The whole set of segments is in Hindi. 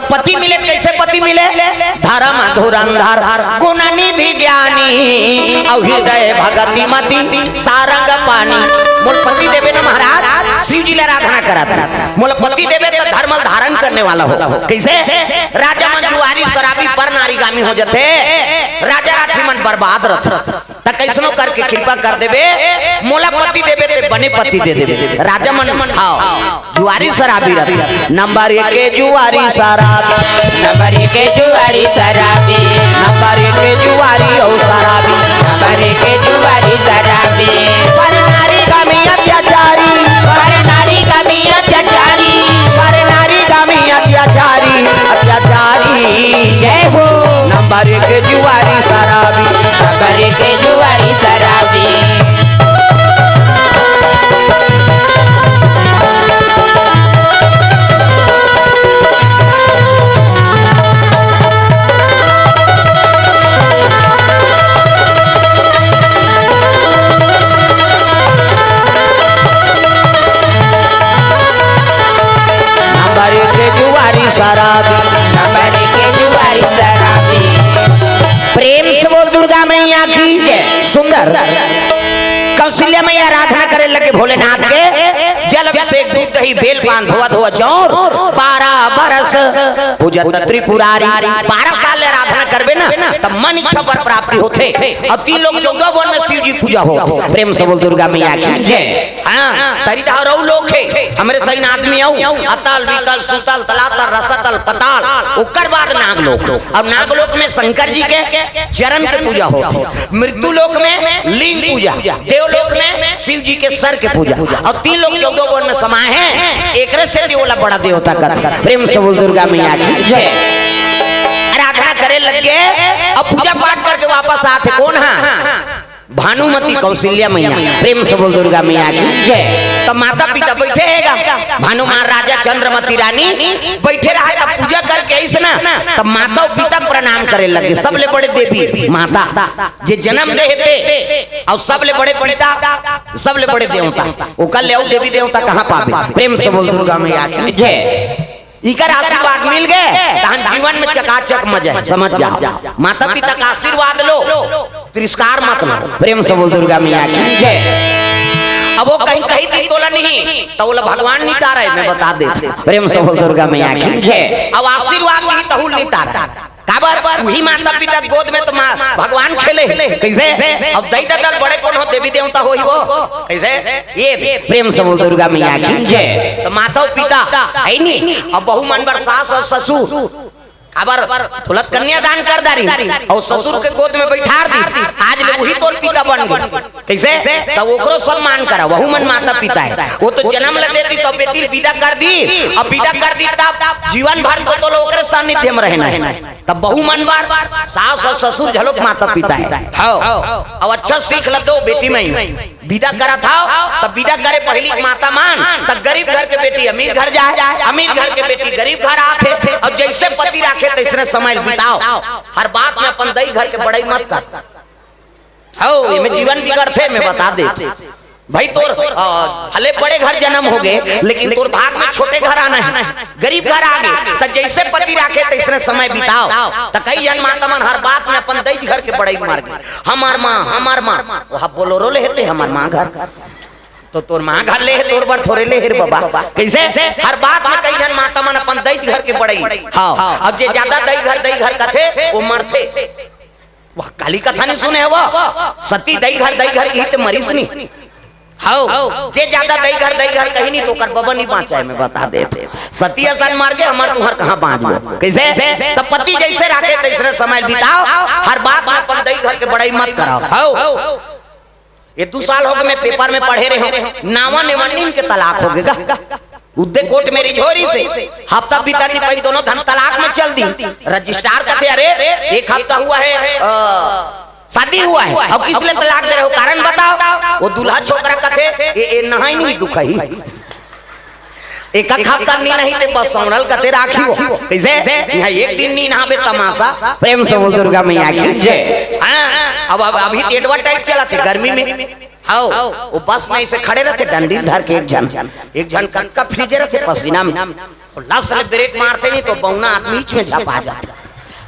पति मिले कैसे पति मिले धर्म धुरंधर गुण निधि ज्ञानी और हृदय भगति मति सारंग पानी। मोल पति देवे ना महाराज शिव जी आराधना कराता। मोल पति देवे तो धर्म धारण करने वाला हो। कैसे राजा मन जुआरी शराबी पर नारीगामी हो जाते, राजा राठी मन बर्बाद रहते। कैसनो करके कृपा कर देवे मोला पति देवे ते बने पति दे देवे। राजा मन हाँ जुआरी शराबी रहते। नंबर 1 जुआरी शराबी, नंबर 1 जुआरी शराबी, नंबर 1 जुआरी और शराबी, नंबर 1 जुआरी शराबी। पर नारीगामी अत्याचारी, पर नारीगामी अत्याचारी, पर नारीगामी अत्याचारी अत्याचारी। जय हो। नंबर 1 जुआरी शराबी, नंबर 1 जुआरी शराबी। शराबी, नंबर 1 जुआरी शराबी। प्रेम से बोल दुर्गा मैया की सुंदर। कौशल्या मैया आराधना करे लगे भोलेनाथ के। जल अभिषेक दूध दही बेल पान धोआ धोआ चौर 12 बरस पूजत त्रिपुरारी। 12 साल आराधना करबे ना तब मन इच्छा पर प्राप्ति होते। और 3 लोग 14 वन में शिव जी पूजा हो। प्रेम से बोल दुर्गा मैया की। हाँ तरीका और लोग है हमरे सही आदमी आऊ अतल वितल सुतल तलातल रसतल पताल। ओकर बाद नागलोक। अब नागलोक में शंकर जी के चरण के पूजा होती। मृत्यु लोक में लिंग पूजा, देवलोक में शिव जी के सर के पूजा। और 3 लोग 14 वन में समाये हैं। एक से देवला बड़ा देवता का। प्रेम से बोल दुर्गा मैया की। आराधना करे लगे और पूजा पाठ करके वापस आते। कौन है? भानुमती कौशल्या मैया। प्रेम से बोल दुर्गा मैया की। तब माता पिता बैठे हैगा। भानु महाराजा चंद्रमती रानी बैठे रहा तब पूजा करके ऐसे ना तब माता और पिता प्रणाम करे लगे। सबले बड़े देवी माता जे जन्म देते और सबले बड़े पिता सबले बड़े देवता। वो कल ले देवी देवता कहाँ पावे। प्रेम से बोल दुर्गा मैया की। इकर आशीर्वाद मिल गए तहन जीवन में चकाचक मजा है। समझ जाओ माता पिता का आशीर्वाद लो, तिरस्कार मत लो। प्रेम से बोल दुर्गा मैया की। अब वो कहीं कहीं दिन तोला नहीं तो बोला भगवान निटा रहे मैं बता देते। प्रेम से बोल दुर्गा मैया की। अब आशीर्वाद नहीं तहुल निटा रहा काबर वही माता पिता गोद में तो भगवान खेले कैसे। अब दई ददल बड़े कौन हो देवी देवता हो वो कैसे। ये प्रेम से बोल दुर्गा मैया की। तो माता और पिता है नहीं। अब बहु मन बर सास और ससुर खबर तुलत कन्यादान कर दारी और ससुर के गोद में बैठार दी। आज ले वही तोर पिता बन गए कैसे। तब ओकरो सम्मान करा। वहु मन माता पिता है। वो तो जन्म ले देती सब बेटी विदा कर दी। अब विदा कर दी तब जीवन भर तो लोग ओकरे सानिध्य में रहना है। तब बहु मन बार सास और ससुर झलोक माता पिता है। अब अच्छा सीख ल दो बेटी में विदा करा था तब विदा करे पहली माता मान तब गरीब घर के बेटी अमीर घर जाए, अमीर घर के बेटी गरीब घर आते। और जैसे पति राखे तैसने समय बिताओ। हर बात में अपन दई घर के बड़ाई मत कर। हो ये में जीवन बिगड़ते मैं बता देते भाई। तोर भले बड़े घर जन्म हो गए लेकिन तोर भाग में छोटे घर आना है, गरीब घर आ गए। तो जैसे पति राखे तैसने समय बिताओ। तो कई जन माता मन हर बात में अपन दई घर के बड़ाई मार गए। हमार माँ वहाँ बोलोरो ले हेते हमार माँ घर तो तोर माँ घर ले तोर बर थोड़े ले हिर बाबा कैसे। हर बात में कई जन माता मन अपन दई घर के बड़ाई। हाँ अब जे ज्यादा दई घर कथे वो मरथे। वह काली कथा नहीं सुने है वो सती दई घर की तो मरीज नहीं। हाँ जे ज्यादा दई घर कहीं नहीं तो कर बबा नहीं बाँचा है मैं बता देते। सती असन मार के हमार तुम्हार कहाँ बाँच कैसे। तब पति जैसे राखे तैसने समय बिताओ। हर बात में अपन दई घर के बड़ाई मत कराओ। ये 2 साल हो गए मैं पेपर में पढ़े रहे हूँ नावा नेवानी के तलाक हो गएगा। उद्दे कोर्ट मेरी झोरी से हफ्ता भीतर नहीं पाई दोनों धन तलाक में चल दी। रजिस्ट्रार कहते अरे 1 हफ्ता हुआ है शादी हुआ है अब किस लिए तलाक दे रहे हो कारण बताओ। वो दूल्हा छोकरा कहते नहाई नहीं दुखई एक हफ्ता नहीं ते बस सौनल कते राखी हो कैसे। यहाँ एक दिन नहीं नहाबे तमाशा। प्रेम से बोल दुर्गा मैया की। अब अभी एडवर्टाइज चला थे गर्मी में। आओ वो बस में से खड़े रहते डंडी धर के एक जन कनका फ्रीजे रहते पसीना में और लस ले ब्रेक मारते नहीं तो बौना आदमी बीच में झपा जाता।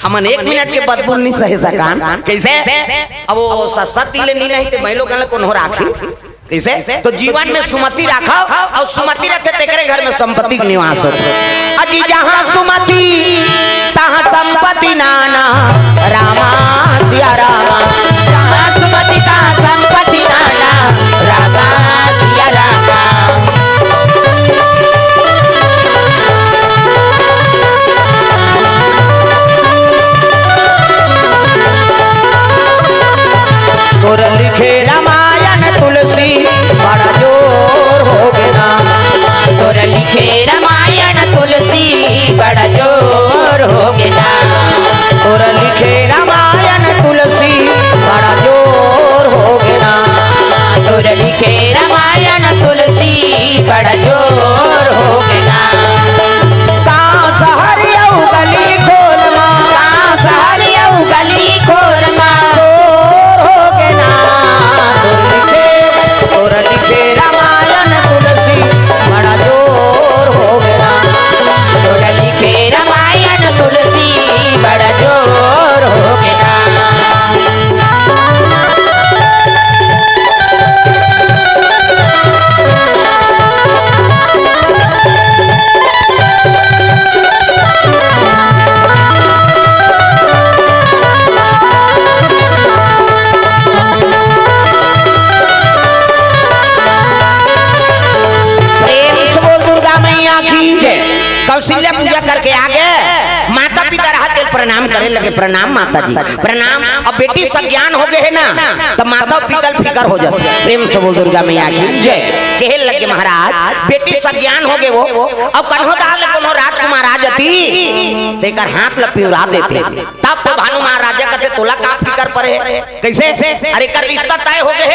हमन 1 मिनट के बदबू नहीं सहे सकान कैसे अब वो सत्सत दिले नहीं तो मैं लोग कौन हो राखी कैसे तो जीवन में सुमति रखा और सुमति रहते तेरे घर में संपत्ति का निवास हो। अजी जहाँ सुमति तहाँ संपत्ति नाना रामा सिया रामा जहाँ सुमति तहाँ संपत्ति नाना रामा सिया रामा। तोर लिखे रामायण तुलसी बड़ा जोर हो गया। तोर लिखे रामायण तुलसी बड़ा जोर हो गया। तोर लिखे रामायण तुलसी बड़ा जोर हो गया। तोर लिखे रामायण तुलसी बड़ा जोर हो गया। कहाँ सहरिया गली खोल माँ कहाँ सहरिया गली खोल माँ जोर हो गया। तोर लिखे रामायण तुलसी बड़ा जोर हो गया। तोर लिखे रामायण तुलसी बड़ा जोर हो गया। कौशल्या पूजा करके आगे माता पिता हाथ प्रणाम करे लगे। प्रणाम माता जी प्रणाम। अब बेटी सज्ञान हो गए है ना तो माता पिता फिकर हो जाते। प्रेम से बोल दुर्गा मैया की जय। कहे लगे महाराज बेटी सज्ञान हो गए वो अब कन्हो दाल कोनो राजकुमार आ जाती तेकर हाथ लपिउरा देते तब तो भानु महाराजा कहते तोला का फिकर पड़े कैसे अरे कर रिश्ता तय हो गए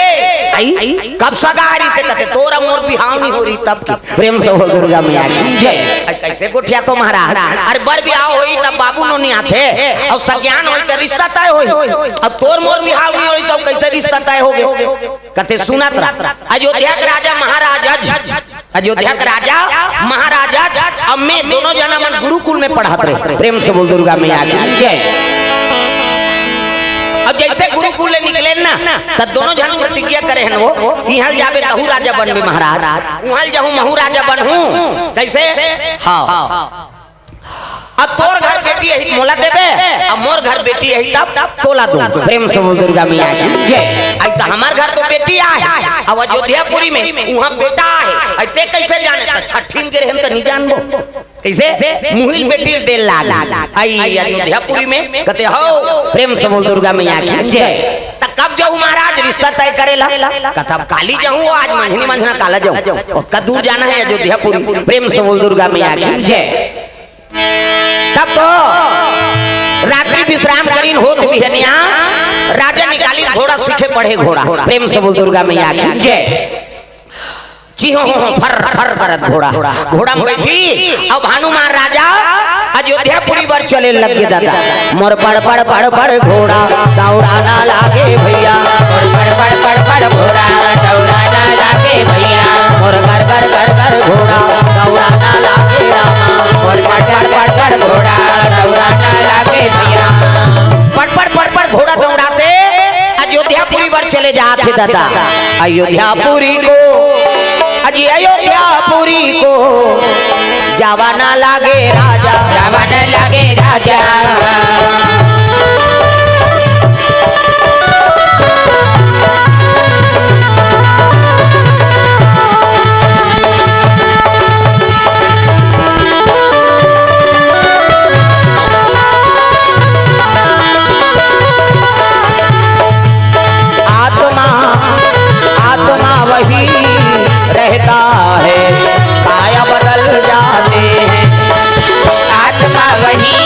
है कब सगारी से कहते तोरा मोर बिहाव नहीं हो रही तब की। प्रेम से बोल दुर्गा मैया की जय। कैसे गोठिया तो महाराज अरे बर बिहाव होई तब बाबू नो नहीं आथे और सज्ञान होई तो रिश्ता तय होई अब तोर मोर बिहाव नहीं होई तो कैसे रिश्ता तय हो गए कहते सुनत रहा अयोध्या के राजा महाराजा अयोध्या के राजा महाराजा अब मैं दोनों जना मन गुरुकुल में पढ़ाते रहे। प्रेम से बोल दुर्गा मैया की जय। अब जैसे गुरुकुल ले निकले ना तब दोनों जन प्रतिज्ञा करे हैं वो यहाँ जाबे तहु राजा बनबे महाराज वहाँ जाऊँ महू राजा बनूं कैसे हाँ अब तोर घर बेटी यही मोला देबे अब मोर घर बेटी यही तब तोला दूं। प्रेम से बोल दुर्गा मैया की जय। आज तो हमार घर तो बेटी आए अब अयोध्यापुरी में वहाँ बेटा है ऐते कैसे जाने तो छठीन के रहन तो नहीं जानबो कैसे मुहिल बेटी दे लाल आई अयोध्यापुरी में कहते हो। प्रेम से बोल दुर्गा मैया की जय। कब जाऊँ महाराज रिश्ता तय करेला कथा काली जाऊँ आज मंझनी मंझना काला जाऊँ उसका दूर जाना है अयोध्यापुरी। प्रेम से बोल दुर्गा मैया की जय। तब तो रात्रि विश्राम करीन होत बिहनिया राजा निकाली घोड़ा सीखे पढ़े घोड़ा। प्रेम से बोल दुर्गा मैया की जय। चिहो फर फर करत घोड़ा घोड़ा में बैठी अब हनुमान राजा अयोध्यापुरी पर चले लगे दादा मोर पड़ पड़ पड़ पड़ घोड़ा दौड़ाना लागे भैया। मोर पड़ पड़ पड़ पड़ घोड़ा दौड़ाना लागे भैया। मोर कर कर कर कर घोड़ा दौड़ाना लागे रामा। मोर पड़ पड़ पड़ पड़ घोड़ा दौड़ाना लागे भैया। पड़ घोड़ा दौड़ाते अयोध्यापुरी पर चले जाते दादा। अयोध्यापुरी को अजी अयोध्यापुरी को जावा ना लागे राजा जावा न लागे राजा। आत्मा आत्मा वही रहता है काया बदल जाते हैं। आत्मा वही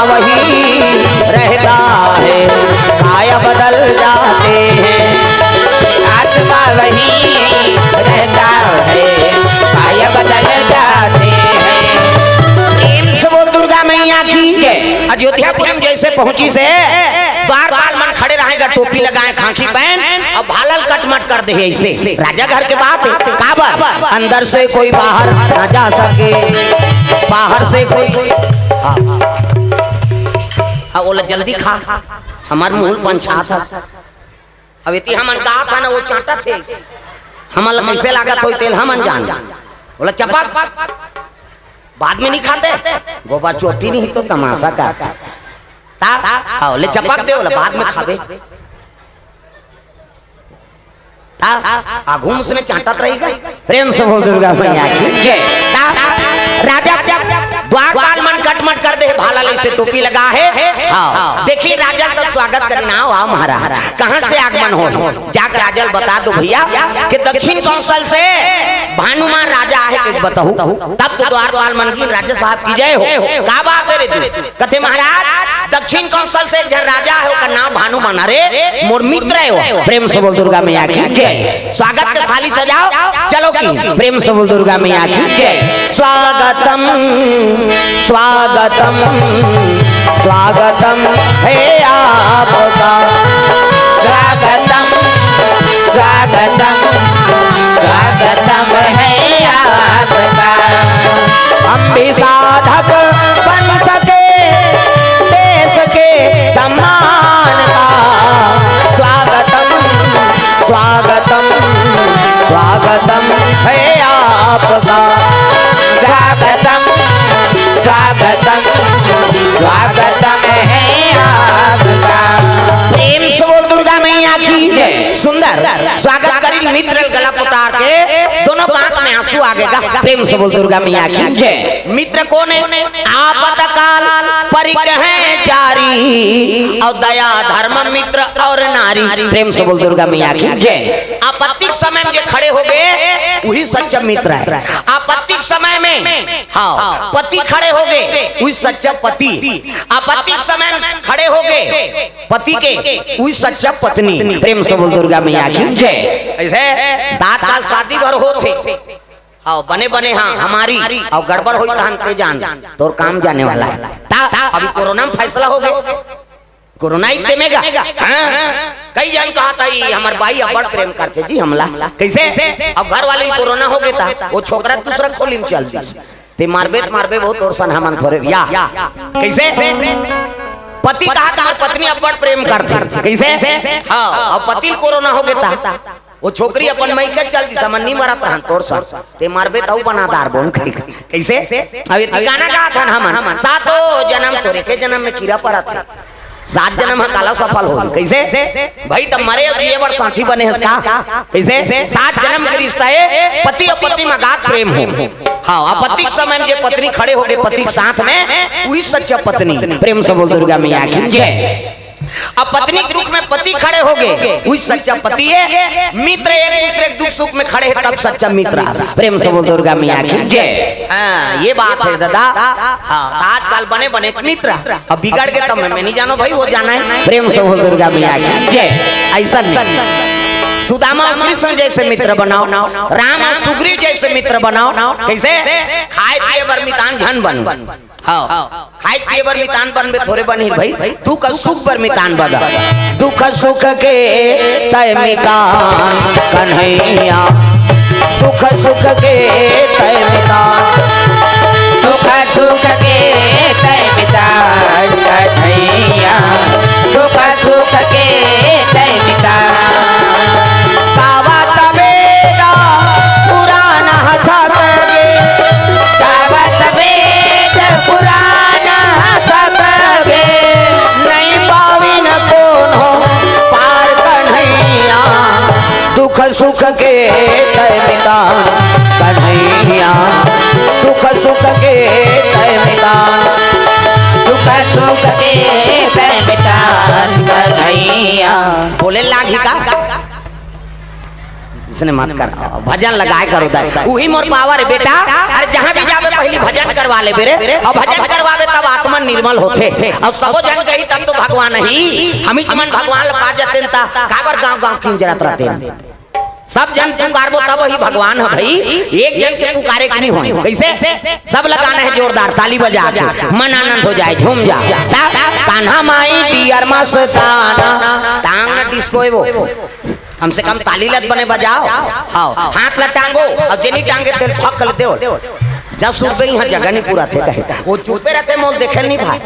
वही रहता है, काया बदल जाते हैं। आत्मा वही रहता है, काया बदल जाते हैं। प्रेम से बोल दुर्गा मैया की। अयोध्यापुरम जैसे पहुंची से द्वार पाल मन खड़े रहेगा, टोपी लगाए, खाकी पहन और भालल कटमट कर दे ऐसे। राजा घर के बात काबर, अंदर से कोई बाहर ना जा सके, बाहर से कोई बोला जल्दी खा, हमार मुंह पंछा था। अब इति हमन कहा था ना वो चाटा थे, हमन कैसे लागत होई तेल हमन जान। बोला चपक, बाद में नहीं खाते, गोबर चोटी नहीं तो तमाशा करता ता ले चपक दे, बोला बाद में खाबे। घूम उसने चाटत रहेगा। प्रेम से बोल दुर्गा मैया की। राजा द्वार पाल मन कटमट कर दे, भाला से टोपी लगा है। हाँ देखिए राजा तब स्वागत करना, आओ महाराज कहाँ से आगमन हो। जाकर राजल बता दो भैया कि दक्षिण कौशल से भानुमान राजा है, कुछ बताओ। तब तो द्वार पाल मन की राजा साहब की जय हो। का बात है रे कथे महाराज, दक्षिण कौशल से एक जन राजा है, उसका नाम भानुमान। अरे मोर मित्र है वो। प्रेम से बोल दुर्गा मैया की। स्वागत के थाली सजाओ, चलो की। प्रेम से बोल दुर्गा मैया की। स्वागतम स्वागतम स्वागतम है आपका, स्वागतम स्वागतम स्वागतम है आपका। हम भी साधक बन सके देश के सम्मान का। स्वागतम स्वागतम स्वागतम है आपका, स्वागतम स्वागतम स्वागतम है आपका। प्रेम से बोल दुर्गा मैया की। सुंदर स्वागत करी मित्र गला पुटार के, दोनों आंख में आंसू आगेगा। प्रेम से बोल दुर्गा मैया की। मित्र कौन है? आपतकाल परिक है जारी, और दया धर्म मित्र और नारी। प्रेम से बोल दुर्गा मैया की। आपत्तिक समय में जो खड़े हो गए वही सच्चा मित्र है। आपत्तिक समय में हाँ पति खड़े हो गए वही सच्चा पति। आपत्तिक समय में खड़े हो गए पति के वही सच्चा पत्नी। प्रेम से बोल दुर्गा मैया की। ऐसे दांत काल शादी भर होते आओ बने बने हाँ हमारी और गड़बड़ हुई तो जान तोर काम जाने वाला है। अभी कोरोना में फैसला हो गया, कोरोना ही तेमेगा। कई जन कहा था ये हमारे भाई अब बड़ प्रेम करते जी हमला कैसे। अब घर वाले कोरोना हो गया था, वो छोकरा दूसरा खोली में चल दी ते मारबे बहुत और सन हमन थोड़े या कैसे। पति कहा था हमारी पत्नी अब बड़ प्रेम करते कैसे। हाँ अब पति कोरोना हो गया था, वो छोकरी अपन मई के चल दी समन नहीं मरत रहन तोर सर ते मारबे तऊ बनादार बोन कैसे। अभी गाना गा था हमन सातों जन्म तोरे के जन्म में कीड़ा पड़ा था, 7 जन्म में काला सफल हो कैसे। भाई तब मरे और ये बार साथी बने हैं का कैसे। 7 जन्म के रिश्ता है, पति और पत्नी में गात प्रेम हो। हाँ आपत्तिक समय में जो पत्नी खड़े हो गए पति के साथ में वही सच्चा पत्नी। प्रेम से बोल दुर्गा मैया की। अब पत्नी के दुख में पति खड़े हो गए वही सच्चा पति है। मित्र एक दूसरे के दुख सुख में खड़े हैं तब सच्चा मित्र। प्रेम से बोल दुर्गा मैया की। हाँ ये बात है दादा। हाँ आजकल बने बने मित्र, अब बिगड़ गए तब मैं नहीं जानो भाई वो जाना है। प्रेम से बोल दुर्गा मैया की। ऐसा नहीं, सुदामा और कृष्ण जैसे मित्र बनाओ, राम और सुग्रीव जैसे मित्र बनाओ कैसे। खाए पिए बर मितान झन बन। हाँ खाए पिए बर मितान बनबे थोड़े बनी भाई, दुख सुख बर मितान बदा। दुख सुख के तय मितान कन्हैया, दुख सुख के तय मितान, दुख सुख के तय मितान कन्हैया, दुख सुख के तय मितान। कावत वेदा पुराना थक गे, कावत वेद पुराना थक गे, नहीं पाविन कौन हो पार कन्हैया। दुख सुख के तय मितान कन्हैया, दुख सुख के तय मितान, दुख सुख के तय मितान कन्हैया। बोले लागी का इसने मत कर भजन लगाए करो वही मोर पावर है बेटा। अरे जहाँ भी जावे पहली भजन करवा ले बेरे और भजन करवावे तब आत्मा निर्मल होते और सबो जन कही तब तो भगवान ही हम ही मन भगवान पा जाते काबर गाँव गाँव किंजरत रहते सब जन पुकारबो तब ही भगवान है भाई। एक जन के पुकारे का नहीं हो कैसे सब लगाना है जोरदार ताली बजा के मन आनंद हो जाए झूम जा कान्हा माई डियर मस्ताना टांग डिस्को वो कम से कम ताली लत बने बजाओ हां हाथ ला टांगो और जेनी टांगे तेल फक कर दो जब सुत गई हां जगह नहीं पूरा थे कहे वो चुपे रहते मोल देखे नहीं भाई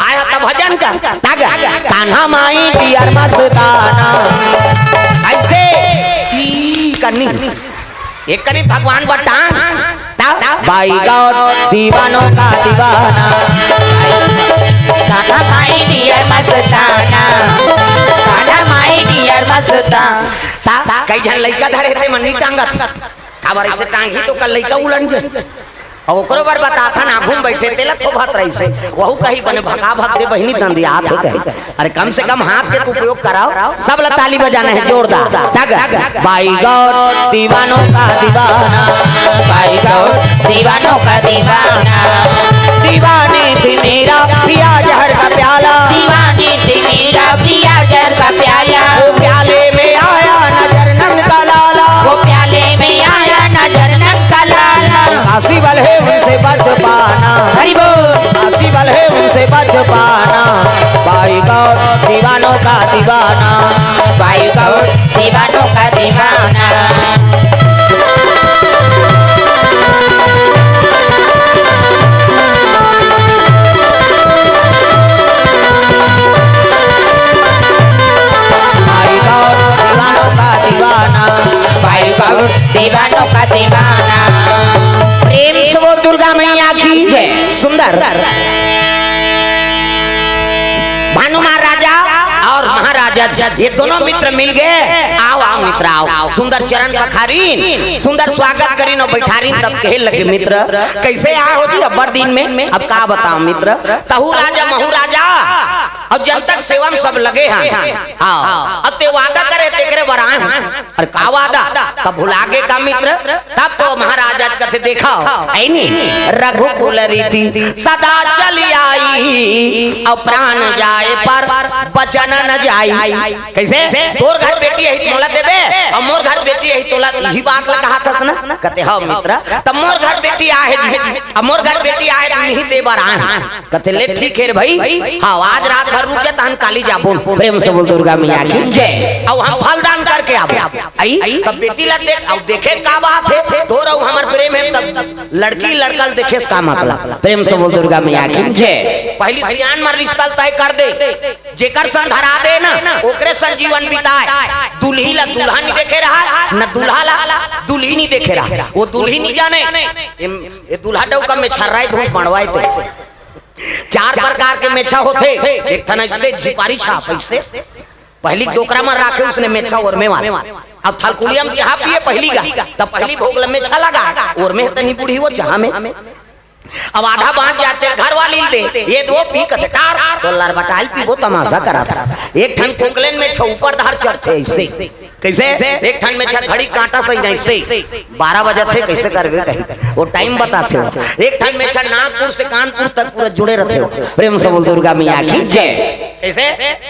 आया तब भजन कर तागा कान्हा माई डियर मस्ताना ऐसे करनी एक करी भगवान बटान भाई गॉड दीवानों का दीवाना कान्हा माई डियर मस्ताना कान्हा माई डियर मस्ताना कई जन लइका धरे थे मन्नी टांगत काबर ऐसे टांग ही तो कल लइका उलन जे और ओकरो बार बताथा ना घूम बैठे तेला तो भात रही से वहू कही बने भगा भग दे बहिनी दंदी हाथ है कही अरे कम से कम हाथ के उपयोग कराओ सब ला ताली बजाना है जोरदार तागा भाई गॉड दीवानों का दीवाना भाई गॉड दीवानों का दीवाना दीवानी थी मेरा पिया जहर का प्याला दीवानी थी मेरा पिया जहर का प्याला वो प्याले में आया नजर नंग का लाला वो प्याले में आया नजर नंग का लाला काशी बल है उनसे बच पाना हरि बोल काशी बल है उनसे बच पाना भाई गॉड दीवानों का दीवाना भाई गॉड दीवानों का दीवाना दीवानों का दीवाना प्रेम से बोल दुर्गा मैया की सुंदर भानु महाराजा और महाराजा ये दोनों मित्र मिल गए आओ आओ मित्र आओ सुंदर चरण पखारीन सुंदर स्वागत करीन और बैठारीन तब कहे लगे मित्र कैसे आ होती अब्बर दिन में अब का बताओ मित्र तहु राजा महू राजा और जब तक सेवा में सब लगे हैं हाँ अब ते वादा करे तेरे बराए अरे का वादा तब भुला गए का मित्र तब तो महाराजा कहते देखा रघुकुल रीति सदा चली आई और प्राण जाए पर बचन न जाई कैसे तोर घर बेटी है तोला देबे और मोर घर बेटी है तोला यही बात ला कहा था ना कहते हो मित्र तब मोर घर बेटी आए जी और मोर घर बेटी आए नहीं देबर आए कहते ले ठीक है भाई हाँ आज रात भर रुक जाता हम काली जाबो प्रेम से बोल दुर्गा मैया की जय और हम फलदान करके आबो आई तब बेटी ला देख और देखे का बात है तोर और हमर प्रेम है तब लड़की लड़कल देखे का मतलब प्रेम से बोल दुर्गा मैया की जय पहली सियान मर रिश्ता तय कर दे जेकर सन धरा दे ना ओकरे सन जीवन बिताए दुल्ही ला दुल्हा नहीं देखे रहा न दुल्हा ला दुल्ही नहीं देखे रहा वो दुल्ही नहीं जाने ये दुल्हा डौका में छर्राई धूप बनवाए थे चार प्रकार के मेछा होते एक था ऐसे झिपारी छाप ऐसे पहली टोकरा में राखे उसने मेछा और में मारे अब थलकुलिया में जहाँ पिए पहली गा तब पहली भोग में मेछा लगा और में तनी बूढ़ी वो जहाँ में अब आधा बांध जाते घर वाली दे ये दो पी कटार तो लड़बटाई पी वो तमाशा करा था एक ठन कोकलेन में ऊपर धार चढ़ते ऐसे कैसे एक ठन में घड़ी कांटा सही जैसे 12 बजे थे कैसे करवे कहीं वो टाइम बताते हो एक ठन में नागपुर से कानपुर तक पूरा जुड़े रहते हो प्रेम से बोल दुर्गा मैया की जय कैसे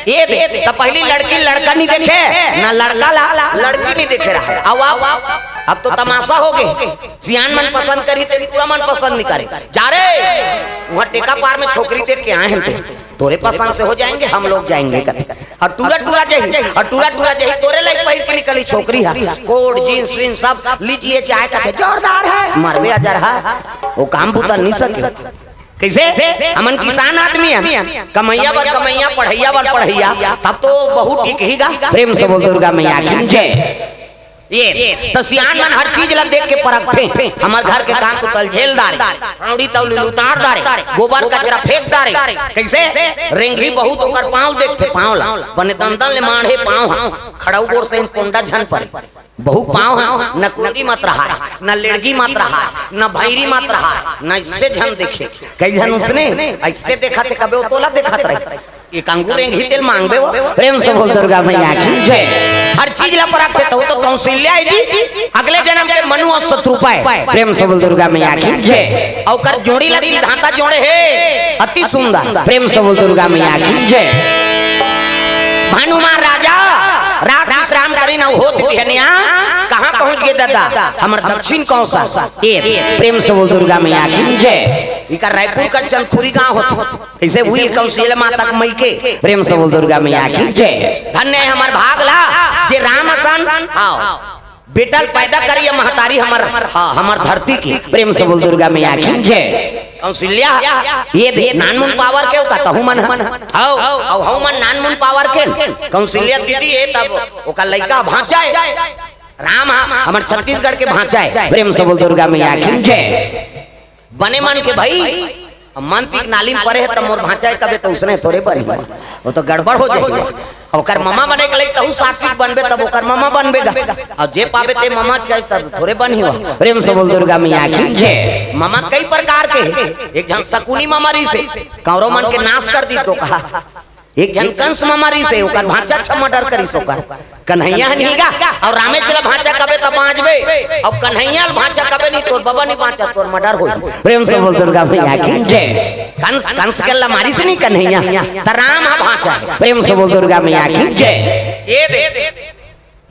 ये दे तो पहली लड़की लड़का नहीं देखे ना लड़का लड़की नहीं देखे रहा है अब तो तमाशा हो गए सियान मन पसंद करी तो पूरा मन पसंद नहीं करे जा रे वहाँ टेका पार में छोकरी देख के आए हैं तोरे पसंद से हो जाएंगे हम लोग जाएंगे और टूरा टूरा जाही तोरे लाइक पहिर के निकली छोकरी है कोट जींस विंस सब लीजिए चाहे कहते जोरदार है मरबे अजर है वो काम बुता नहीं सके कैसे हमन किसान आदमी है कमैया बर कमैया पढ़ैया बर पढ़ैया तब तो बहुत ठीक ही गा प्रेम से बोल दुर्गा मैया की जय ये तो सियान मन हर चीज ला देख के परखते हमार घर के काम को कल झेल दारे औड़ी तौली लुटार दारे गोबर कचरा फेंक दारे कैसे रेंगी बहुत ओकर पांव देखते पांव ला बने दंदन ले माढ़े पांव खड़ाऊ गोर से पोंडा झन पड़े बहु पांव न कुंडी मत रहा न लेड़गी मत रहा न भैरी मत रहा न इससे झन देखे कई झन उसने ऐसे देखा थे कबे तोला देखत रहे एक अंगूर रेंगी तेल मांगबे प्रेम से बोल दुर्गा मैया की जय हर चीज ला परखते तो कौशल्या है जी अगले जन्म के मनु और शत्रुपा है। प्रेम से बोल दुर्गा मैया की और कर जोड़ी लगी धाता जोड़े है अति सुंदर। प्रेम से बोल दुर्गा मैया की जय। भानुमान राजा रात विश्राम करी ना होत बिहनिया कहां पहुंच गए दादा हमर दक्षिण कौसा ए। प्रेम से बोल दुर्गा मैया की जय। इका रायपुर का चंदपुरी गांव होत ऐसे हुई कौशल्या माता मई के। प्रेम से बोल दुर्गा मैया की जय। धन्य है हमर भागला जे राम सन आओ बेटल पैदा करिए महतारी हमर धरती की। प्रेम से बोल दुर्गा मैया की जय। कौशल्या ये दे नानमुन पावर के का तहु मन आओ औ हौ मन नानमुन पावर के कौशल्या दीदी है तब ओका लइका भांचा है राम हमर छत्तीसगढ़ के भांचा है। प्रेम से बोल दुर्गा मैया की जय। बने मन के भाई मन पीक नालीम परे है तब मोर भांचा है कबे तो उसने थोड़े बनी वो तो गड़बड़ हो जाएगा। ओकर मामा बने के लिए तहु सात्विक बनबे तब ओकर मामा बनबेगा और जे पावे ते मामा के तब थोड़े बनी हो। प्रेम से बोल दुर्गा मैया की जय। मामा कई प्रकार के एक जन शकुनी मामारी से कौरव मन के नाश कर दी तो कहा एक जन कंस मामारी से ओकर भांचा छ मर्डर करी सोकर कन्हैया नीगा और रामे चला भांचा कबे तब बांचबे और कन्हैया भांचा कबे नहीं तोर बाबा नहीं भांचा तोर मर्डर हो। प्रेम से बोल दुर्गा मैया की जय। कंस के लमारी से नहीं कन्हैया त राम हा भांचा। प्रेम से बोल दुर्गा मैया की जय। ये दे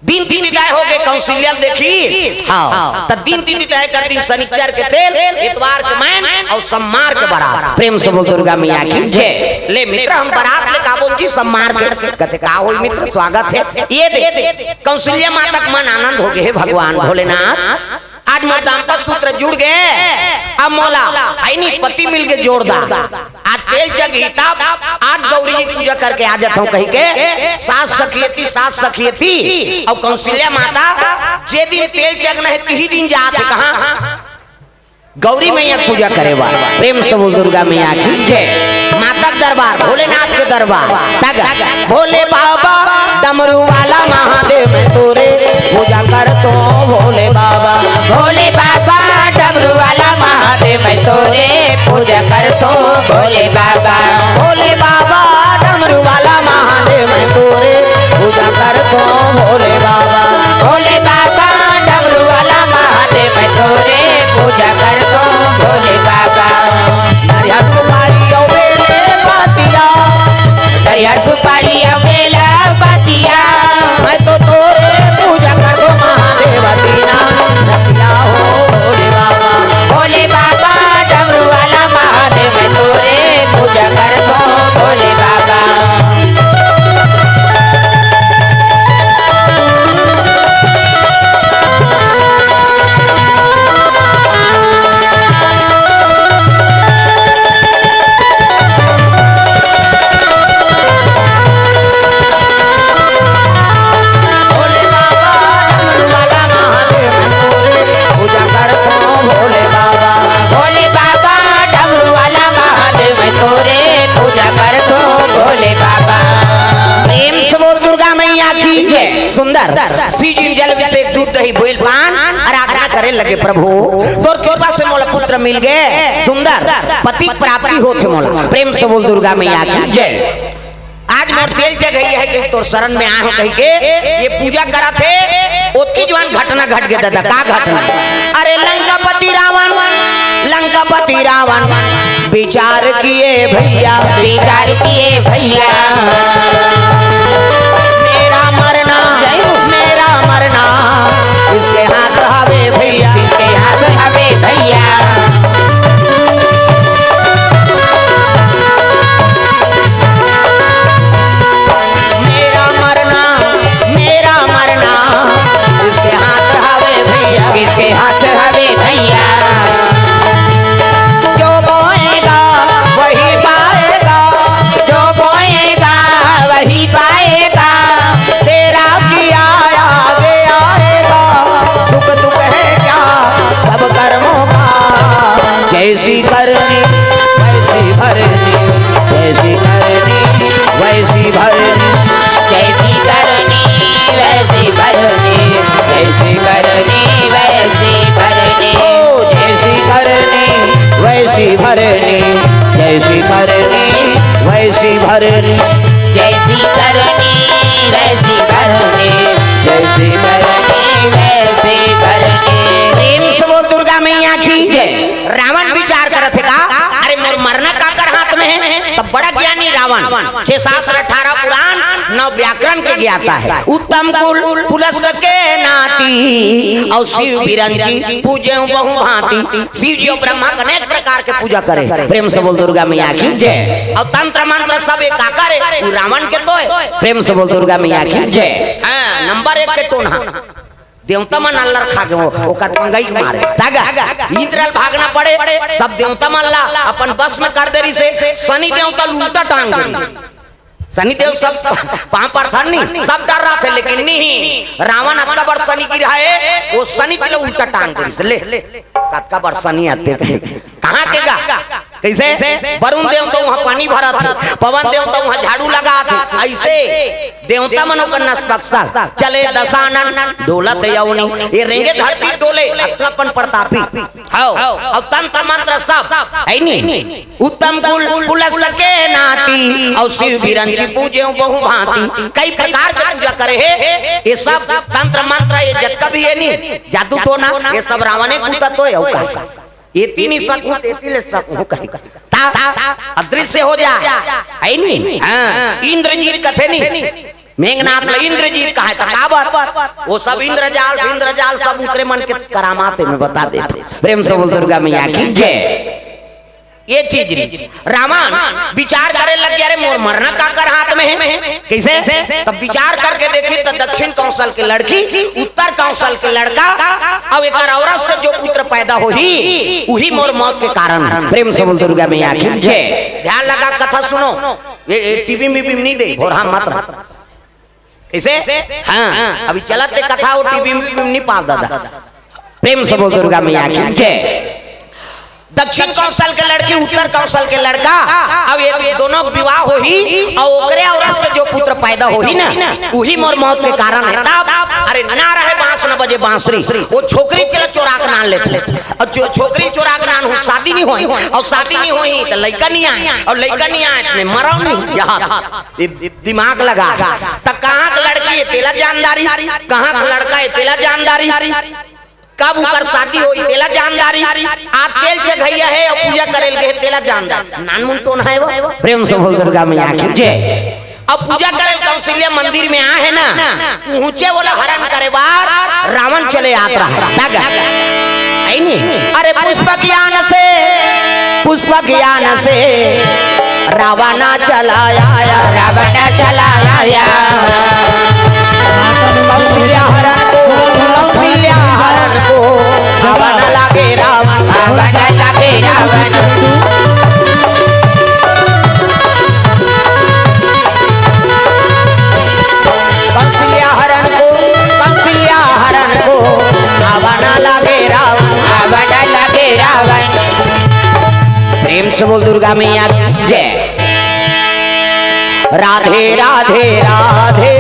दिन विदाई हो गए कौशल्या देखी हाँ त दिन विदाई कर दिन शनिचर के तेल इतवार के मैन और सम्मार के बारात। प्रेम से बोल दुर्गा मैया की जय। ले मित्र हम बारात ले का बोल जी सम्मार के कहते का होई मित्र स्वागत है। ये दे कौशल्या माता का मन आनंद हो गए हे भगवान भोलेनाथ आज मोर दाम्पत्य सूत्र जुड़ गए अब मौला आई नहीं पति मिल के जोरदार आज तेल जग हिताब आज गौरी की पूजा करके आ जाता हूँ कहीं के सास सखियती और कौशल्या माता जे दिन तेल जग नहीं तीही दिन जाते कहाँ गौरी मैया पूजा करे बार। प्रेम से बोल दुर्गा मैया की जय। माता दरबार भोलेनाथ के दरबार तग भोले बाबा डमरू वाला महादेव में तोरे पूजा कर तो भोले बाबा डमरू वाला महादेव में तोरे पूजा कर तो भोले बाबा डमरू वाला महादेव में तोरे पूजा कर तो भोले बाबा डमरू वाला महादेव में तोरे पूजा कर तो भोले बाबा। नरिया सुपारी और बेले बातिया नरिया सुपारी अबेला बातिया मैं तो तोरे पूजा कर दो महादेव दीना रखिया हो भोले बाबा डमरू वाला महादेव में तोरे पूजा कर तो भोले बाबा। सुंदर सीजन जल अभिषेक दूध दही बोल पान आराधना करे लगे प्रभु तोर कृपा से मोला पुत्र मिल गए सुंदर पति प्राप्ति होते मोला। प्रेम से बोल दुर्गा मैया की जय। आज मोर तेल जग है कि तोर शरण में आए कह के ये पूजा करा थे ओतकी जवान घटना घट गया दादा का घटना अरे लंकापति रावण विचार किए भैया मेरा मरना इसके हाथ हवे भैया मेरा मरना इसके हाथ हवे भैया जो बोएगा वही पाएगा तेरा किया आगे आएगा सुख दुख है क्या सब कर्मों का जैसी करनी वैसी भरनी जैसी करनी वैसी भरनी जैसी करनी वैसी भरनी जैसी करनी वैसी भरनी जैसी करनी वैसी भरनी जैसी करनी वैसी भरनी जैसी करनी वैसी भरनी जैसे करनी वैसे करनी। प्रेम से बोल दुर्गा मैया की। रावण विचार करत का अरे मोर मरना काकर हाथ में है। तब बड़ा ज्ञानी रावण 6 शास्त्र 18 पुराण 9 व्याकरण के ज्ञाता है। उत्तम कुल पुलस्त के नाती और शिव बिरंची पूजे बहु भांति। शिव जी और ब्रह्मा अनेक प्रकार के पूजा करे। प्रेम से बोल दुर्गा मैया की जय। और तंत्र मंत्र सब एक आकर है रावण के तो है। प्रेम से बोल दुर्गा मैया की जय। हाँ नंबर 1 के टोना देवता मन अल्लाह खा के ओकर पंगई मारे तागा इंद्रल भागना पड़े। सब देवता मन ला अपन बस में कर देरी से शनि देवता उल्टा टांग दे। शनि देव सब वहां पर था नहीं सब डर रहा थे लेकिन नहीं रावण अक्का बार शनि गिरा है वो शनि के उल्टा टांग दे ले कत्का बार शनि आते कहाँ केगा कैसे वरुण देवता वहां पानी भरा था पवन देवता वहां झाड़ू लगा थे। ऐसे देवता मनो का नस्पक्षा चले दशानन डोलत यौनी ये रेंगे धरती डोले अक्कापन प्रतापी हाओ और तंत्र मंत्र सब है नहीं। उत्तम कुल पुलस्त के नाती और शिव बिरंची पूजे बहु भांति। कई प्रकार की पूजा करे है ये सब तंत्र मंत्र ये जत्का भी है नहीं जादू टोना ये सब रावण कूता तो है। ये तीन ही सकूं तेतिले सकूं कहीं अदृश्य हो जा है नहीं। हाँ इंद्रजीत कथे नहीं मेघनाथ ने इंद्रजीत कहा था काबर वो सब इंद्रजाल सब उतरे मन के करामाते में बता देते। प्रेम से बोल दुर्गा मैया की जय। ये चीज रावण विचार करे लग गया अरे मोर मरना काकर हाथ में है कैसे। तब विचार करके देखी तो दक्षिण कौशल के लड़की उत्तर कौशल के लड़का और एक औरत से जो पुत्र पैदा होही वही मोर मौत के कारण है। प्रेम से बोल दुर्गा मैया की जय। ध्यान लगा कथा सुनो ये टीवी में भी नहीं दे और हम मत कैसे। हाँ अभी चलते कथा वो टीवी में भी नहीं पा दादा। प्रेम से बोल दुर्गा मैया की जय। दक्षिण कौशल के लड़की उत्तर कौशल के लड़का अब ये दोनों विवाह हो ही और ओकरे औरत से जो पुत्र पैदा हो ही ना वही मोर मौत के कारण है। अरे ना रहे बांस न बजे बांसुरी वो छोकरी चला चोरा के नान लेते और जो छोकरी चोरा के नान हो शादी नहीं हुई और शादी नहीं हुई तो लड़का नहीं आए और लड़का नहीं आए मरो नहीं यहाँ दिमाग लगा तब कहाँ का लड़की है तेला जानदारी कहाँ का लड़का है तेला जानदारी कब ऊपर शादी हुई तेला जानदारी आप तेल के घैया है और पूजा करेल के तेला जानदारी नानमुन तो है वो। प्रेम से बोल दुर्गा मैया की जय। अब पूजा करेल कौशल्या मंदिर में आ है ना ऊंचे बोला हरण करे बार रावण चले यात्रा है नहीं। अरे पुष्प ज्ञान से रावण चलाया कौशल्या हरण को रावण लागे रावण कौशल्या हरण को रावण लागे रावण। प्रेम से बोल दुर्गा मैया जय। राधे राधे राधे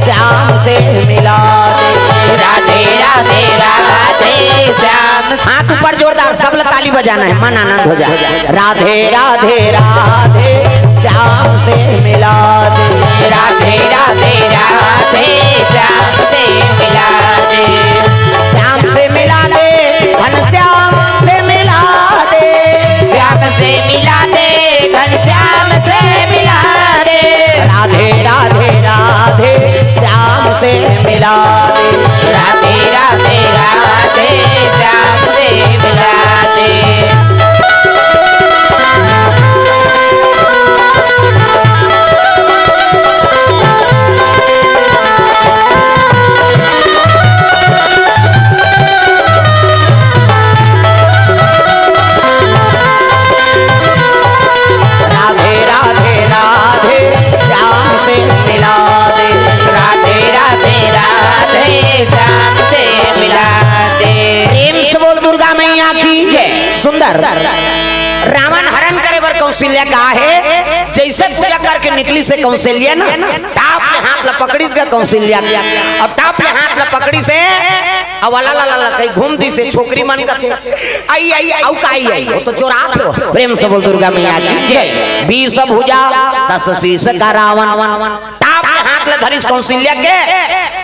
श्याम से मिला दे राधे राधे राधे श्याम। हाथ ऊपर जोरदार सब ताली बजाना है मन आनंद हो जाए। राधे राधे राधे श्याम से मिला दे राधे राधे राधे श्याम से मिला दे श्याम से मिला दे घनश्याम से मिला दे श्याम से मिला दे घनश्याम से मिला दे राधे राधे राधे श्याम से मिला दे राधे राधे राधे श्याम से मिला दे। सुंदर रावण हरण करे बर कौशल्या का है जैसे पूजा करके निकली से कौशल्या ना टाप में हाथ लपकड़ी का कौशल्या अब टाप में हाथ लपकड़ी से अवाला ला ला कहीं घूमती से छोकरी मन करते आई आई औ का आई वो तो चोरात हो। प्रेम से बोल दुर्गा मैया की जय। 20 भुजा 10 शीश का रावण टाप में हाथ ले धरिस कौशल्या के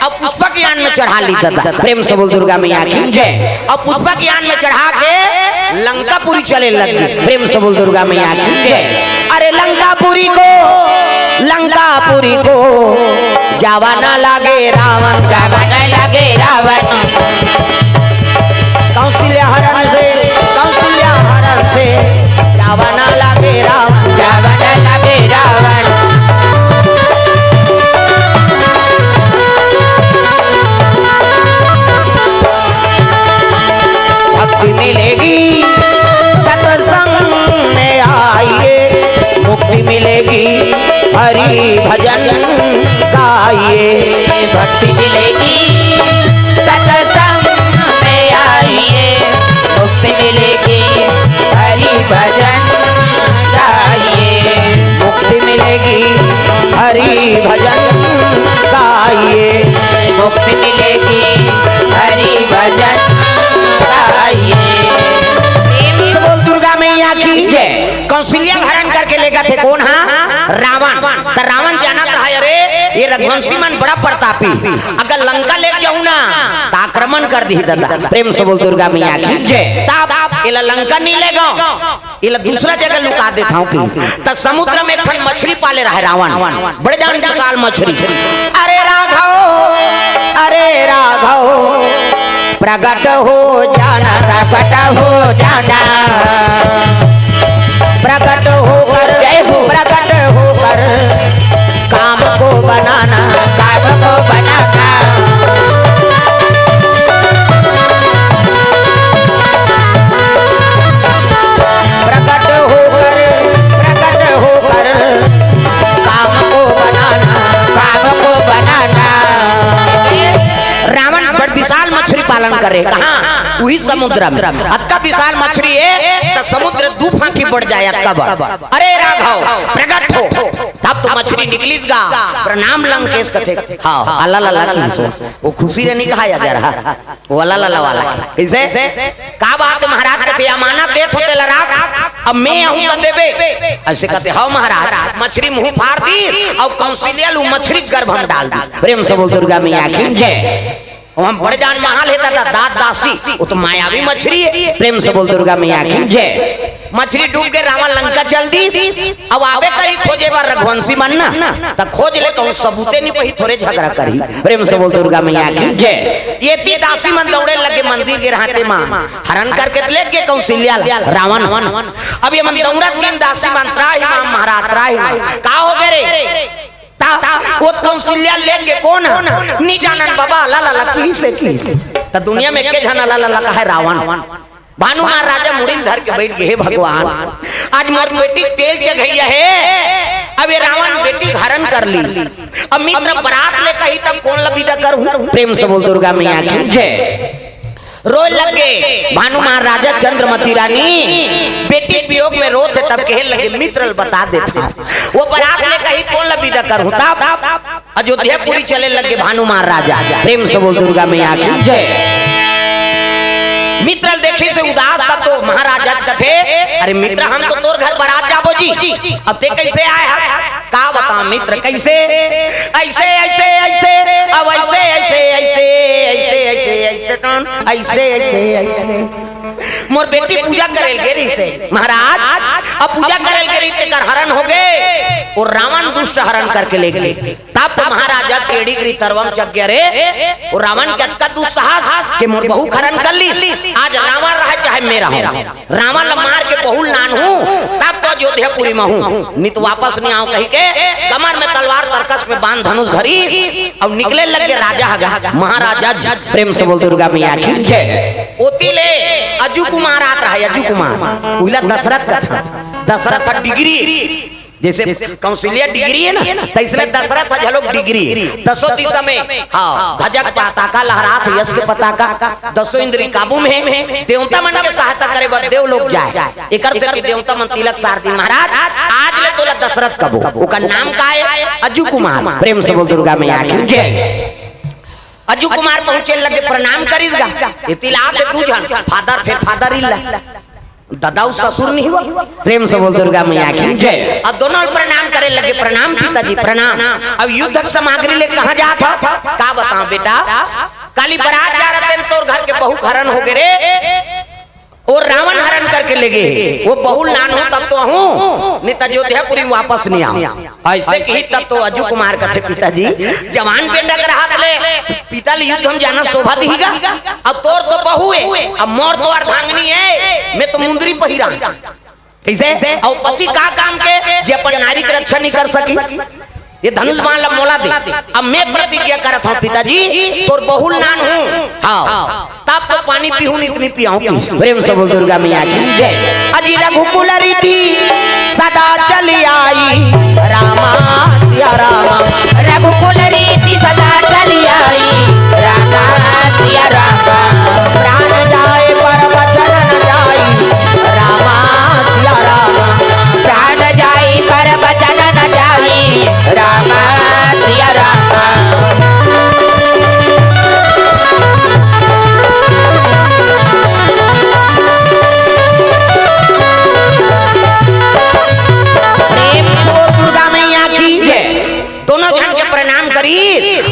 अब पुष्पा के यान में चढ़ा ली दादा, प्रेम से बोल दुर्गा मैया की जय। अब पुष्पा के यान में चढ़ा के लंकापुरी चले लगी, प्रेम से बोल दुर्गा मैया की जय। अरे लंकापुरी को जावा ना लागे रावण, जावा न लगे रावण, कौशल्या हरण से जावा ना लागे रावण, जावा न लगे रावण। भक्ति मिलेगी सत्संग में आइए, मुक्ति मिलेगी हरि भजन गाइए। भक्ति मिलेगी सत्संग में आइए, मुक्ति मिलेगी हरि भजन गाइए। मुक्ति मिलेगी हरि भजन गाइए। मुक्ति मिलेगी हरि भजन गाइए। बोल दुर्गा मैया की जय। कौशल्या हरण करके ले गए थे कौन? हाँ रावण। तो रावण जाना था अरे ये रघुवंशी मन बड़ा प्रतापी, अगर लंका ले जाऊं ना तो आक्रमण कर दी दादा, प्रेम से बोल दुर्गा मैया की जय। तब इला लंका नहीं ले गो, इला दूसरा जगह लुका देता हूँ की। तो समुद्र में एक ठन मछली पाले रहे रावण, बड़े जान विशाल मछली। अरे राघव प्रकट हो जाना, प्रकट हो जाना, प्रकट होकर काम को बनाना, काम को बनाना। प्रकट होकर काम को बनाना, काम को बनाना। रावण बड़ विशाल मछली पालन करे, कहाँ? वही समुद्र में। अत्का विशाल मछली है तो समुद्र दू फांकी बढ़ जाए अत्का बड़। अरे राघव प्रकट हो, तब तो मछली निकलीगा। प्रणाम लंकेश कथे। हाँ अल्लाह वो खुशी रे नहीं कहा जा रहा, वो अल्लाह वाला कैसे का बात महाराज कथे अमानत देत होते लड़ा, अब मैं आऊं तो देबे ऐसे कहते। हाँ महाराज मछली मुंह फाड़ दी और कौशल्या मछली गर्भ में डाल दी, प्रेम से बोल दुर्गा मैया की जय। हम बड़े जान महाल है दादा दाद दासी, वो तो मायावी मछली है, प्रेम से बोल दुर्गा मैया की जय। मछली डूब के रावण लंका चल दी। अब आवे करी खोजे बार रघुवंशी बनना तो खोज ले कहूं सबूते नहीं पही थोड़े झगड़ा करी, प्रेम से बोल दुर्गा मैया की जय। ये ती दासी मन दौड़े लगे मंदिर के रहते मां हरण करके ले के कौशल्या रावण। अब ये मन दौड़ा तीन दासी मन त्राही मां महाराज त्राही का हो गए रे वो कौशल्या लेके कौन नहीं जानन बाबा ला की से तो दुनिया में के जाना ला का है रावण। भानु महाराजा मुड़िन धर के बैठ गए, हे भगवान आज मोर बेटी तेल चढ़ैया है, अब ये रावण बेटी हरण कर ली। अब मित्र बरात ले कही तब कौन लबीदा करूं, प्रेम से बोल दुर्गा मैया की जय। रोए लगे भानु महाराजा चंद्रमती रानी, बेटी वियोग में रोते तब कहे लगे मित्र बता देता वो बरात ले कही कौन लबीदा करूं। तब अयोध्यापुरी चले लगे भानु महाराजा, प्रेम से बोल दुर्गा मैया की जय। मित्र देखी से उदास था तो महाराजा कथे अरे मित्र हम तो तोर घर बारात जाबो जी, अब ते कैसे आए है का बता मित्र कैसे ऐसे ऐसे ऐसे अब ऐसे ऐसे ऐसे ऐसे ऐसे ऐसे कौन ऐसे ऐसे ऐसे मोर बेटी पूजा करेल गेरी से महाराज, अब पूजा करेल गेरी ते कर हरण हो गए और रावण दुष्ट हरण करके ले गए। तब तो महाराजा टेढ़ी गिरी तरवम चक गया रे और रावण के अटका दुस्साहस के मोर बहू हरण कर ली। आज रावण रहा चाहे मेरा हो, रावण मार के बहुल नान हूँ तब तो अयोध्यापुरी में हूँ, नहीं तो वापस नहीं आऊं कही के कमर में तलवार तरकस में बांध धनुष धरी और निकले लगे राजा महाराजा, प्रेम से बोल दुर्गा मैया की जय। ओतीले अजू कुमार आता है, अजू कुमार उला दशरथ का था, दशरथ का डिग्री जैसे कौशल्या डिग्री है ना तो इसमें दशरथ झलोक डिग्री। दसों दिशा में हाँ ध्वजा पताका लहरात यश के पताका, दसों इंद्री काबू में देवता मन के सहायता करे बर देव लोग जाए एकर से देवता मन तिलक सारथी महाराज आज ले तोला दशरथ कबो ओका नाम का है अजू कुमार, प्रेम से बोल दुर्गा मैया की जय। अजू कुमार पहुंचे लगे प्रणाम करीसगा इतिला से तू जान फादर फिर फादर इल्ला दादा ससुर नहीं हुआ। प्रेम से बोल दुर्गा मैया की जय। अब दोनों प्रणाम करे लगे, प्रणाम पिताजी प्रणाम। अब युद्ध सामग्री ले कहाँ जा था, का बताऊं बेटा, काली बारात जा रहे थे, तोर घर के बहु हरण हो गए रे, और रावण हरण करके ले गए। वो बहुल नान हो तब तो हूँ, नहीं तो अयोध्यापुरी वापस नहीं आओ। ऐसे की तब तो अजू कुमार का थे पिताजी, जवान बेटा कर हाथ ले पिता युद्ध हम जाना शोभा दीगा। अब तोर तो बहु है, अब मोर तो अर्धांगनी है, मैं तो मुंदरी पहिरा ऐसे। और पति का काम के जे अपन नारी की रक्षा नहीं कर सकी, ये धनुष बाण ला मोला दे। अब मैं प्रतिज्ञा करत हूँ पिताजी, तोर बहुल नान हूँ, हाँ तब तो पानी पीहू नहीं इतनी पियाऊं। प्रेम से बोल दुर्गा मैया की जय। अजी रघुकुल रीति सदा चली आई, रामा सिया रामा, रघुकुल रीति सदा चली आई, रामा सिया रामा। प्राण जाए पर वचन न जाई, रामा सिया रामा। प्राण जाई पर वचन न जाई, रामा सिया रामा।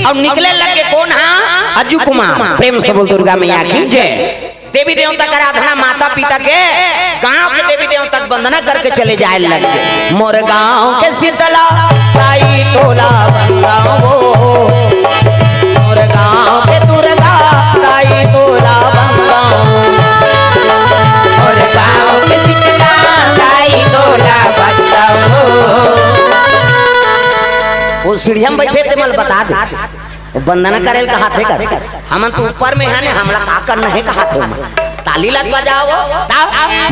और निकले लगे कौन, हाँ अजू कुमार। प्रेम से बोल दुर्गा मैया की जय। देवी देवता का आराधना माता पिता के गांव के देवी देवता तक वंदना करके चले जाए लगे। मोर गांव के शीतला ताई तोला बंगाओ, मोर गांव के दुर्गा ताई तोला बंगाओ, मोर गांव के शीतला ताई तोला बंगाओ। वो सीढ़िया में बैठे थे, मल बता दे वंदना करे कहा थे कर, हम तो ऊपर में है ने, हमला का करना है कहा थे, ताली लग बजाओ।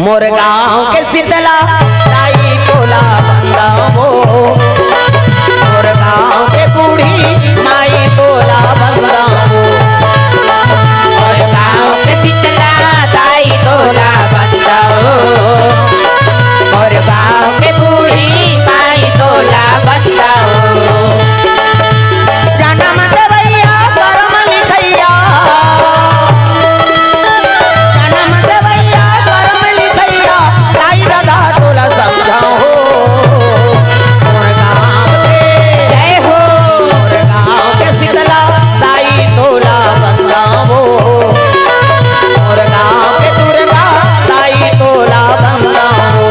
मोर गांव के शीतला ताई तोला बंगाओ, मोर गांव के बूढ़ी माई तोला बंगाओ, मोर गांव के शीतला ताई तोला बंगाओ, मोर गांव के बूढ़ी माई तोला बंगाओ। जन्म देवैया कर्म लिखैया, जन्म देवैया कर्म लिखैया, ताई दादा तोला समझाओ। मोर गांव के जय हो, मोर गांव के शीतला ताई तोला बंगाओ, मोर गांव के दुर्गा ताई तोला बंगाओ,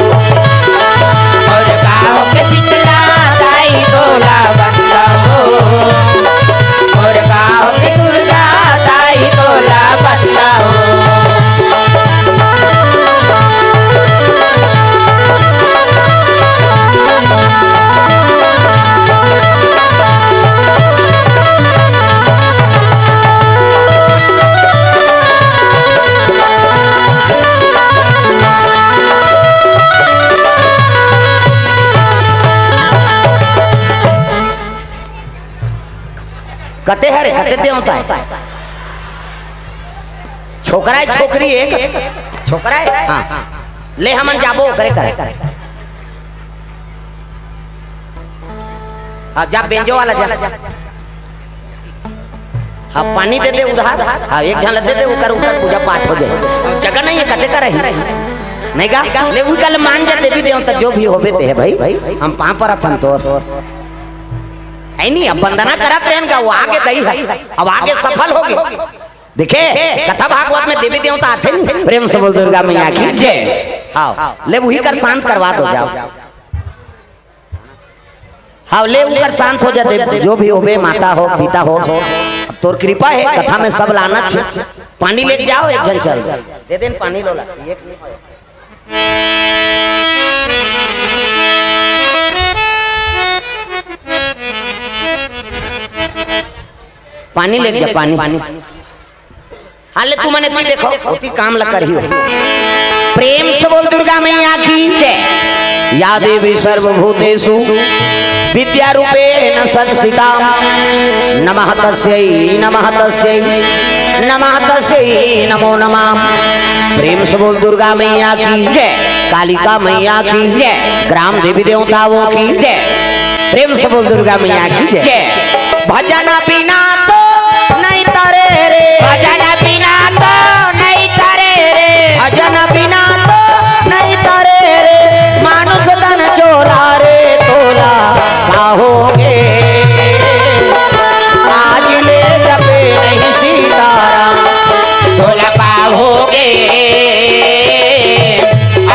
मोर गांव के शीतला ताई तोला बंगाओ, मोर गांव के दुर्गा ताई तोला बंगाओ। कते हरे कते देवता है, छोकरा है छोकरी है, छोकरा है हाँ ले हमन जाबो करे करे। हाँ जा बेंजो वाला जा, हाँ पानी दे दे उधार, हाँ एक झलक दे दे, उकर उकर पूजा पाठ हो जाए। जगह नहीं है कते करे नहीं का ले उही कल मान जा देवी देवता जो भी होबे ते है भाई, हम पां पर अपन तोर है नहीं। अब वंदना करत रहन का वो आगे दई है, अब आगे सफल होगी। देखे कथा भागवत में देवी देवता आते नहीं। प्रेम से बोल दुर्गा मैया की जय। हाँ ले वही कर शांत करवा दो जाओ, हाँ ले उकर शांत हो जाते, जो भी होबे माता हो पिता हो, अब तोर कृपा है कथा में सब लाना छ। पानी लेके जाओ एक जन चल दे देन पानी लोला एक नहीं। पानी लेके जा पानी, हाले तू मने तू देखो होती काम लग कर ही हो। प्रेम से बोल दुर्गा मैया की जय। या देवी सर्वभूतेषु विद्या रूपेण संस्थिता, नमः तस्यै नमः तस्यै नमः तस्यै नमो नमः। प्रेम से बोल दुर्गा मैया की जय, कालिका मैया की जय, ग्राम देवी देवताओं की जय। प्रेम से बोल दुर्गा मैया की जय। भजन बिना तो नहीं तारे रे, भजन बिना तो नहीं तारे रे, भजन बिना तो पाओगे आज ले जपे नहीं सीताराम भोला पाओगे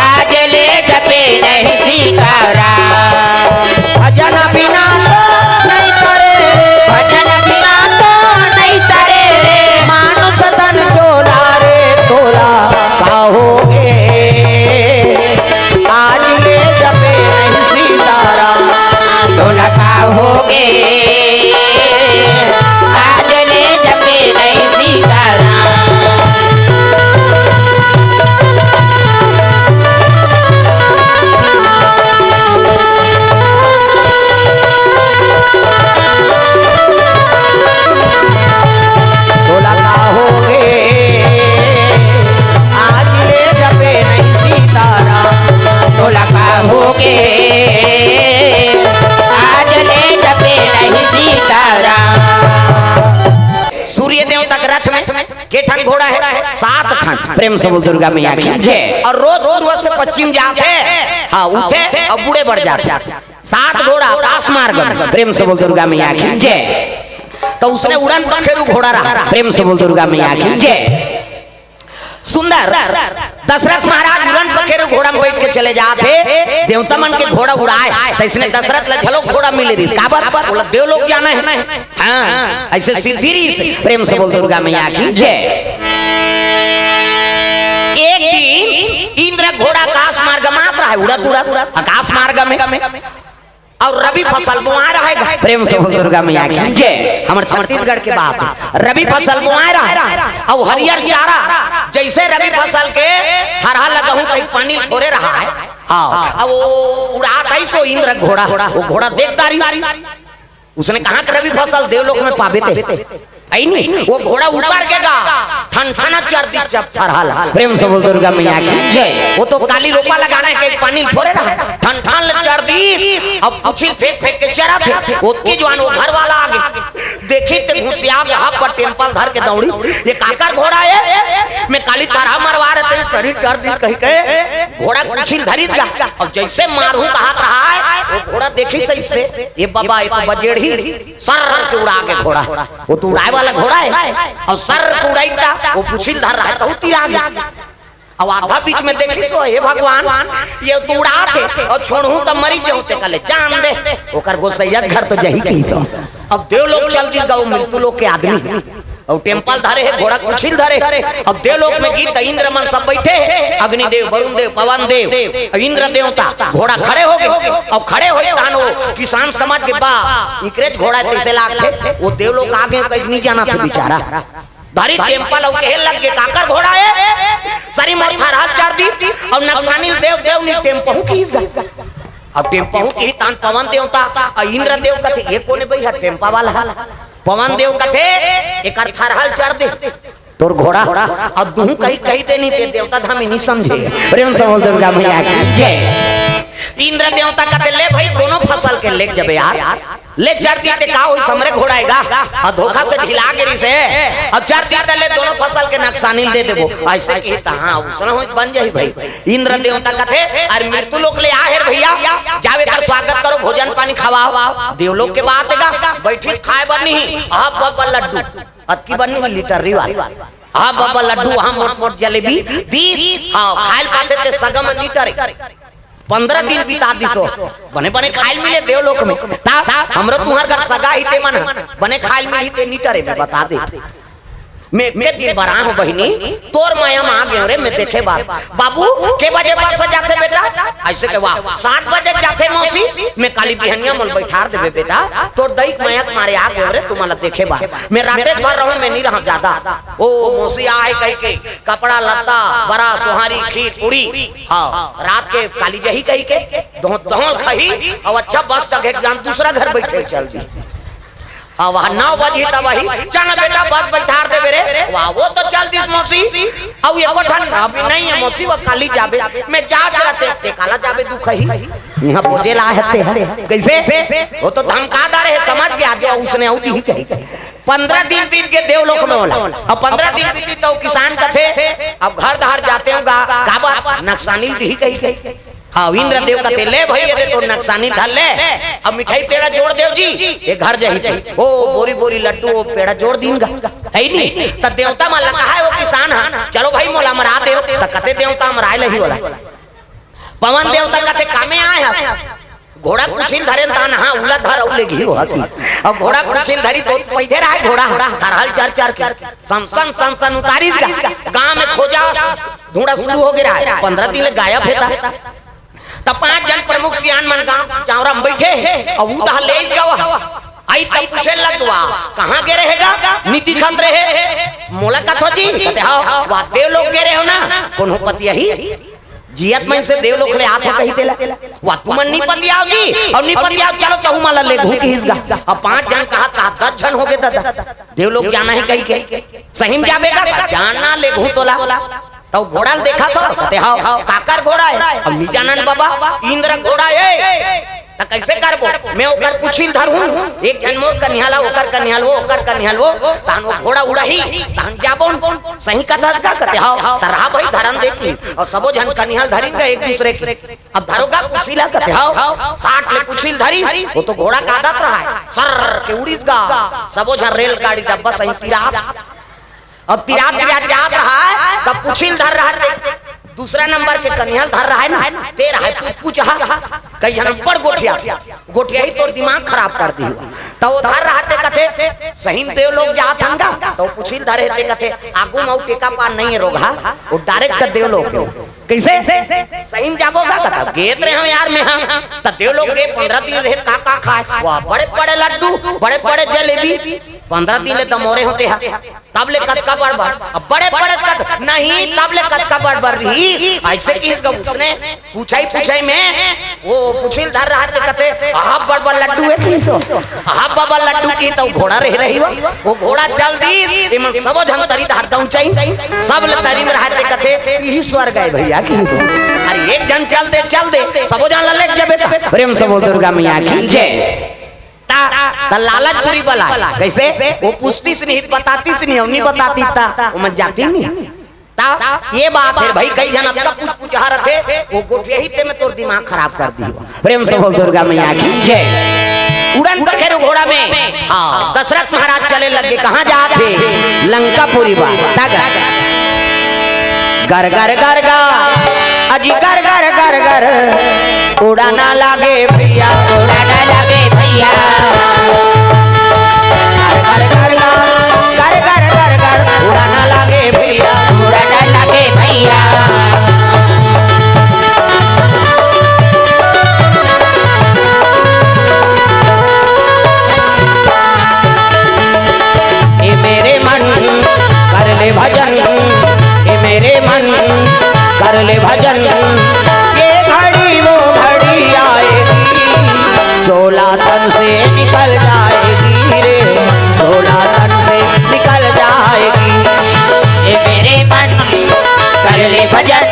आज ले जपे नहीं सीताराम भजन बिना तो नहीं करे भजन बिना तो नहीं तरे रे मानुष तन चोला रे तोला पाओगे आज ले जपे नहीं सीताराम भोला पाओगे आज ले जपे नहीं सीताराम तोला पाओगे आज ले जपे नहीं सीताराम भोला पाओगे आज ले जपे नहीं सीताराम सूर्य देवता के रथ में के ठन घोड़ा है 7 ठन प्रेम से बोल दुर्गा मैया की जय। और रोज पूर्व से पश्चिम जाते हाँ उठे और बूढ़े बढ़ जाते 7 घोड़ा आकाश मार्ग में प्रेम से बोल दुर्गा मैया की जय। तो उसने उड़न पखेरु घोड़ा रहा प्रेम से बोल दुर्गा मैया की जय। सुंदर दशरथ महाराज उड़न पखेरु घोड़ा में बैठ के चले जाते देवता मन के घोड़ा उड़ाए तो इसने दशरथ ले चलो घोड़ा मिले रही का बात बोला देव लोग जाना है हाँ ऐसे सिद्धि रही प्रेम से बोल दुर्गा मैया की जय। एक दिन इंद्र घोड़ा आकाश मार्ग मात्र है उड़त उड़त आकाश मार्ग में और रबी फसल बुआ रहा है प्रेम से बोल दुर्गा मैया की जय। हमारे छत्तीसगढ़ के बात है रबी फसल बुआ रहा है और हरियर चारा जैसे रबी फसल के हरा लगा हूं कहीं पानी छोड़े रहा है हाँ अब वो उड़ाता ही सो इंद्र घोड़ा वो घोड़ा देखता रही उसने कहा कि रबी फसल देवलोक में पावे थे आई नहीं वो घोड़ा उतार के गा ठन ठना चरती जब थरहल प्रेम से बोल दुर्गा मैया की जय। वो तो काली रोपा लगाना के पानी फोड़े रहा ठन ठन चर दी अब उछिल फेंक फेंक के चरा थे वो की जवान वो घर वाला आगे देखी ते घुसिया के हाथ पर टेम्पल धर के दौड़ी ये काकर घोड़ा है मैं काली तरह मरवा रहे थे शरीर चर दी कहीं के घोड़ा उछिल धरी गा और जैसे मारू कहा रहा है वो घोड़ा देखी सही से ये बाबा ये तो बजेड़ी सर के उड़ा के घोड़ा वो तो उड़ाए वाला घोड़ा है और सर को उड़ाईता वो पुछिल धर रहा है तो तीर आ गया अब आधा बीच में देखी सो हे भगवान ये तो उड़ा थे और छोड़ू तब मरी जाऊते कले जान दे ओकर गोसैया घर तो जही कही सो अब देव लोग चल दी गौ मृत्यु लोग के आदमी और टेम्पल धरे है घोड़ा कुछिल धरे अब देवलोक में गीत इंद्र मन सब बैठे अग्निदेव वरुण देव पवन देव इंद्र देवता घोड़ा खड़े हो गए और खड़े हो तानो किसान समाज के बा इकरेज घोड़ा कैसे लाग थे वो देवलोक आगे कहीं नहीं जाना था बेचारा धरी टेम्पल और कहे लग के काकर घोड़ा है सरी मोर थारा चार दी और नक्सानी देव देव ने टेम्पो की अब टेम्पो की तान पवन देवता और इंद्र देव कथे ये कोने भाई है टेम्पा वाला पवन देव कथे एक थरहल चढ़ दे तोर घोड़ा और दूह कहीं कहीं देनी ते देवता धामी नहीं समझे प्रेम से बोल दुर्गा मैया की जय। इंद्र देवता कहते ले भाई दोनों फसल के ले जबे यार ले चढ़ दिए का होई समरे घोड़ाएगा और धोखा से ढिला गिरी से और चढ़ दिए ले दोनों फसल के नुकसानी दे देबो ऐसे की हां उसना हो बन जाई भाई इंद्र देवता कहते अरे मृत्यु लोक ले आहेर भैया जावे कर स्वागत करो भोजन पानी खवाओ देवलोक के बात है बैठी खाए बनी आ बाबा लड्डू अतकी बनी लीटर वाली हाँ बाबा लड्डू वहाँ मोट मोट जलेबी दी हाँ खाइल पाते थे सगम लीटर 15 दिन बिता दिसो बने बने खाइल मिले देवलोक में ता हमरो तुम्हार घर सगा ही ते मन बने खाइल में ही ते लीटर में बता दे मैं के दिन बरा हूं बहिनी तोर माया में आ गए रे मैं देखे बाबू के बजे बस जाते बेटा ऐसे के वाह 7 बजे जाते मौसी मैं काली बिहनिया मल बैठार देबे बेटा तोर दई माया मारे आ गए रे तुम्हारा देखे बा मैं राते भर रहूं मैं नहीं रहा ज्यादा ओ मौसी आए कह के कपड़ा लत्ता बड़ा सोहारी खीर पूरी हां रात के काली जही कही के दोहल खही और अच्छा बस तक एग्जाम दूसरा घर बैठे चल दी अब 9 बजे तब वही चल बेटा बस बैठार दे रे वाह वो तो चल दिस मौसी अब ये गठन अभी नहीं है मौसी वो काली जाबे मैं जांच रहते ते काला जाबे दुख ही यहां बोझे ला हते कैसे वो तो धमकादार है समझ गया जो उसने औदी ही कही 15 दिन बीत के देवलोक में होला अब 15 दिन बीत तो किसान कथे अब घर दहार जाते हो का नुकसानी दी कही हाँ इंद्र देव कहते ले भाई ये तो नक्सानी धर ले अब मिठाई पेड़ा जोड़ देव जी ये घर जाही ओ बोरी बोरी लड्डू वो पेड़ा जोड़ दींगा है नहीं त देवता मान लगा है वो किसान है चलो भाई मोला मरा देव त कहते देवता मराए लही होला पवन देवता कहते कामे आए हैं घोड़ा कुछिल धरे तान हां उला धर उले घी हो की अब घोड़ा कुछिल धरी तो पैदे रहा घोड़ा थरहल चार चार के संसन संसन उतारी गांव में खोजा ढूंढा शुरू हो गया है 15 दिन गायब है तब 5 जन प्रमुख सियान मन गांव चावरा में बैठे और वो तो ले गवा आई तब पूछे लगवा कहां गे रहेगा नीति खंड रहे मोला कथो जी कहते हां वा देव लोग गे रहे हो ना कौन हो पति यही जियत में से देव लोग ले हाथ कही देला वा तुम नी पति आओ जी और नी पति आओ चलो तहु माला ले घू के हिसगा अब 5 जन कहा 10 जन हो गए दादा देव लोग जाना है कही के सही में जाबेगा जाना ले घू तोला तो घोड़ा देखा तो कहते हां काकर घोड़ा है अब निजानन बाबा इंद्र घोड़ा है त कैसे करबो मैं ओकर पुछिल धरू एक जन मोर कन्याला ओकर कन्याल वो ओकर कन्याल वो तान वो घोड़ा उड़ही तान जाबो सही कथा का कहते हां तरहा भाई धरन देखी और सबो जन कन्याल धरिंगा एक दूसरे के अब धरोगा पुछिला कहते हां 60 ले पुछिल धरी वो तो घोड़ा का आदत रहा है सर के उड़ीस गा सबो जन रेल गाड़ी डब्बा सही तिरात अब तिरात जात रहा है तब पुछिल धर रहा है दूसरा नंबर के कन्याल धर रहा है ना तेरा है पूछ कई जन बड़ गोठिया गोठिया ही तोर दिमाग खराब कर दी तो वो धर रहा थे कथे सही देव लोग जात हंगा तो पुछिल धरे थे कथे आगू मऊ टेका पार नहीं है रोगा वो डायरेक्ट कर देव लोग कैसे सही जाबोगा कथा गेत रहे हम यार में हम त देव लोग के 15 दिन रहे का खाए वाह बड़े बड़े लड्डू बड़े बड़े जलेबी 15 दिन ले दमोरे होते हैं तब ले कटका बड़बड़ अब बड़े बड़े कट नहीं तब ले कटका बड़बड़ रही ऐसे की उसने पूछाई में वो पुछिल धर रहा थे कहते आप बड़बड़ लड्डू है किसो आप बाबा लड्डू की तो घोड़ा रही वो घोड़ा चल दी इमन सबो जन तरी धर दऊं चाहिए सब ले तरी में रहते कहते यही स्वर्ग है भैया की अरे एक जन चल दे सबो जन ललेक जबे प्रेम से बोल दुर्गा मैया की जय ता लालच पूरी बला कैसे वो पूछती से नहीं बताती से नहीं बताती ता वो मत जाती नहीं ता ये बात है भाई कई जन अब पूछ रहे थे वो गोठिया ही ते में तोर दिमाग खराब कर दी प्रेम से बोल दुर्गा मैया की जय उड़न पखेरु घोड़ा में हाँ दशरथ महाराज चले लगे कहाँ जाते लंकापुरी बात गर गर गर गा अजी गर गर गर गर उड़ाना लागे भैया उड़ाना लागे भैया गर गर गर गर गर गर उड़ाना लागे भैया उड़ाना लागे भैया ए मेरे मन कर ले भजन ए मेरे मन कर ले भजन ये घड़ी वो घड़ी आएगी चोला तन से निकल जाएगी रे चोला तन से निकल जाएगी ए मेरे मन कर ले भजन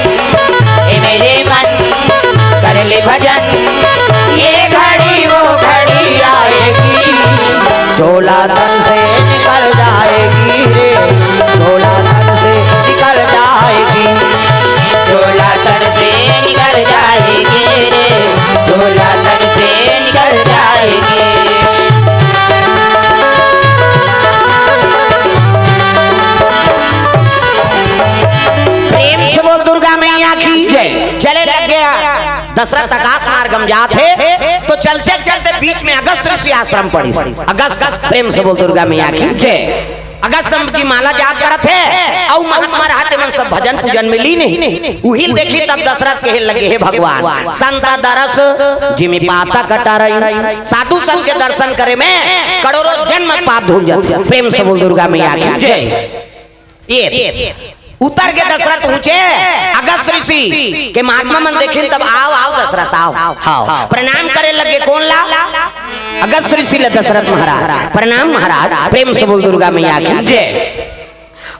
ए मेरे मन कर ले भजन ये घड़ी वो घड़ी आएगी चोला तन से निकल जाएगी रे चोला तन से निकल जाएगी चोला तर से निकल जाएगी रे चोला तर से निकल जाएगी प्रेम से बोल दुर्गा मैया की चले लग गया दशरथ आकाश मार्गम जाते तो चलते चलते बीच में अगस्त ऋषि आश्रम पड़ी अगस्त प्रेम से बोल दुर्गा मैया की अगस्त जी माला जाप करत है और महात्मा हाथे मन सब भजन पूजन में ली नहीं उहिल देखी तब दशरथ कहे लगे हे भगवान संता दरस जिमि पाता कटा रही साधु संत के दर्शन करे में करोड़ों जन्म पाप धुल जाते प्रेम से बोल दुर्गा मैया की जय ये उतर के दशरथ ऊंचे अगस्त ऋषि के महात्मा मन देखे तब आओ आओ दशरथ आओ प्रणाम करे लगे कौन ला अगस्त ऋषि ले दशरथ महाराज प्रणाम महाराज प्रेम से बोल दुर्गा मैया की जय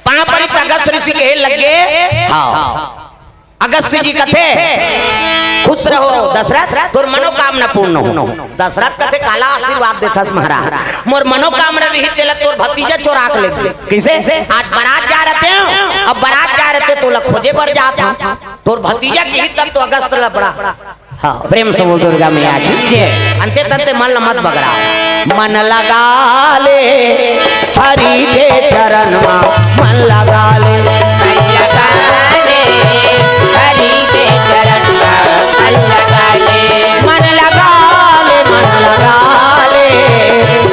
पांव पर अगस्त ऋषि के लगे हाँ अगस्त जी कथे खुश रहो दशरथ, तोर मनोकामना पूर्ण हो। दशरथ कहते काला आशीर्वाद देथस महाराज, मोर मनोकामना रही तेला तोर भतीजा चोरा के ले गए। कैसे? आज बारात जा रहते हैं, अब बारात जा रहते तो ला खोजे पर जाता, तोर भतीजा की तब तो अगस्त ला पड़ा। हाँ, प्रेम से बोल दुर्गा मैया की अंते तंते मन मत बगड़ा, मन लगा ले हरि के चरण में, मन लगा ले मन लगा ले हरि के चरण में, मन लगा ले मन लगा ले मन लगा ले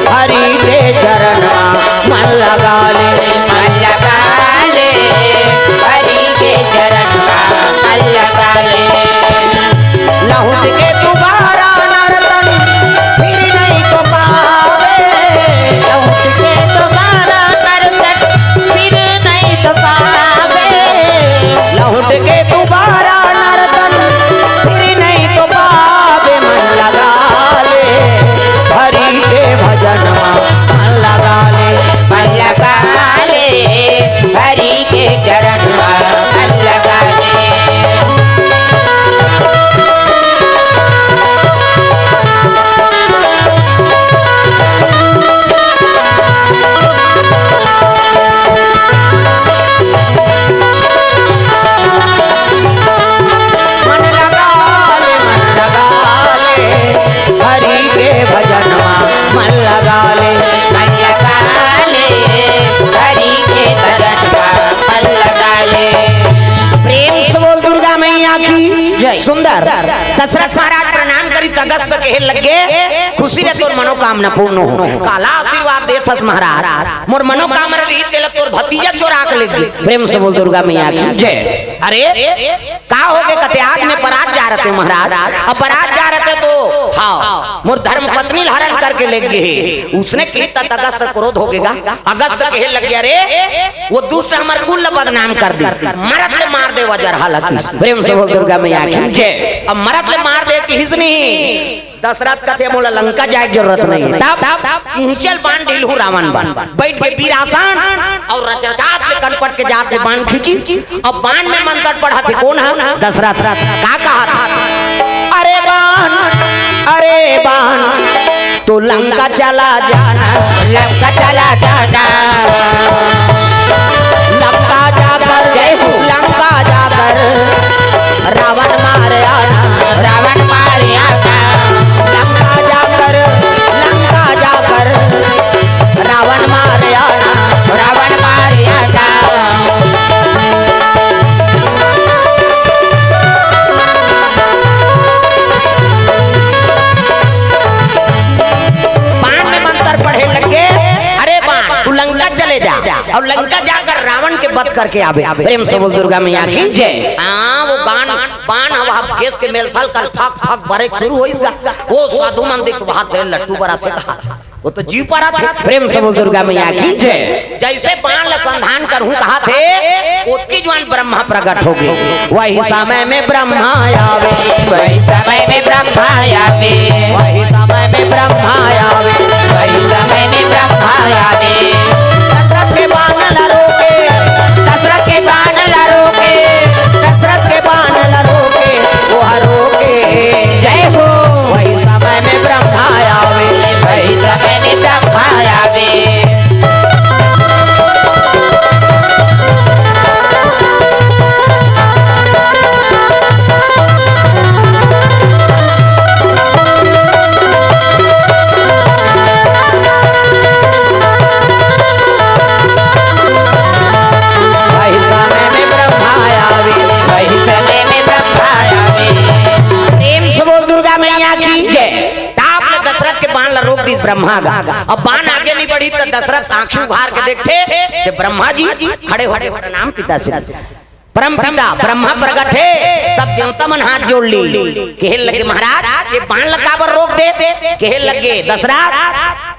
हरि के चरण में, मन लगा ले मन लगा ले हरि के चरण में, मन लगा ले लहुट के दोबारा नर्तन फिर नहीं तो पावे, लौट के दोबारा नर्तन फिर नहीं तो पावे, लहुट के दोबारा नर्तन फिर नहीं तो पावे, मन लगा ले हरि के भजन में, मन लगा ले मन लगा ले हरि के चरण में, मन लगा ले मन लगा ले हरि के भजन में, मन लगा ले मन लगा ले हरि के भजन में, मन लगा ले प्रेम से बोल दुर्गा मैया की सुंदर। दशरथ महाराज प्रणाम करी तगस्त कहे लगे खुशी रे तोर मनोकामना पूर्ण हो, काला आशीर्वाद देथस महाराज, मोर मनोकामना रही तेला तोर भतीजा चोरा के ले गए। प्रेम से बोल दुर्गा मैया की जय। अरे का हो गए कते आज में बारात जा रहे थे महाराज, अब बारात जा रहे थे तो हाँ मोर धर्म पत्नी हरण करके ले गए, उसने की तगस्त क्रोध हो गएगा, अगस्त कहे लग गया रे वो दुष्ट हमार कुल बदनाम कर दी, मरत ले मार दे वजर हालत। प्रेम से बोल दुर्गा मैया की जय। अब मरत ले मार दे कि हिसनी दशरथ कहते बोला लंका जाए जरूरत नहीं है, तब इंचल बाण ढीलू रावण बाण बैठ के वीर आसान और रचरचात ले कनपट के जाते बाण खींची, अब बाण में मंत्र पढ़ा थे कौन है दशरथ, का कहा था अरे बाण तू लंका चला जाना, लंका चला जाना, लंका जाकर लंका जाकर रावण मारे आना, रावण मारे आना, लंका जाकर रावण मारे आना, रावण मारे आना बाण में मंत्र पढ़े लगे, अरे बाण तू लंका चले जा और लंका जाकर रावण के वध करके आवे। प्रेम से बोल दुर्गा मैया की जय। हाँ वो बाण हवा केस के मेल थल कल फक फक बरेक शुरू होइगा, वो साधु मंदिर के हाथ में लट्टू बरा थे, वो तो जीव परा थे। प्रेम से बोल दुर्गा मैया की जय। जैसे बाण संधान करहूं कहा थे उसकी जवान ब्रह्मा प्रकट हो गए, वही समय में ब्रह्मा आवे, वही समय में ब्रह्मा आवे, वही समय में ब्रह्मा आवे, वही समय में ब्रह्मा आवे, दशरथ के बाण ला रोके, दशरथ के बाण ला रोके, दशरथ के बाण ला रोके, वो रोके जय हो वही समय में ब्रह्मा आवे, वही समय में ब्रह्मा आवे वही समय में ब्रह्मा आवे, वही समय में ब्रह्मा आवे प्रेम से बोल दुर्गा मैया की जय। ताप ने दशरथ के बाण ला रोक दी ब्रह्मा का, अब बाण आगे नहीं बढ़ी तो दशरथ आंखें उघार के देखते कि ब्रह्मा जी खड़े खड़े प्रणाम पिता से परम पिता ब्रह्मा प्रकट है, सब देवता मन हाथ जोड़ ली, कहे लगे महाराज ये बाण लगावर रोक दे, कहे लगे दशरथ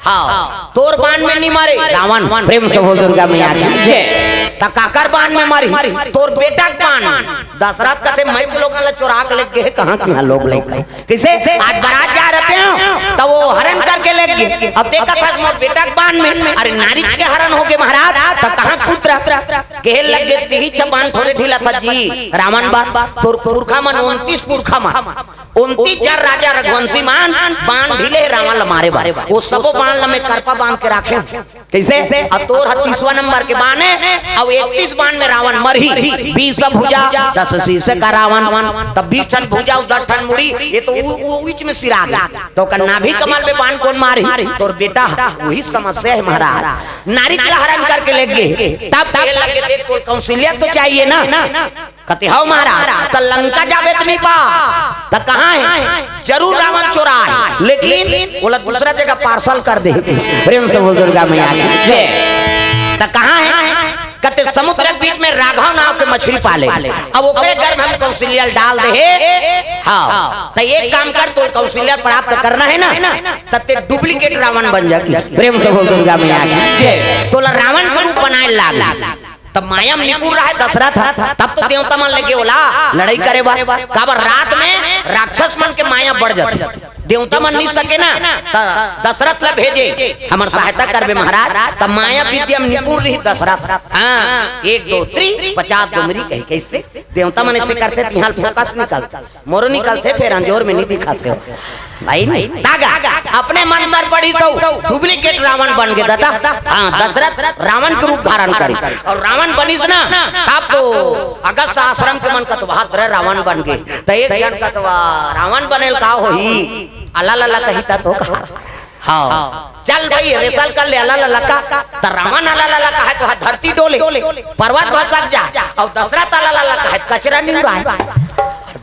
हाँ तोर बाण में नहीं मारे रावण। प्रेम से बोल दुर्गा मैया की जय। त काकर बाण में मारी तोर बेटा के बाण दशरथ कहते मैं तो लोग चुरा के लेके गए कहां कहां लोग लेके किसे आज बारात जा रहे हैं तो वो हरण करके ले गए। अब देखा था मोर बेटा के बाण में अरे नारी के हरण हो गए महाराज तो कहां पुत्र कहे लग गए तिही चबान थोड़े ढीला था जी रावण बा तोर पुरखा मन 29 पुरखा मन 29 जार राजा रघुवंशी मान बाण ढीले रावण लमारे बारे वो सबो बाण लमे करपा बांध के रखे कैसे अब तोर 30वां नंबर के बाण है अब 31 बाण में रावण मरही 20 भुजा 10 शीश का रावण तब 20 टन भुजा 10 टन मुड़ी ये तो वो बीच में सिरा गया तो कन्ना भी कमल पे बाण कौन मारी तोर बेटा वही समस्या है महाराज नारी का हरण करके ले गए तब लगे देख तो कौशल्या तो चाहिए ना कहते हो महाराज तो लंका जावे नहीं पा तो कहाँ है जरूर रावण चोरा है लेकिन बोला दूसरा जगह पार्सल कर दे प्रेम से बोल दुर्गा मैया की तो कहाँ है कहते समुद्र के बीच में राघव नाव के मछली पाले अब ओकरे घर में हम कौशल्या डाल दे हाँ तो एक काम कर तो कौशल्या प्राप्त करना है ना तते डुप्लीकेट रावण बन जा प्रेम से बोल दुर्गा मैया की तो रावण का रूप बनाए लाग तब माया में निपुण रहा है दशरथ तब तो देवता मन लगे बोला लड़ाई करे काबर रात में राक्षस मन के माया बढ़ जाती देवता मन नहीं सके ना दशरथ ला भेजे हमार सहायता करबे महाराज तब माया विद्या में निपुण रही दशरथ हाँ 1 2 3 50 डुमरी कही कैसे देवता मन ऐसे करते यहाँ फोकस निकलता मोरो निकलते फिर अंजोर में नहीं दिखाते हो भाई नहीं दागा अपने मन पर पड़ी सो डुप्लीकेट रावण बन गए दादा हाँ दशरथ रावण के रूप धारण करी और रावण बनिस ना तब तो अगस्त आश्रम के मन कतवा रावण बन गए तो एक जन कतवा रावण बने का होई अल्लाह लल्ला कही तो कहा हाँ चल भाई रेसल कर ले अल्लाह लल्ला का तो रावण अल्लाह लल्ला का है तो धरती डोले पर्वत भसक जा और दशरथ अल्लाह लल्ला का है कचरा नहीं उड़ाए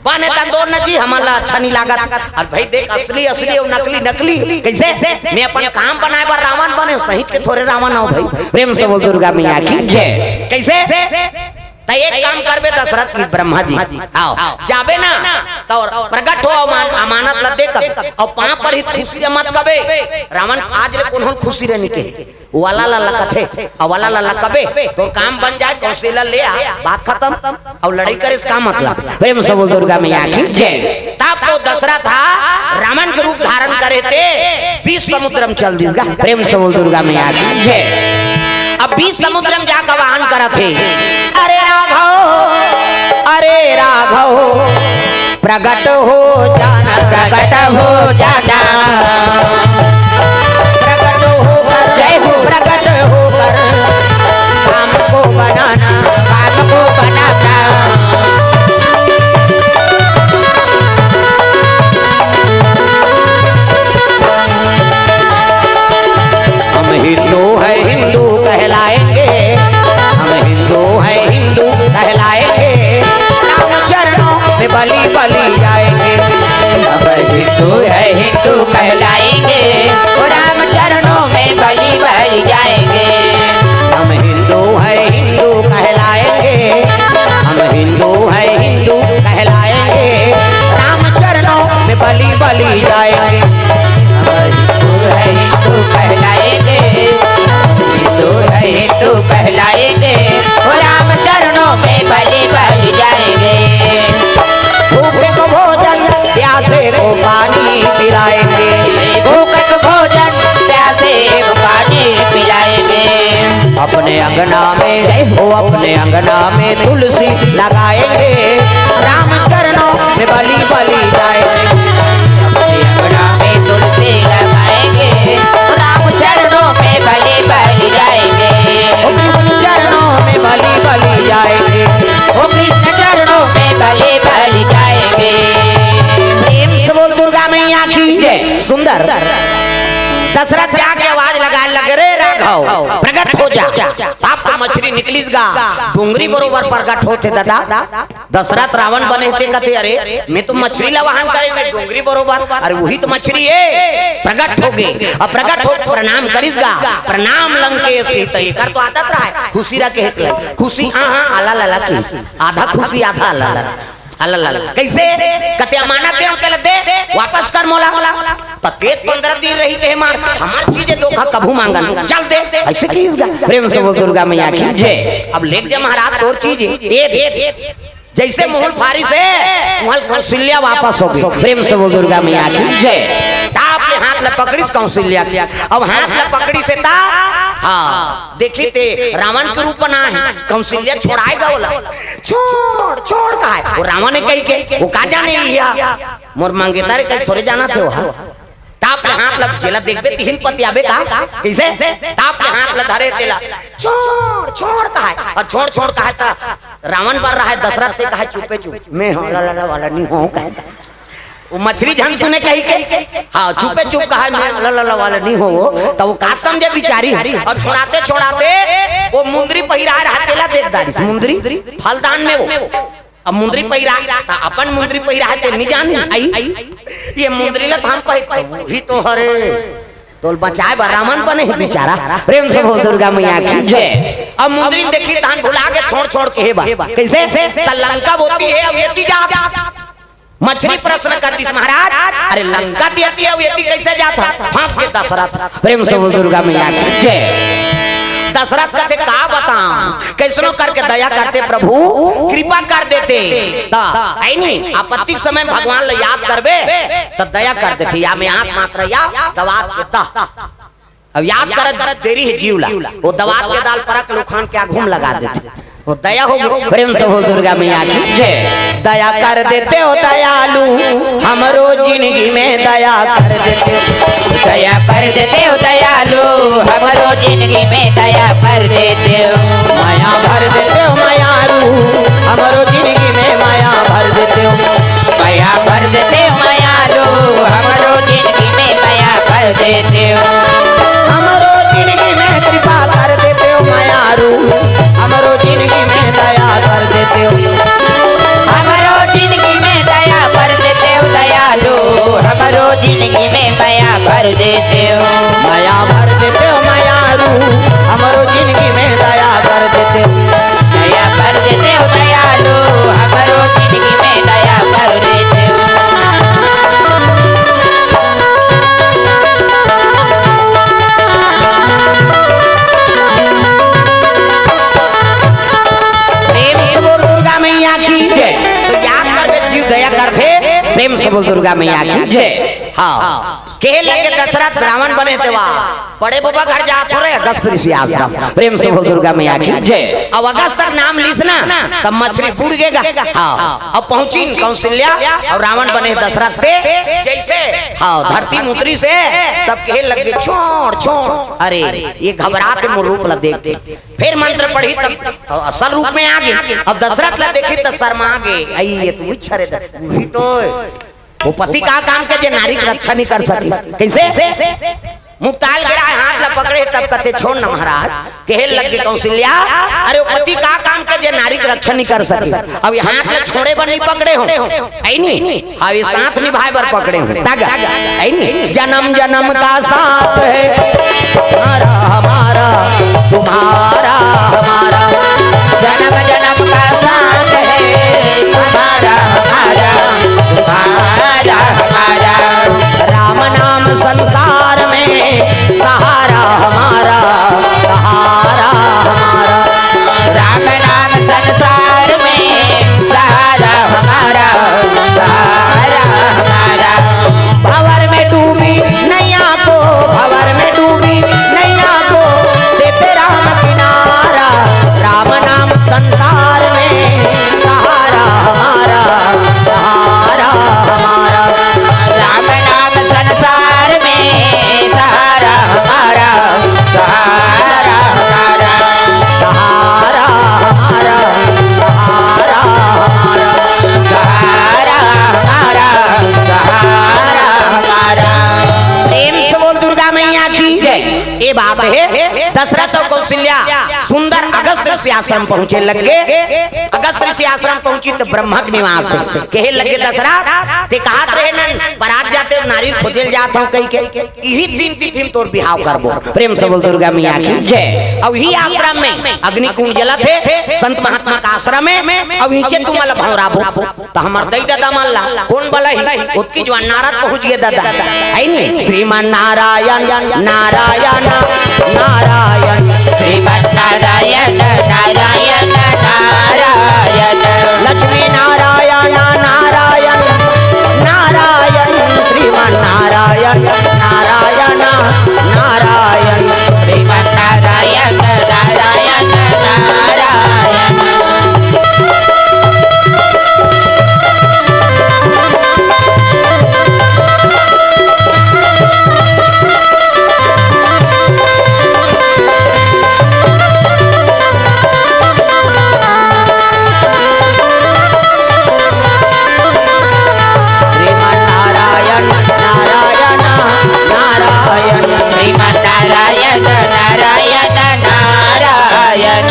बने तंदोर न जी हमारा अच्छा नहीं लगा और भाई देख असली असली और नकली नकली कैसे मैं अपन काम बनाए बार रावण बने सही के थोड़े रावण आओ भाई प्रेम से बोल दुर्गा मैया की जय कैसे तो एक काम करबे दशरथ की ब्रह्मा जी आओ जाबे ना तो प्रकट हो अमानत ला दे और पांव पर ही खुशी मत कबे रावण आज ले कोन खुशी रहने के वाला लाला कथे और वाला लाला कबे तो काम बन जाए कौशल्या ले आ बात खत्म और लड़ाई करे इसका मतलब प्रेम से बोल दुर्गा मैया की जय तब तो दशरथ रावण के रूप धारण करे थे 20 समुद्रम चल दिसगा प्रेम से बोल दुर्गा मैया की जय अब 20 समुद्रम जाकर वाहन करा थे अरे राघव प्रकट हो जाना प्रकट हो जाना प्रकट होकर जय हो प्रकट होकर काम को बनाना हम हिंदू है हिंदू कहलाएंगे हम हिंदू है हिंदू कहलाएंगे राम चरणों में बलि बलि जाएंगे हम हिंदू है हिंदू कहलाएंगे राम चरणों में बलि बलि जाएंगे हम हिंदू है हिंदू कहलाएंगे हम हिंदू है हिंदू कहलाएंगे राम चरणों में बलि बलि जाएंगे हम हिंदू है हिंदू कहलाएंगे हिंदू है हिंदू कहलाएंगे राम चरणों में बलि बलि जाएंगे भूखे को भोजन प्यासे को पानी पिलाएंगे भूखे को भोजन प्यासे को पानी पिलाएंगे अपने अंगना में वो अपने अंगना में तुलसी लगाएंगे राम चरणों में बलि बलि जाएंगे अपने अंगना में तुलसी लगाएंगे राम चरणों में बलि बलि जाएंगे कृष्ण चरणों में बलि बलि जाएंगे वो कृष्ण चरणों में बलि बलि जाएंगे प्रेम से बोल दुर्गा मैया की जय सुंदर दशरथ जाके आवाज लगाने लगे रे राघव प्रकट हो जा आप तो मछली निकलीसगा डूंगरी बरोबर प्रकट होते दादा दशरथ रावण बने थे कहते अरे मैं तो मछली ला वाहन करेंगे डूंगरी बरोबर अरे वही तो मछली है प्रकट हो गए और प्रकट हो प्रणाम करीसगा प्रणाम लंकेश के तय कर तो आदत रहा है खुशी रखे खुशी हाँ हाँ आला लाला की आधा खुशी आधा अल्लाह अल्लाह कैसे कहते अमानत दे वापस कर मोला तेज 15 दिन रही के मार हमार चीजें धोखा कभू मांगन चल दे ऐसे की प्रेम से बोल दुर्गा मैया की जय। अब लेक जा महाराज तोर चीज दे जैसे मोहल फारी से मोहल कौशल्या वापस हो गई। प्रेम से बोल दुर्गा मैया की जय। आपने हाथ ल पकड़ी कौशल्या किया अब हाथ ल पकड़ी से ता हाँ देखी ते रावण के रूप बना है कौशल्या छोड़ाएगा बोला छोड़ छोड़ कहा है वो रावण ने कही के वो का जाने लिया मोर मंगेतर कहीं थोड़े जाना थे वहां ताप ले हाथ ल जेला देखबे तीन पति आबे का कैसे ताप ले हाथ ल धरे तेला छोड़ छोड़ कहा है और छोड़ छोड़ कहा था रावण बर रहा है दशरथ से कहा चुपे चुप मैं हूं ला वाला नहीं हूं कहा वो मछली झन सुने कही के हाँ चुपे चुप कहा मैं ला वाला नहीं हूं तो वो का समझे बिचारी और छोड़ाते छोड़ाते वो मुंदरी पहिरा रहा तेला देखदारी मुंदरी फलदान में वो अब मुंदरी पहिरा अपन मुंदरी पहिरा है नहीं जान आई ये मुंदरी ला थाम पहिर ही तो हरे तोल बचाए रावण बने है बेचारा। प्रेम से बोल दुर्गा मैया की जय। अब मुंदरी देखी धान भुला के छोड़ छोड़ के हेबा कैसे लंका बोती है अब येती जा मछली प्रश्न कर दिस महाराज अरे लंका देती है अब येती कैसे जाता फांस के दशरथ। प्रेम से बोल दुर्गा मैया की जय। दशरथ कहते का बताऊं कैसनो करके दया करते प्रभु कृपा कर देते नहीं आपत्ति समय भगवान ले याद करबे तो दया कर देते या में हाथ मात्र या दवात के ता अब याद कर देरी है जीवला वो दवात के दाल परक लोखान के घूम लगा देते वो दया हो प्रेम से हो दुर्गा मैया की जय। दया कर देते हो दयालु हमरो जिंदगी में दया कर देते हो दया कर देते हो दयालु हमरो जिंदगी में दया कर देते हो माया भर देते हो मायारू हमरो जिंदगी में माया भर देते हो माया भर देते हो मायालु हमरो जिंदगी में माया भर देते हो हमरो जिंदगी में कृपा कर देते हो मायारू हमरो जिंदगी में दया कर देते हो हमरो जिंदगी में दया भर देते हो दयालु हमरो जिंदगी में माया भर देते हो माया भर देते हो मायारू हमरो जिंदगी में दया कर देते हो दया कर देते हो दयालु हमरो जिंदगी में दया कर देते हो। प्रेम से बोल दुर्गा मैया की जय। हाँ कहे लगे दशरथ रावण बने थे वहाँ बड़े बाबा घर जा थोड़े अगस्त ऋषि आश्रम। प्रेम से बोल दुर्गा मैया की जय। अब अगस्त तक नाम लिसना तब मछली फूट गएगा। हाँ अब पहुंची कौशल्या और रावण बने दशरथ थे जैसे हाँ धरती मुद्री से तब कहे लगे छोड़ छोड़ अरे ये घबरा के मुँह रूप ला देख फिर मंत्र पढ़ी तब असल रूप में आ गई। अब दशरथ ला देखी तो शर्मा गए आई ये तू इच्छा रे तो वो पति का काम के जे नारी की रक्षा नहीं कर सकी कैसे मुक्ताल गिरा हाथ ला पकड़े तब कहते छोड़ न महाराज कहे लगे कौशल्या अरे वो पति का काम के जे नारी की रक्षा नहीं कर सकी अब ये हाथ ला छोड़े पर नहीं पकड़े हो ऐ नहीं अब ये साथ निभाए पर पकड़े हो तागा ऐ नहीं जन्म जन्म का साथ है हमारा हमारा तुम्हारा हमारा जन्म जन्म का साथ है हमारा हमारा तुम्हारा हमारा राम नाम संसार में सहारा हमारा सहारा हमारा राम नाम संसार में सहारा हमारा सहारा हमारा भंवर में डूबी नैया को भंवर में डूबी ये बात है। दशरथ और कौशल्या सुंदर अगस्त ऋषि आश्रम पहुंचे लगे। अगस्त ऋषि आश्रम पहुंची तो ब्रह्मक निवास कहे लगे दशरथ ते कहा रहे नन बारात जाते नारी खोजल जात हो कई के यही दिन तिथि तोर बिहाव करबो। प्रेम से बोल दुर्गा मैया की जय। अब ही आश्रम में अग्नि कुंड जलत है संत महात्मा का आश्रम में। अब नीचे तुम मला भौराबो तो हमर दई दादा मान ला कौन बला ही उसकी जो नारद पहुंच गए दादा है नहीं। श्रीमान नारायण नारायण नारायण श्रीमन नारायण नारायण नारायण लक्ष्मी नारायण नारायण नारायण श्रीमान नारायण नारायण नारायण श्रीमन नारायण नारायण नारायण श्रीमन नारायण नारायण नारायण।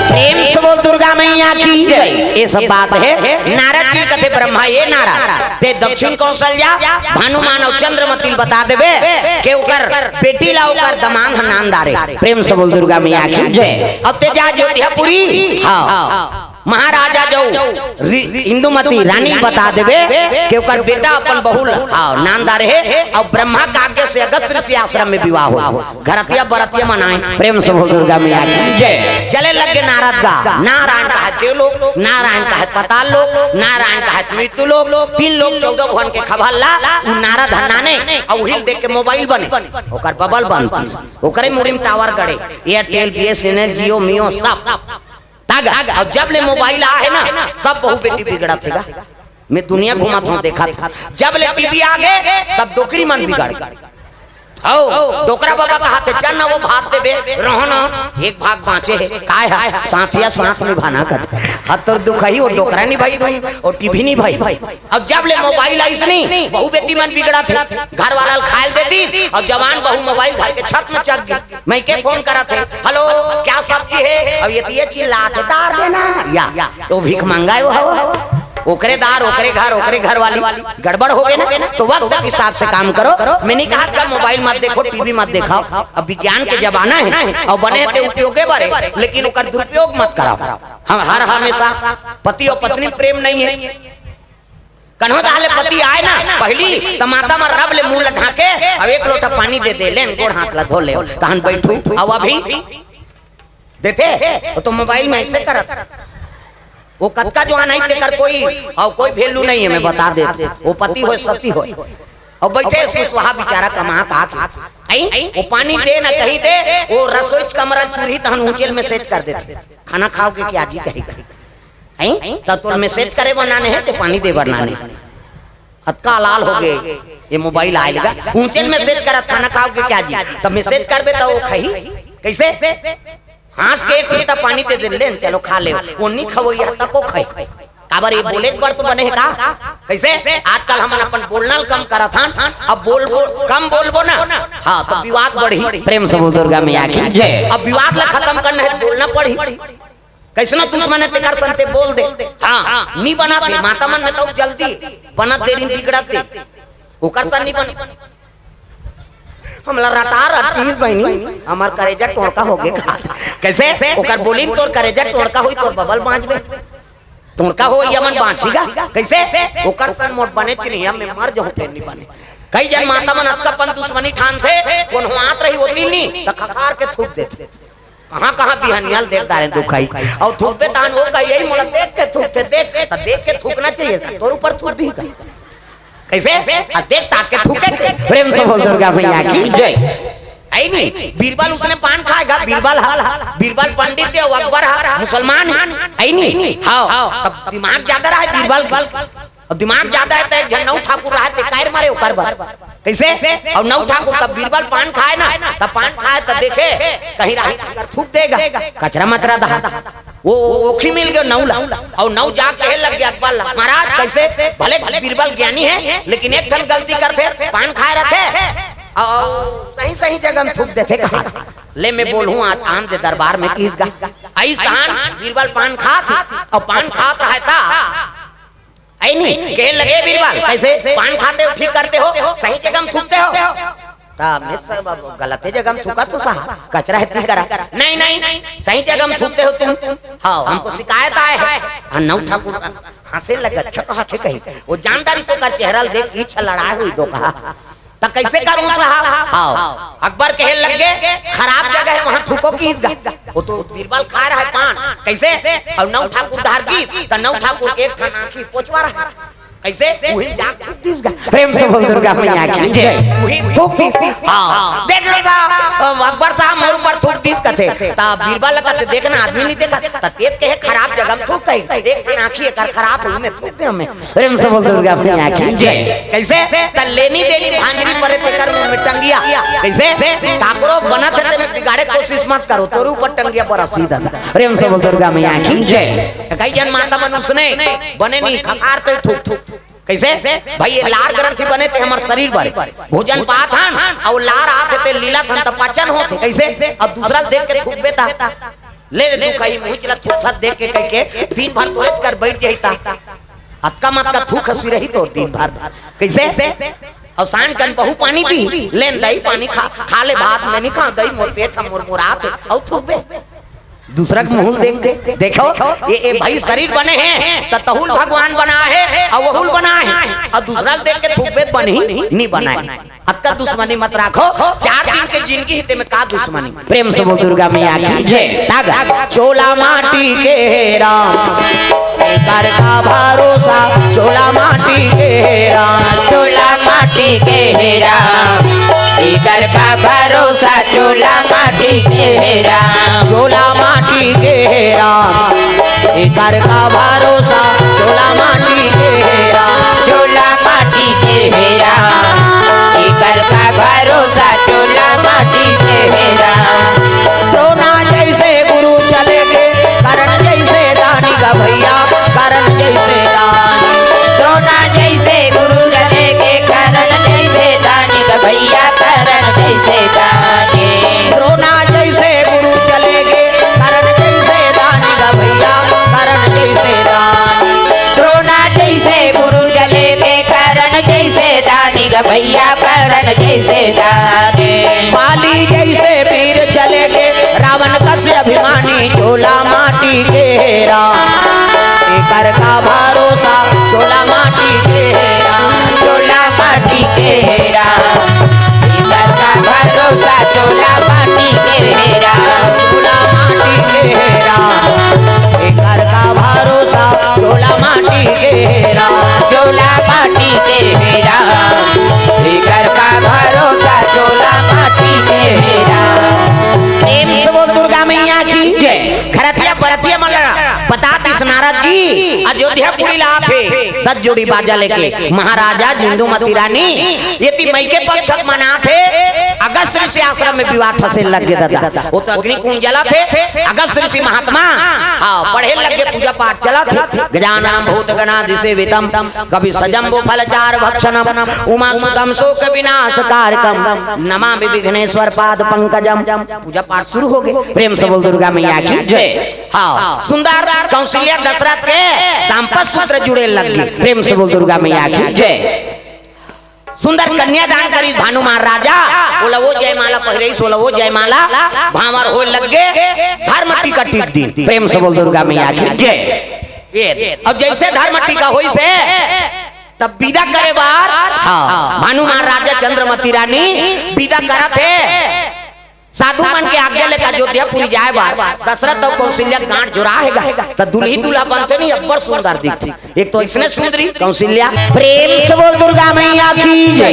प्रेम से बोल दुर्गा मैया की जय। ये सब बात है। नारद जी कथे ब्रह्मा ये नारद ते दक्षिण कौशल्या भानुमान और चंद्रमती बता देबे के ओकर बेटी ला ओकर दमाद नामदारे। प्रेम से बोल दुर्गा मैया की जय। अब ते जा ज्योतिपुरी हां महाराजा जो इंदुमती रानी बता देबे कि ओकर बेटा अपन बहुल हां नामदार है। और ब्रह्मा का आज्ञा से अगस्त ऋषि आश्रम में विवाह हुआ। घरतिया बरतिया मनाए। प्रेम से बोल दुर्गा मैया की जय। चले लगे नारद गा नारायण का है देवलोक, नारायण का है पाताल लोक, नारायण का है मृत्यु लोक। 3 लोग 14 भुवन के खबरला उ नारद हनाने और उहिल देख के मोबाइल बने ओकर बबल बनती ओकरे मुरिम टावर गड़े एयरटेल बीएसएनएल जियो मियो सब अब जब ले मोबाइल आ है ना सब बहु बेटी बिगड़ा थे। मैं दुनिया घुमा था देखा था जब ले टीवी आ गए सब डोकरी मन बिगड़ गए। डोकरा बाबा का हाथ चल ना वो भाग देबे रहो ना एक भाग बाँचे है काय है साथिया साथ में भाना कर हतर दुखई वो डोकरा नहीं भाई दूं और टीवी नहीं भाई। अब जब ले मोबाइल आई नहीं बहु बेटी मन बिगड़ा थे घर वाला खायल देती और जवान बहु मोबाइल घर के छत में चढ़ गई। मैं के फोन करा थे हेलो क्या सब्जी है अब ये चिल्ला के दार देना या तो भीख मांगा है ओकरे दार ओकरे घर वाली गड़बड़ हो गए ना। तो वक्त के हिसाब से काम करो। मैंने कहा कल मोबाइल मत देखो टीवी मत दिखाओ। अब विज्ञान के जमाना है और बने थे उपयोगे बारे लेकिन ओकर दुरुपयोग मत कराओ। हम हर हमेशा पति और पत्नी प्रेम नहीं है। कन्हो दाले पति आए ना पहली तमाता में रब ले मुंह ढाके अब एक लोटा पानी दे दे लेन गोड़ हाथ ला धो ले तहन बैठू अब अभी देते तो मोबाइल में ऐसे करत वो कतका जो नहीं तेकर कोई वैल्यू नहीं है। मैं बता देते वो पति हो सती हो और बैठे सुसहा बेचारा कमा का वो पानी दे ना कहीं दे वो रसोई कमरा चूल्ही तहन ऊंचेल में सेट कर देते खाना खाओगे क्या जी कहीं तब तो मैसेज करे बनाने हैं तो पानी दे बनाने हत्का लाल हो गए ये मोबाइल आएगा ऊंचेल मैसेज कर खाना खाओगे क्या जी तब मैसेज करबे तो वो खही कैसे हाथ के एक लोटा पानी दे दे ले चलो खा ले वो नहीं खवैया तक को खाई काबर ये बोले पर तो बने का कैसे आजकल हम अपन बोलना कम करा था अब कम बोलबो ना हाँ तो विवाद बढ़ी। प्रेम से बोल दुर्गा मैया की जय। अब विवाद ला खत्म करना है बोलना पड़ी कैसे ना दुश्मन है तेकर संते बोल दे हाँ नहीं बनाते माता मन में तो जल्दी बना देरी बिगड़ते ओकर सा नहीं बने हमला रटार बहनी हमार करेजा टोड़का हो गए कैसे ओकर बोली तोर करेजा टोड़का होई तोर बबल बांचबे टोड़का हो यमन बांचीगा कैसे ओकर सन मोट बने चिन्हिया में मर जाऊं फिर नहीं बने। कई जन माता मन अक्कापन दुश्मनी ठान थे कौन हाथ रही होती नहीं त खखार के थूक देते कहां बिहनियल देखता रहे दुखाई और थूकबे तान हो का यही मोला देख के थूकते देख के थूकना चाहिए तोर ऊपर थूक दी कैसे देख ताक के थूके। प्रेम से बोल दुर्गा मैया की जय। आई नहीं बीरबल उसने पान खाएगा बीरबल पंडित है अकबर मुसलमान आई नहीं हाँ तब दिमाग ज्यादा रहा है बीरबल और दिमाग ज्यादा है तो नौ ठाकुर रहा है कायर मारे ओकर बार कैसे और नौ ठाकुर तब बीरबल पान खाए ना तब पान खाए तब देखे कहीं राही थूक देगा कचरा मचरा दहा वो ओखी मिल गया नौला और नौ जाग कहे लग गया अकबर महाराज कैसे भले बीरबल ज्ञानी है लेकिन एक ठन गलती करते पान खाए रहते सही सही जगह में थूक देते कहा ले मैं बोलूं आज आम दे दरबार में किस गा आई स्थान बीरबल पान खात और पान खात रहता ऐ नहीं कहे लगे बीरबल कैसे पान खाते हो ठीक करते हो सही जगह में थूकते हो मैं सब गलत जगह में थूका तो सहा कचरा है करा नहीं नहीं सही जगह में थूकते हो तुम हाँ हमको शिकायत आए है नौ ठाकुर हंसे लगे अच्छा कहा थे कही वो जानदारी से कर चेहरा देख इच्छा लड़ाई हुई दो कहा तो कैसे करूंगा साहब हाँ अकबर कहे लगे खराब जगह है वहाँ थूको की वो तो बीरबल खा रहा है पान कैसे और नौ ठाकुर धार की तो नौ ठाकुर एक थाना की पोचवा रहा कैसे प्रेम से बोल दुर्गा मैया की जय थूक दीस हां देख लो साहब अकबर साहब मोर ऊपर थूक दीस कथे ता बीरबल कहते देखना आदमी नहीं देखा ता तेज कहे खराब जगह में थूक कही एक थे आंखी कर खराब हुई में थूक दे हमें प्रेम से बोल दुर्गा मैया की जय कैसे ता लेनी देनी भांजरी परे ते कर मुंह में टंगिया कैसे काकरो बनत है में बिगाड़े कोशिश मत करो तोर ऊपर टंगिया पर सीधा प्रेम से बोल दुर्गा मैया की जय कई जन माता मनुष्य ने बने नहीं खकारते थूक थूक कैसे भाई ये लार ग्रंथि बने थे हमारे शरीर पर भोजन पात हन और लार आते थे लीला थन त पाचन होते कैसे अब दूसरा देख के थूक बेता ले रे तू कहीं मुंह चला थूक थक देख के कह के दिन भर तोरे कर बैठ जाईता अतका मत का थूक हसी रही तो दिन भर कैसे और सान कन बहु पानी दी लेन दही पानी खा ले भात में नहीं खा दही मोर पेट मोर मुरात और थूक बे दूसरा मुहुल देख देखो ये भाई शरीर बने हैं तो तहुल भगवान बना है और वहुल बना है और दूसरा देख के थूक बनी नहीं बनाए अतका दुश्मनी मत राखो 4 दिन के जिंदगी हिते में का दुश्मनी प्रेम से बोल दुर्गा मैया की जय तागा चोला माटी के राम कर का भरोसा चोला माटी के राम चोला माटी के राम कर का भरोसा चोला माटी के राम चोला माटी के राम कर का भरोसा चोला माटी के राम चोला माटी के राम कर का भरोसा चोला माटी के राम द्रोणा जैसे गुरु चले गए करण जैसे दानी का भैया करण जैसे दानी द्रोणा जैसे गुरु चले गए करण जैसे दानी का भैया करण जैसे दानी द्रोणा जैसे गुरु चले गए करण जैसे दानी का भैया करण जैसे दानी द्रोणा जैसे गुरु चले गए करण जैसे दानी का भैया करण जैसे दानी बाली जैसे वीर चले गए रावण का से अभिमानी चोला माटी के राम कर का भरोसा चोला माटी के राम चोला माटी के राम कर का भरोसा चोला माटी के राम चोला माटी के राम कर का भरोसा चोला माटी के राम चोला माटी के राम कर का भरोसा चोला माटी के राम प्रेम से बोल दुर्गा मैया की जय खरतिया परतिया मलरा बता दिस नारद जी अयोध्यापुरी ला थे 10 जोड़ी बाजा लेके महाराजा जिंदुमती रानी ये मई के पक्षक मना थे अगस्त ऋषि आश्रम में विवाह फंसे लग गए दादा वो तो अग्नि कुंज जला थे अगस्त ऋषि महात्मा हाँ पढ़े लगे पूजा पाठ चला थे गजाननम भूत गणाधिसेवितम कभी सजम्बो फलचार भक्षणम उमा सुतम शोक विनाश कारकम नमामि विघ्नेश्वर पाद पंकजम पूजा पाठ शुरू हो गए प्रेम से बोल दुर्गा मैया की जय हाँ सुंदर कौशल्या दशरथ के दाम्पत्य सूत्र जुड़े लग गए प्रेम से बोल दुर्गा मैया की जय सुंदर कन्यादान करी भानु महाराजा बोला वो जयमाला पहरे सोला वो जयमाला भावर हो लग गए धर्म टीका टीक दी प्रेम से बोल दुर्गा मैया की जय ये अब जैसे धर्म टीका होई से तब विदा करे बार हाँ भानु महाराजा चंद्रमती रानी विदा करा थे साधु मन के आज्ञा लेकर अयोध्यापुरी जाए बार दशरथ और कौशल्या गांठ जुराएगा तो दुल्ही दूल्हा बनते नहीं अब्बर सुंदर दिखती एक तो इसने सुंदरी कौशल्या प्रेम से बोल दुर्गा मैया की जय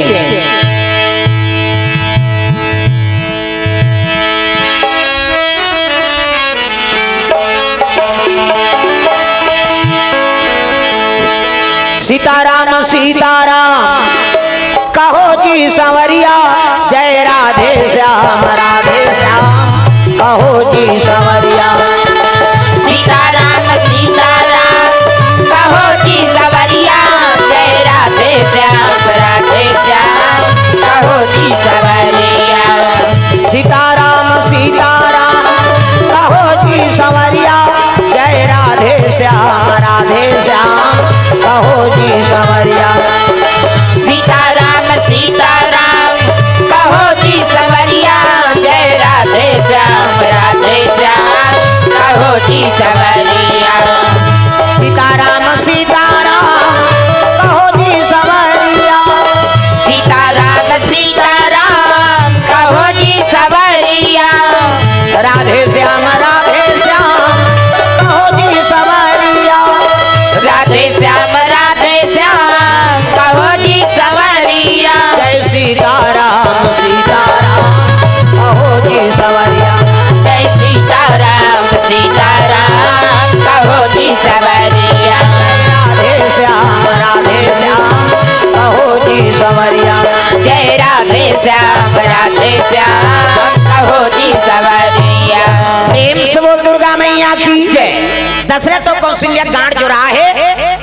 सीताराम सीताराम कहो जी संवरिया जय राधे श्याम कहो जी संवरिया सीताराम सीताराम कहो जी सवरिया जय राधे श्याम कहो जी सवरिया जी सवरिया सीताराम सीताराम कहो जी सवरिया सीताराम सीताराम कहो जी सवरिया राधे श्याम कहो जी सवरिया राधे श्याम कहो जी सवरिया जय सीताराम सीताराम कहो जी सवरिया जय सीताराम सीताराम कहो जी सवरिया राधे श्याम कहो जी सवरिया जय राधे श्याम कहो जी सवरिया प्रेम से बोल दुर्गा मैया की जय। दशरथ तो कौशल्या गांठ जो रहा है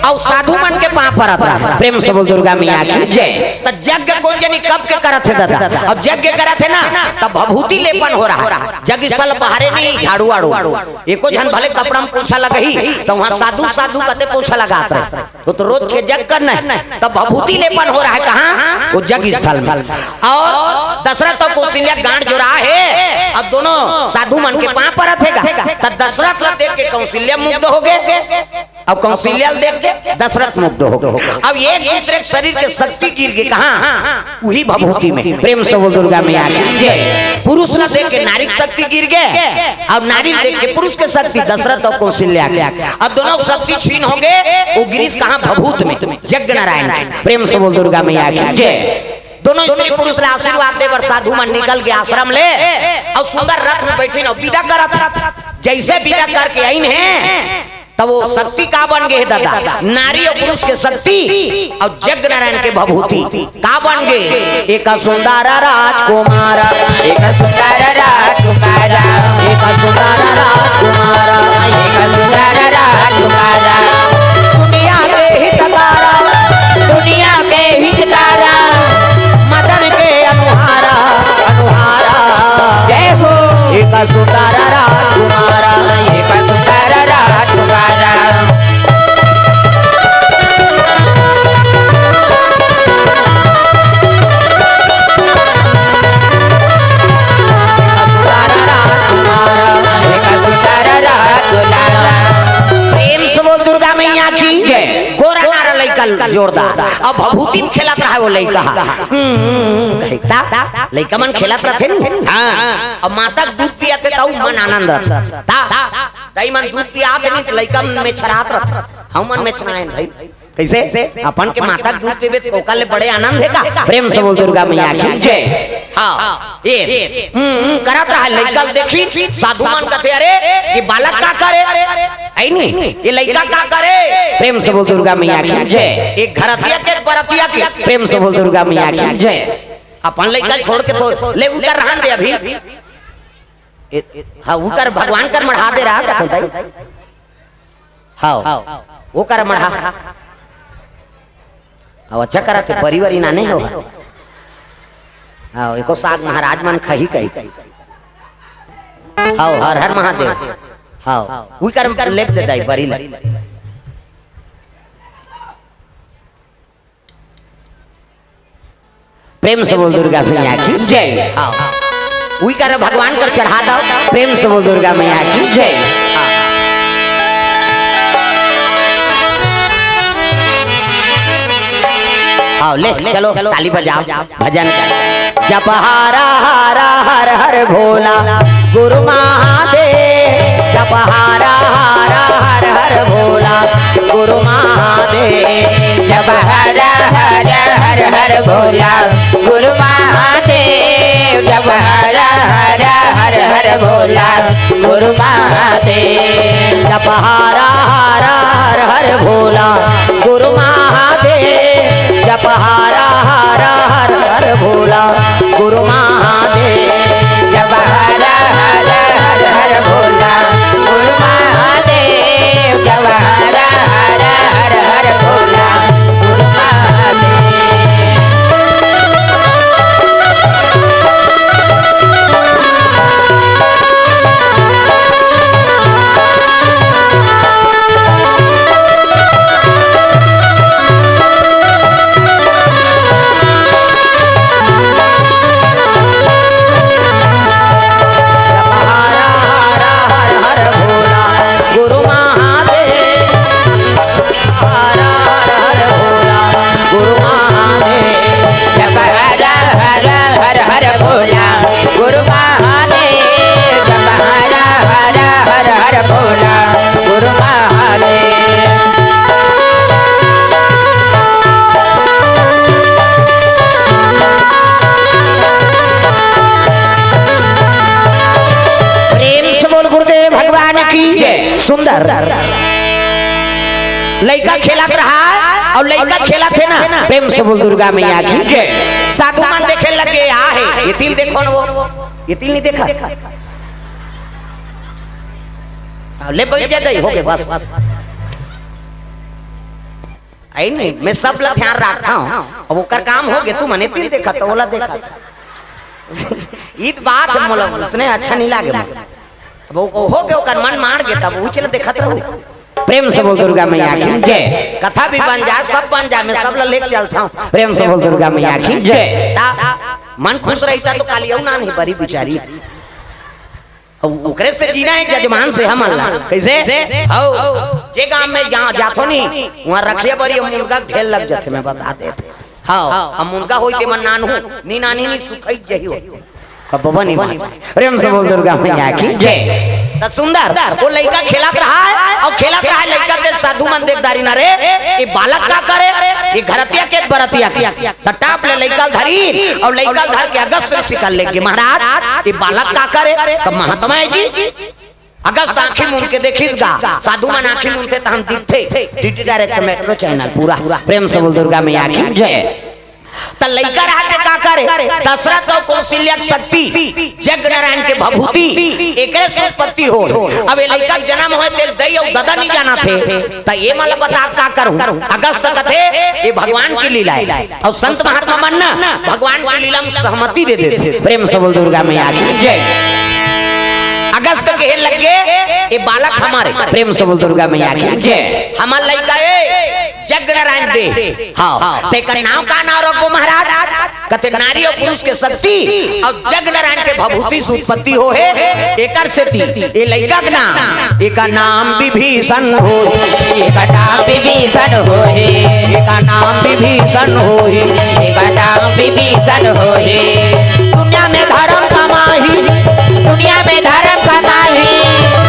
और साधु मन के पांव परत रहा। प्रेम से बोल दुर्गा मैया की जय। तो यज्ञ कौन जनी कब के करत है दादा और यज्ञ करत है ना तब भभूति लेपन हो रहा। जग स्थल बहारे नहीं झाड़ू आड़ू एको जन भले कपड़ा में पूछा लगही तो वहाँ साधु साधु कहते पूछा लगात रहे तो रोज के जग करना है तब भभूति लेपन हो रहा है कहाँ वो जग स्थल में। और दशरथ तो कौशल्या गांठ जो रहा है और दोनों साधु मन के पांव परत है तब दशरथ देख के कौशल्या मुग्ध हो गए अब कौशल्या देख के दशरथ मुग्ध हो गए। अब एक दूसरे के शरीर के शक्ति गिर गए कहाँ वही भभूति में। प्रेम से बोल दुर्गा मैया की पुरुष न देख के नारी शक्ति गिर गए अब नारी देख के पुरुष के शक्ति दशरथ और कौशल्या अब दोनों शक्ति छीन हो गए वो गिरीश कहाँ भभूत में यज्ञ नारायण। प्रेम से बोल दुर्गा मैया की दोनों स्त्री पुरुष ने आशीर्वाद दे पर साधु मन निकल के आश्रम ले और सुंदर रथ में बैठी न विदा करत जैसे विदा करके आई है तब वो शक्ति का बन गए दादा नारी और पुरुष के शक्ति और जग नारायण के भभूति का बन गए एक सुंदर राजकुमार एक सुंदर राजकुमार एक सुंदर राजकुमार एक सुंदर राजकुमार दुनिया के हितकारा दुनिया के हितकारा मदन के अनुहारा अनुहारा जय हो एक सुंदर राजकुमार एक सुंदर राजकुमार एक सुंदर राजकुमार प्रेम से बोल दुर्गा मैया की गोरा नारा लइका जोरदार अब भभूति में खेलत रहा वो लइका कहता लइका मन खेलत रहथे हां अब माता दूध पियाते त मन आनंद रहत ता दई मन दूध पियात नहीं त लइका में छरात रहत हम मन में छनायन भाई कैसे अपन के माता दूध पीबे तो ओकले बड़े आनंद है का। प्रेम से बोल दुर्गा मैया की जय। हां ये करत रहा लइका देखी साधु मन कहते अरे ये बालक का करे आई नहीं ये लइका का करे। प्रेम से बोल दुर्गा मैया की जय। एक घरतिया के बरतिया की प्रेम से बोल दुर्गा मैया की जय। अपन लइका छोड़ के तो ले उकर रहन दे अभी हां उकर भगवान कर मढ़ा दे रहा का हां वो कर मढ़ा अब अच्छा करा थे परिवार इनाने हो हाँ एको साग महाराज मन खही कही हाँ हर हर महादेव हाँ वही कर्म कर लेख दे दाई बरी ले प्रेम से बोल दुर्गा मैया की जय। हाँ वही कर भगवान कर चढ़ा दो प्रेम से बोल दुर्गा मैया की जय। आओ ले चलो ताली बजाओ भजन कर जप हारा हारा हर हर भोला गुरु महादेव जप हारा हारा हर हर भोला गुरु महादेव जप हरा हरा हर हर भोला गुरु महादेव जप हरा हरा हर हर भोला गुरु महादेव जप हारा हारा हर हर भोला गुरु महादेव जप हारा हारा हर हर भोला गुरु महादेव जप हरा हरा हर हर भोला गुरु महादेव जप हरा हरा हर हर भोला गुरु महादेव सुंदर लड़का खेलत रहा और लड़का खेला थे ना, प्रेम से बोल दुर्गा मैया की जय। साधु मान देखे लगे आहे, ये तिल देखो ना, वो ये तिल नहीं देखा, ले बैठ जाते हो गए बस। आई नहीं, मैं सब ला ध्यान रखता हूँ, अब वो कर काम हो गया, तू मने तिल देखा तो बोला देखा ईद बात मतलब उसने अच्छा नहीं लागे, अब वो हो गया कर मन मार गया, तब वो चले देखत रहूं। प्रेम से बोल दुर्गा मैया की जय। कथा भी बन जाए, सब बन जाए, मैं सब ला लेके चलता हूँ। प्रेम से बोल दुर्गा मैया की जय। मन खुश रहता तो काली ना नहीं बड़ी बिचारी, ओकरे से जीना है जजमान से हम अल्लाह कैसे हो जे गांव में जहां जातो नहीं वहां रखिए बड़ी मुर्गा खेल लग जाते, मैं बता देते हाँ हम मुर्गा होते मन नानू नी नानी नी सुखई जही हो बबा नहीं बात। प्रेम से बोल दुर्गा मैया की जय। त सुंदर वो लड़का खेलत रहा है और खेलत रहा है लड़का के साधु मन देखदारी ना रे, ये बालक का करे, ये घरतिया के बरतिया के टटाप ले लड़का धरी और लड़का घर के अगस्त ऋषि कर लेके महाराज ये बालक का करे, तब महात्मा है जी अगस्त आंखें मूंद के देखिसगा, साधु मन आंखें मूंदते तो हम दिखते टीटी डायरेक्ट मेट्रो चैनल पूरा। प्रेम से बोल दुर्गा मैया की जय। त लइका रहते का करे, दशरथ और कौशल्या शक्ति जग नारायण के भभूति एकरे से उत्पत्ति हो। अब ये लइका जन्म होए तेल दई और ददा नहीं जाना थे, त ये माला बता का करूं, अगस्त कथे ये भगवान की लीला है और संत महात्मा मानना भगवान की लीला में सहमति दे देते। प्रेम से बोल दुर्गा मैया की जय। अगस्त के लगे ये बालक हमारे, प्रेम से बोल दुर्गा मैया की जय। हमार लइका जग नारायण दे हाँ ते का नाम का नाम रखो महाराज, कते नारी और पुरुष के शक्ति और जग नारायण के भभूति से उत्पत्ति हो है एकर से ये लइका का नाम एका नाम विभीषण हो, एका नाम विभीषण हो हे, एका नाम विभीषण हो हे, एका नाम विभीषण हो हे। दुनिया में धर्म कमाही, दुनिया में धर्म कमाही,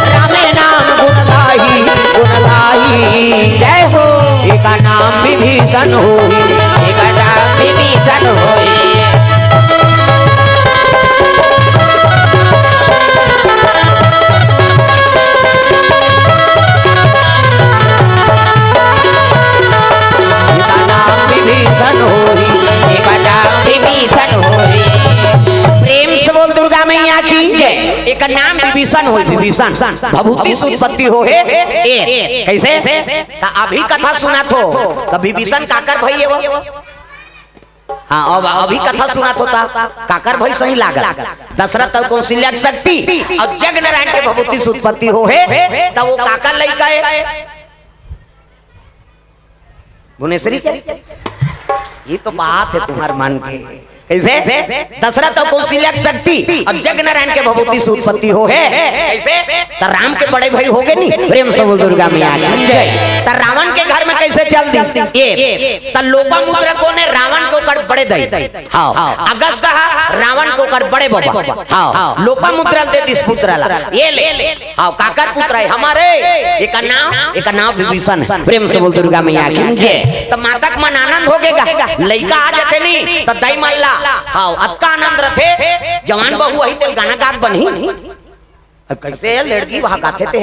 राम नाम गुण गाही, गुण गाही जय हो। एका नाम विभीषण हो हे, एका नाम विभीषण हो हे। एका नाम विभीषण हो हे, एका नाम विभीषण हो हे। प्रेम से बोल दुर्गा मैया की जय। एक नाम विभीषण हो, विभीषण भभूति से उत्पत्ति हो है कैसे ता अभी कथा सुना तो तब विभीषण काकर भई वो हाँ अब अभी कथा सुना तो काकर भाई सही लागा, दशरथ और कौशल्या शक्ति और जग नारायण के भभूति से उत्पत्ति हो है तब वो काकर लइका है भुवनेश्वरी क्या, ये तो बात है तुम्हारे मन की कैसे दशरथ और कौशल्या शक्ति और जग नारायण के भभूति से उत्पत्ति हो है कैसे त राम के बड़े भाई हो गए नहीं। प्रेम से बोल दुर्गा मैया की जय। त रावण के घर में कैसे चल दी ये त लोपामुद्रा को ने रावण को कर बड़े दई हाँ अगस्त रावण को कर बड़े बाबा हाँ लोपामुद्रा दे दिस पुत्र ये ले हाँ काकर पुत्र है हमारे एक नाम विभीषण। प्रेम से बोल दुर्गा मैया की जय। त माता मन आनंद हो गएगा लइका आ जाते नहीं त दई मल्ला हाँ अतका आनंद रथे जवान बहू वही तेल गाना गात बनी कैसे लड़की वहां गाते थे।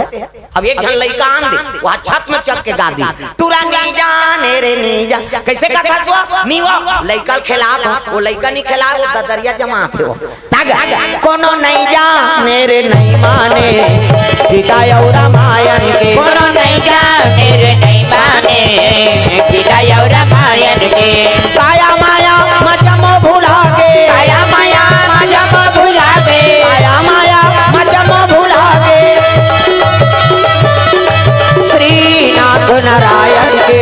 अब एक जन लइका आन दे वहां छत में चढ़ के गा दी टूरा नी जाने रे नी जा कैसे गाता हुआ नी वो लइका खिलात वो लइका नहीं खिला वो ददरिया जमा थे वो ताग कोनो नहीं जाने रे नहीं माने गीता और रामायण के कोनो नहीं जाने रे नहीं माने गीता और रामायण के काया माया मजम भुला के काया माया मजम भुला के काया माया मजम भुला के श्री नाथ नारायण के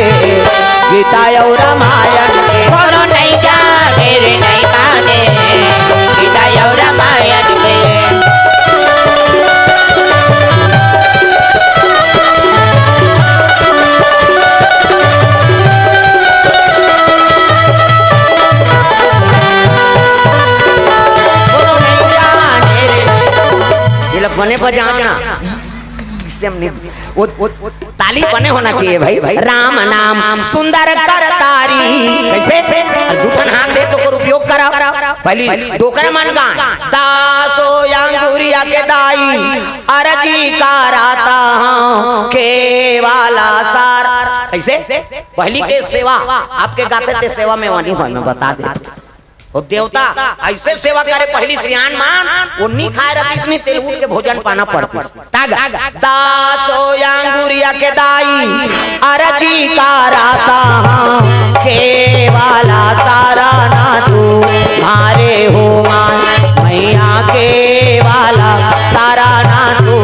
गीता और रामायण के कोनो नहीं जाने रे नहीं माने गीता और रामायण के बने पर जाना इससे हम नहीं वो ताली बने होना चाहिए भाई। राम नाम सुंदर करतारी कैसे और दूठन हाथ दे तो उपयोग करा पहली डोकरा मन का दासो अंगूरिया के दाई अरजी कराता हूं के वाला सार ऐसे पहली के सेवा आपके गाते थे सेवा में वानी हो मैं बता देता वो देवता ऐसे सेवा करे पहली सियान मान वो नहीं खाए रहती इतनी तेलुगु के भोजन पाना पड़ती दासो अंगूरिया के दाई अरजी कराता हूं के वाला सारा ना तू मारे हो मान मैया के वाला सारा ना तू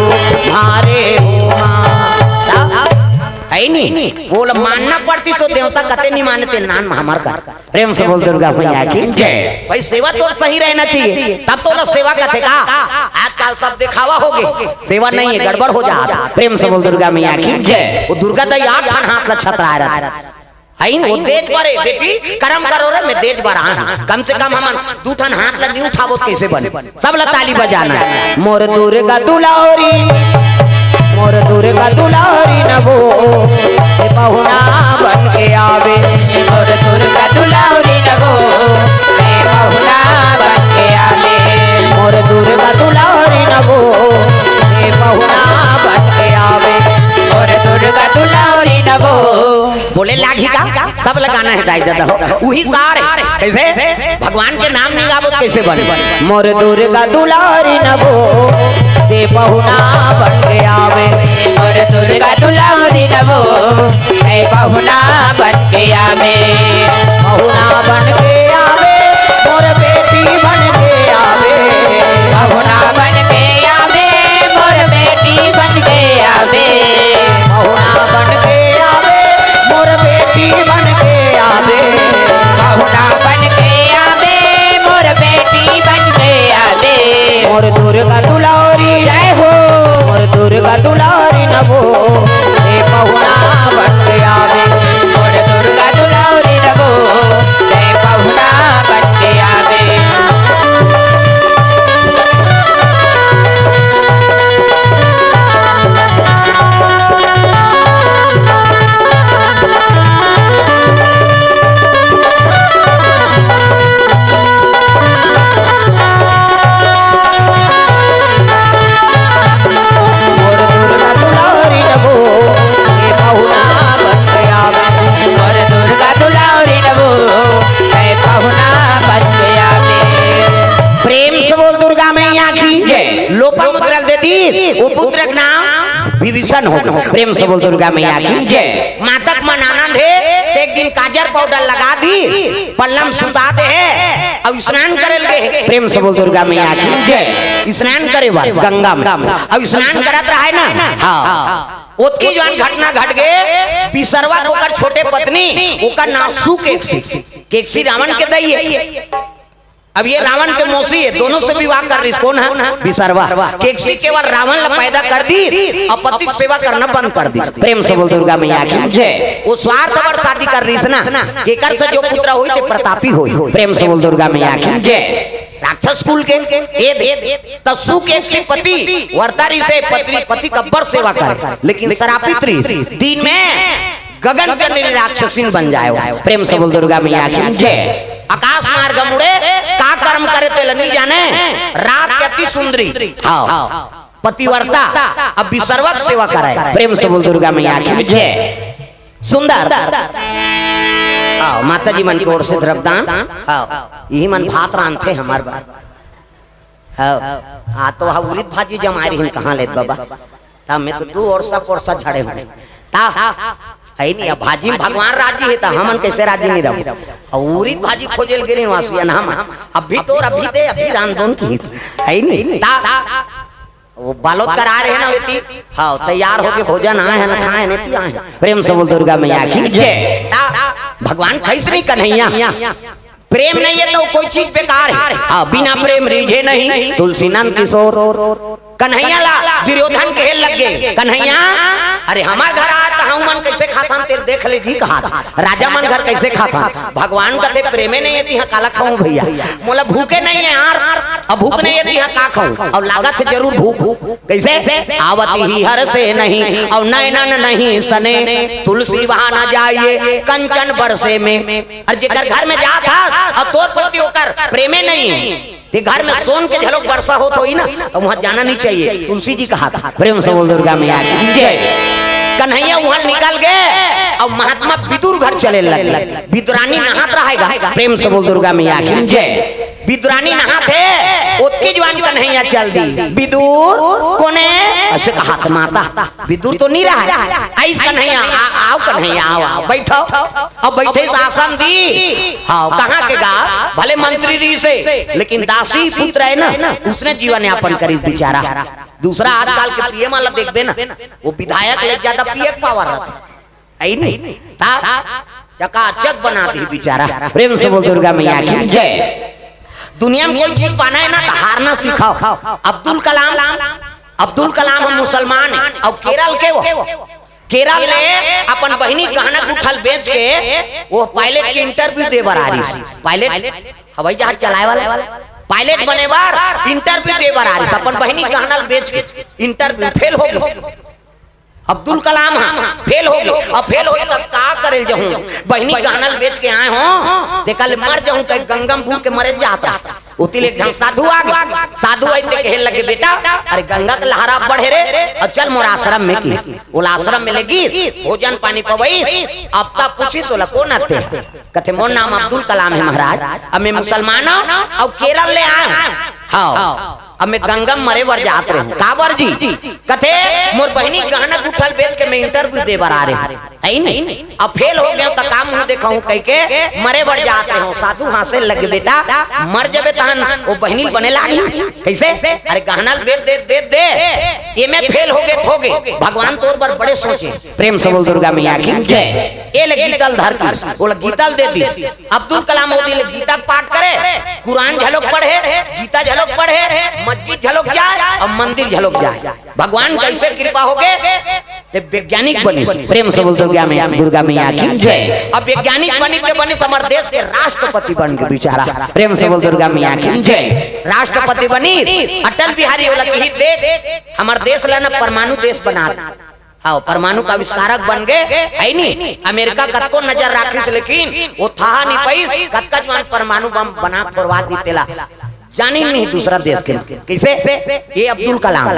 मारे हो मान है नहीं बोल मानना पड़ती सो देवता कते नहीं मानते नान हमार का प्रेम से बोल दुर्गा मैया की जय। भाई सेवा तो सही रहना चाहिए तब तो ना सेवा का थे का आजकल सब दिखावा हो गए सेवा नहीं है गड़बड़ हो जाता। प्रेम से बोल दुर्गा मैया की जय। वो दुर्गा तो यार हाथ ला छतरा रहा है वो देज बारे बेटी कर्म करो रे मैं देज बार कम से कम हम दूठन हाथ ला नहीं उठावो कैसे बने सब ला ताली बजाना मोर दुर्गा दुलारी मोर दुर्गा दुलारी नबो बहुना बन के आवे मोर दुर्गा दुलारी नबो बहुना बन के आवे मोर दुर्गा दुलारी नबो बहुना बन के आवे मोर दुर्गा दुलारी नबो। बोले लाठी का सब लगाना है दाई दादा हो वही सारे कैसे भगवान के नाम नहीं गावो कैसे बने मोर दुर्गा दुलारी नबो ते बहुना बन के आवे मोर दुर्गा दुलारी नबो बहुना बन के आवे बहुना बन के आवे मोर बेटी बन के आवे बहुना बन के आवे मोर बेटी बन के आवे बहुना बन के आवे मोर बेटी बन के आवे बहुना बन के आवे मोर बेटी बन के आवे मोर दुर्गा दुलारी जय हो मोर दुर्गा दुलारी नबो ते बहुना बन के आवे मोर दुर्गा दुलारी नबो बहुना बन के आवे वो पुत्र का नाम विभीषण हो प्रेम से बोल दुर्गा मैया की जय। मातक मन आनंद है एक दिन काजर पाउडर लगा दी पल्लम सुता दे अब स्नान करे लगे प्रेम से बोल दुर्गा मैया की जय। स्नान करे गंगा में अब स्नान करत रहा है ना हाँ ओतकी जवान घटना घट गए पिसरवा ओकर छोटे पत्नी ओकर नाम सुकेक्सी रावण के दई है। अब ये रावण के मौसी है दोनों से विवाह कर रही कौन है विसरवा केकसी केवल रावण ला पैदा कर दी और पति की सेवा करना बंद कर दी प्रेम से बोल दुर्गा मैया की जय। वो स्वार्थ पर शादी कर रही ना केकर से जो पुत्र हुई ते प्रतापी हुई प्रेम से बोल दुर्गा मैया की जय। राक्षस कुल के तस्सु के पति वर्तारी से पति कब्बर सेवा करे लेकिन शरापित दिन में गगन चंडी राक्षसीन बन जाए प्रेम से बोल दुर्गा मैया की जय। आकाश मार्ग मुड़े का कर्म करे ते नहीं जाने रात के अति सुंदरी पतिवर्ता अब विसर्वक सेवा कराए प्रेम से बोल दुर्गा मैया की जय। सुंदर माता जी मन की ओर से द्रव्यदान यही मन भात रांधते हमार बार तो उड़ीद भाजी जमारी कहाँ ले बाबा तब मैं तो तू और सब झड़े हुए है नहीं भाजी में भगवान राजी है हमन कैसे राजी नहीं रहो उड़ीद भाजी खोजेल गिरे वासियन हम अभी दे अभी रांधन की है नहीं वो बालोद करा रहे ना बेटी हाँ तैयार होके भोजन आए हैं ना खाए नहीं आए प्रेम से बोल दुर्गा मैया की जय। भगवान कैसे नहीं कन्हैया प्रेम नहीं है तो कोई चीज बेकार है हाँ बिना प्रेम रीझे नहीं तुलसीनंद किशोर कन्हैया ला दुर्योधन के लग गए कन्हैया अरे हमार घर आ तो हम मन कैसे खाता तेल देख ले जी कहा राजा मन घर कैसे खाता भगवान कथे प्रेमे नहीं है यहाँ काला खाऊं भैया मोला भूखे नहीं है यार अब भूख नहीं है यहाँ का खाऊं और लागत है जरूर भूख कैसे आवती ही हर से नहीं और नैनन नहीं सने तुलसी वहां ना जाइए कंचन बरसे में और जिधर घर में जा था अब तोर पति होकर प्रेमे नहीं है ते घर में सोन के झलक वर्षा हो तो ही ना तो वहां जाना नहीं चाहिए तुलसी जी कहा था प्रेम से बोल दुर्गा मैया की कन्हैया वहां निकल गए और महात्मा विदुर घर चले लगे विदुरानी नहात रहेगा प्रेम से बोल दुर्गा मैया की जय विदुरानी नहाते उसकी जवान कन्हैया चल दी विदुर कोने ऐसे कहा था माता विदुर तो नहीं रहा आई कन्हैया आओ कन्हैया आओ बैठो अब बैठे आसन दी हाँ कहाँ के गा भले मंत्री री से लेकिन दासी पुत्र है ना उसने जीवन यापन करी बेचारा दूसरा आजकल के पीएम वाला देखबे ना वो विधायक ले ज्यादा पीएम पावर रहता है नहीं चकाचक बना दी बेचारा प्रेम से बोल दुर्गा मैया की जय दुनिया में कोई चीज पाना है ना तो हारना सिखाओ अब्दुल कलाम हम मुसलमान है और केरल के वो केरल में अपन बहनी गहना गुठल बेच के वो पायलट की इंटरव्यू दे बर आ रही पायलट हवाई जहाज चलाए वाला पायलट बने बार इंटरव्यू दे बर आ रही अपन बहनी गहना बेच के इंटरव्यू फेल हो गए अब्दुल कलाम फेल हो गए अब फेल हो तब का करे जहूं बहनी गहनल बेच के आए हो ते कल मर जाऊं कहीं गंगम बूढ़ के मरे जाता उतिल एक जन साधु आ गए साधु ऐसे कहे लगे बेटा अरे गंगा का लहरा बढ़े रे और चल मोर आश्रम में की वो आश्रम में लगी भोजन पानी पवई अब तक पूछी सोला कौन आते कथे मोर नाम अब्दुल कलाम है महाराज अब मैं मुसलमान हूं और केरल ले आया हाँ अब मैं गंगम मरे बर जात रहे काबर जी कथे मोर बहनी गहना गुठल बेच के मैं इंटरव्यू दे बर आ रहे है नहीं अब फेल हो गए तो काम मुंह देखा कह के मरे बर जात रहे साधु हासे लगे बेटा मर जबे तहन वो बहनी बने लागी कैसे अरे गहना बेच दे दे दे ये में फेल हो गए भगवान तोर पर बड़े सोचे प्रेम से बोल दुर्गा मैया की जय ये ले गीतल धर कर वो गीतल दे दी अब्दुल कलाम मोदी ले गीता पाठ करे कुरान झलक पढ़े गीता झलक पढ़े मस्जिद झलक जाए और मंदिर झलक जाए भगवान कैसे कृपा हो गए वैज्ञानिक बनी प्रेम से बोल दुर्गा मैया की जय अब वैज्ञानिक बनी हमारे देश के राष्ट्रपति बन गए बेचारा प्रेम से बोल दुर्गा मैया की जय राष्ट्रपति बनी अटल बिहारी वाला की देख हमारे देश ला ना परमाणु देश बना हाँ परमाणु का आविष्कारक बन गए है नहीं अमेरिका कद को नजर रखी लेकिन वो था नहीं पैस कद का जवान परमाणु बम बना फोड़वा दी जानी नहीं दूसरा देश के कैसे ये अब्दुल कलाम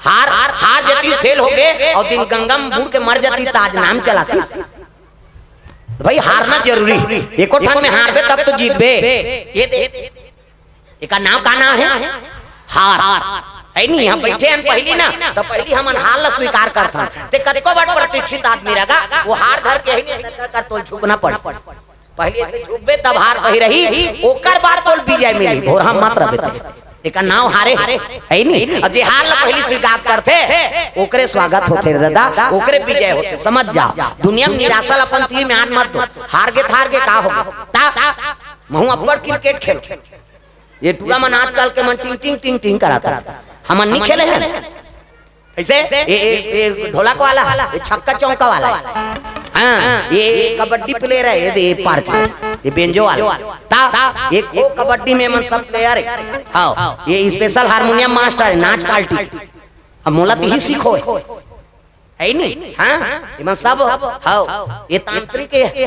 हार जाती फेल हो गए और दिन गंगम बूढ़ के मर जाती ताज नाम चलाती तो भाई हारना जरूरी एको ठान में हार बे तब तो जीत बे एक नाम का नाम है हार है नहीं हम बैठे हैं पहली ना तो पहली हम हार ला स्वीकार करता ते कतको बड़ प्रतिष्ठित आदमी रहेगा वो हार धर के ही कर तो झुकना पड़ पहले से झुकबे तब हार वही रही ओकर बार तोल विजय मिली भोर हम मात्र बेटे एक नाव हारे है नहीं अब जे हार ला पहली स्वीकार करते ओकरे स्वागत होते दादा ओकरे विजय होते समझ जाओ दुनिया में निराशा अपन तीर में हाथ मत दो हार के का होगा ता महू अब्बड़ क्रिकेट खेल ये टूरा मन आजकल के मन टिंग टिंग कराता हमन नहीं खेले हैं ऐसे ये ढोलक वाला ये छक्का चौका वाला हाँ ये कबड्डी प्लेयर है ये पार्क ये बेंजो वाला ता एक कबड्डी में मन सब प्लेयर है हाँ ये स्पेशल हारमोनियम मास्टर है नाच पार्टी अब मोला तो ही सीखो है नहीं हाँ ये सब हाँ ये तांत्रिक है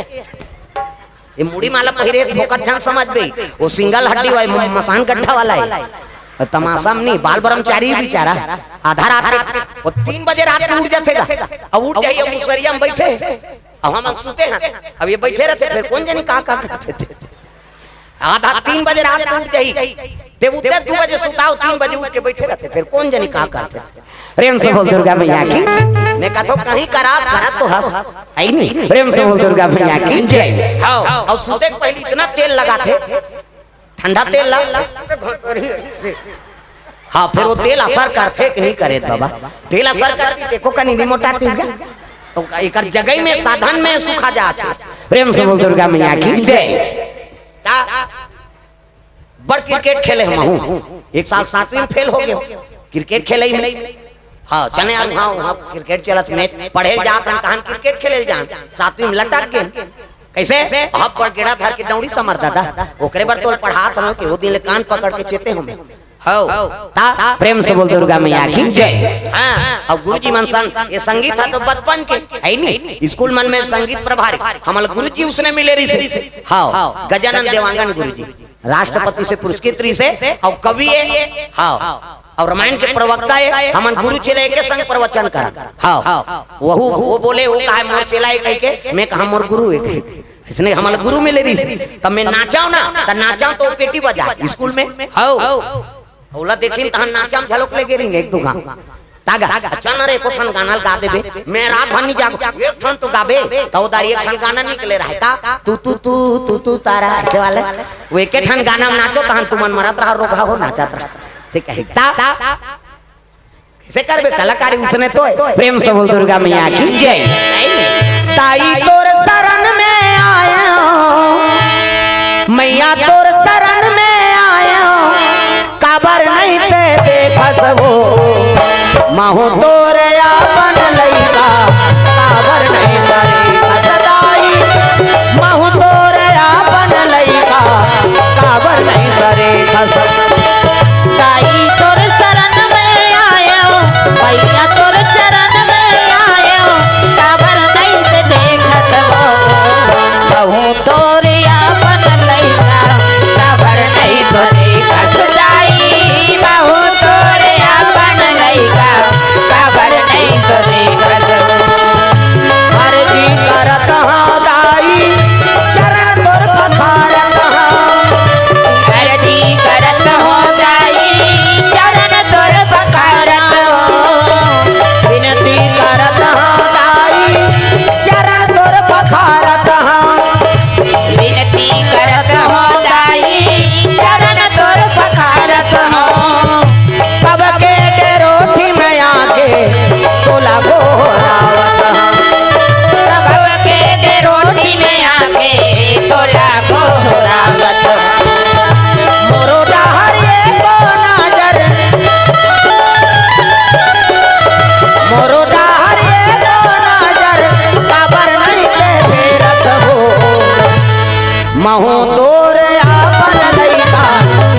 ये मुड़ी माला पहिरे फोकट ध्यान समझ गई वो सिंगल हड्डी वाला मसान गड्ढा वाला है तमाशा में नहीं बाल ब्रह्मचारी बेचारा आधा रात वो 3 बजे रात में उठ जातेगा अब उठ जाइए मुसरिया में बैठे अब हम सोते हैं अब ये बैठे रहते फिर कौन जानी कहाँ करते थे आधा 3 बजे रात में उठ जाइए देव उठे 2 बजे सुताओ 3 बजे उठ के बैठे रहते फिर कौन जानी कहाँ करते प्रेम से बोल दुर्गा मैया की मैं कहता हूँ कहीं करा तो हंस है नहीं प्रेम से बोल दुर्गा मैया की जय हाँ और सुते पहले इतना तेल लगाते ठंडा तेल हाँ फिर वो तेल असर करते कि नहीं करे बाबा तेल असर करती देखो कहीं नहीं मोटा तो एक जगह में साधन में सुखा जाता प्रेम से बोल दुर्गा मैया की जय बड़ क्रिकेट खेले हम एक साल 7वीं में फेल हो गए क्रिकेट खेले ही नहीं हाँ चने यार हाँ क्रिकेट चलत मैच पढ़े जात हम कहां क्रिकेट खेले जान सातवीं में लटक गए कैसे हब पर गेड़ा धर के दौड़ी समर दादा ओकरे बर तोल पढ़ात हनो कि वो दिन कान पकड़ के चेते हमें हो ता प्रेम से बोल दुर्गा मैया की जय। हां अब गुरुजी मन संग ये संगीत था तो बचपन के है नहीं स्कूल मन में संगीत प्रभारी हमारे गुरुजी उसने मिले रही से हाँ गजानन देवांगन गुरुजी राष्ट्रपति से पुरस्कृत रही से और कवि है हाँ और रामायण के प्रवक्ता है हमन गुरु चेले के संग प्रवचन करा हाँ वो बोले वो कहा मोर चेला कह के मैं कहा मोर गुरु है इसने हमारे गुरु मिले रही तब मैं नाचाओ ना तो नाचाओ तो पेटी बजा स्कूल में हाँ ओला देखिन तहन नाचाम झलक ले गेरिंग एक दुगा तागा चल रे कोठन गाना गा देबे मैं रात भर नहीं जाग एक ठन तो गाबे तो उधर एक ठन गाना निकले रहता तू तारा ऐसे वाले वो एक ठन गाना में नाचो तहन तुमन मरत रहा रोगा हो नाचत रहा से कहता कैसे करबे कलाकारी उसने तो प्रेम से बोल दुर्गा मैया की जय। ताई तोर शरण में आया मैया तोर शरण में आया काबर नहीं ते देखसबो माहू तोरे आपन लइका काबर नहीं सरे खसदाई माहू तोरे आपन लइका काबर नहीं सरे खस ताई तोर शरण में आयो भैया तोर चरण में आयो काबर नहीं से देखत हो कहूँ तोर आपन लइका काबर नहीं तो देखत जाई बाहू तोर आपन लइका काबर नहीं तो देखत हर जी करत हाँ दाई चरण तोर पखारत अर्जी करत हो दाई चरण तोर पखारत हो विनती करत हाँ दाई चरण तोर पखारत विनती करत हो दाई चरण तोर पखारत हो कब के डेरोठी में आके तोला गोहरावत कब के डेरोटी में आके तोला गोहरावत मोरो डहर ये को नजर मोरो डहर ये को नजर काबर नहीं के फेरत हो महू तोर आपन लइका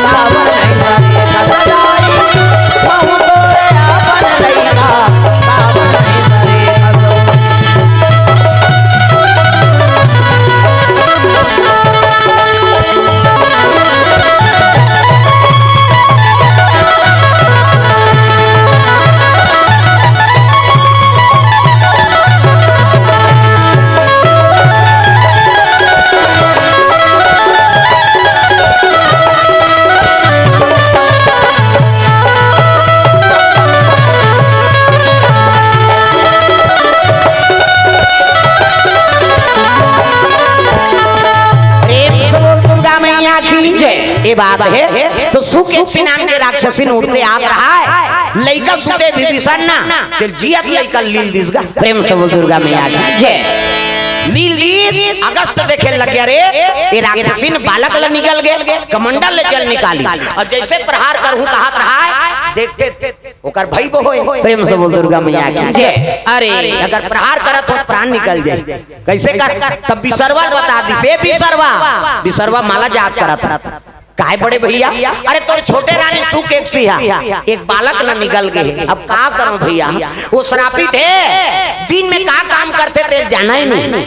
काबर नहीं सरे खसदाई महू तोर आपन लइका काबर नहीं सरे खसदाई प्रेम से बोल दुर्गा मैया की जय। ये बात है तो सुकेक्षी नाम के राक्षसी उठते आ रहा है लइका सुते विभीषण ना तो जियत लइका लील दिसगा प्रेम से बोल दुर्गा मैया की जय। लील दिस अगस्त देखे लग गया रे ये राक्षसी ने बालक ल निकल गए कमंडल ले जल निकाली और जैसे प्रहार करहूं कहत रहा है देखते ओकर भाई होए प्रेम से बोल दुर्गा मैया की जय। अरे अगर प्रहार करत हो प्राण निकल जाए कैसे कर तब बिसरवा बता दी से बिसरवा माला जाप करत काय बड़े भैया अरे तोर छोटे रानी सुकेक्षी एक बालक न निकल गए अब का करो भैया वो श्रापित है दिन में का काम करते थे जाना ही नहीं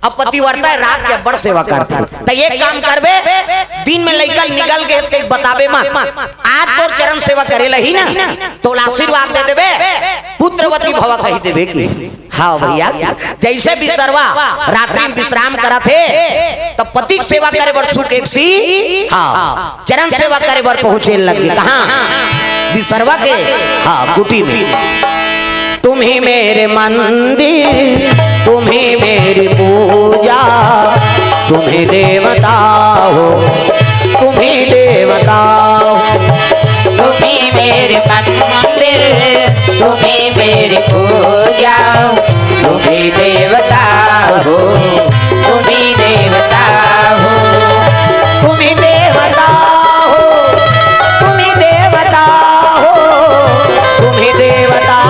अब पतिवर्ता है रात के बड़ सेवा करते तो एक काम करबे दिन में लइका निकल गए कहीं बताबे मत आज तो चरण सेवा करेला ही ना तो आशीर्वाद दे देबे पुत्रवती भवा कही देबे की हाँ भैया जैसे बिसरवा रात्रि में विश्राम करा थे तब पति की सेवा करे बर सुकेक्षी हाँ चरण सेवा करे बर पहुंचे लगे कहाँ बिसरवा के हाँ कुटी में तुम ही मेरे मंदिर तुम ही मेरी पूजा तुम ही देवता हो तुम ही देवता हो तुम ही मेरे मंदिर तुम ही मेरी पूजा तुम ही देवता हो तुम ही देवता हो तुम ही देवता हो तुम ही देवता हो तुम ही देवता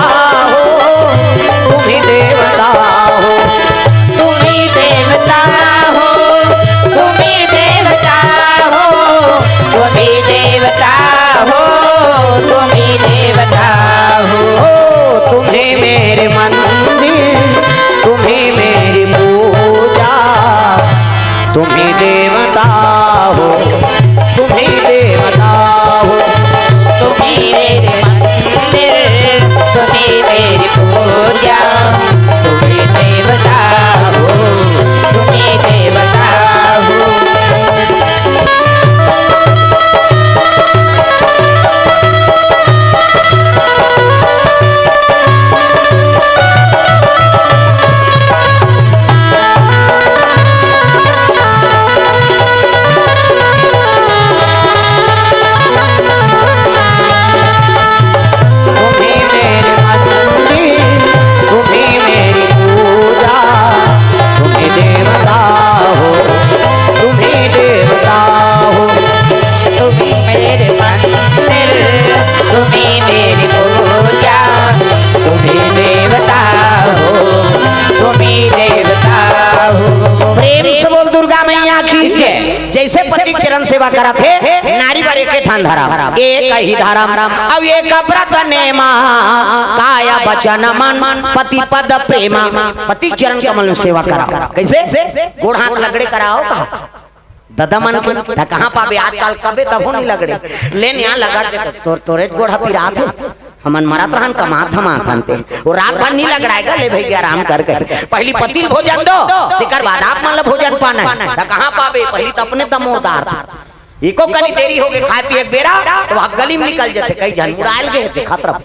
सेवा करा थे नारी बारे के ठान धरा एक ही धारा अब एक व्रत नेमा काया वचन मन पति पद प्रेमा पति चरण कमल में सेवा करा कैसे गोड़ हाथ लगड़े कराओ दादा मन के कहाँ पाबे आजकल कबे तब नहीं लगड़े लेन यहाँ लगा दे तोरे गोड़ा पिरा थे हमन मरत रहन कमात हम आथनते वो रात भर नहीं लगड़ाएगा ले भैया आराम कर पहली पति भोजन दो तिकर बाद आप मान लो भोजन पाना है कहाँ पाबे पहली तो अपने दमोदार था एको कनी देरी हो गई खाए पिए बेरा तो वह गली में निकल जाते कई जन मुराइल गए थे खतरा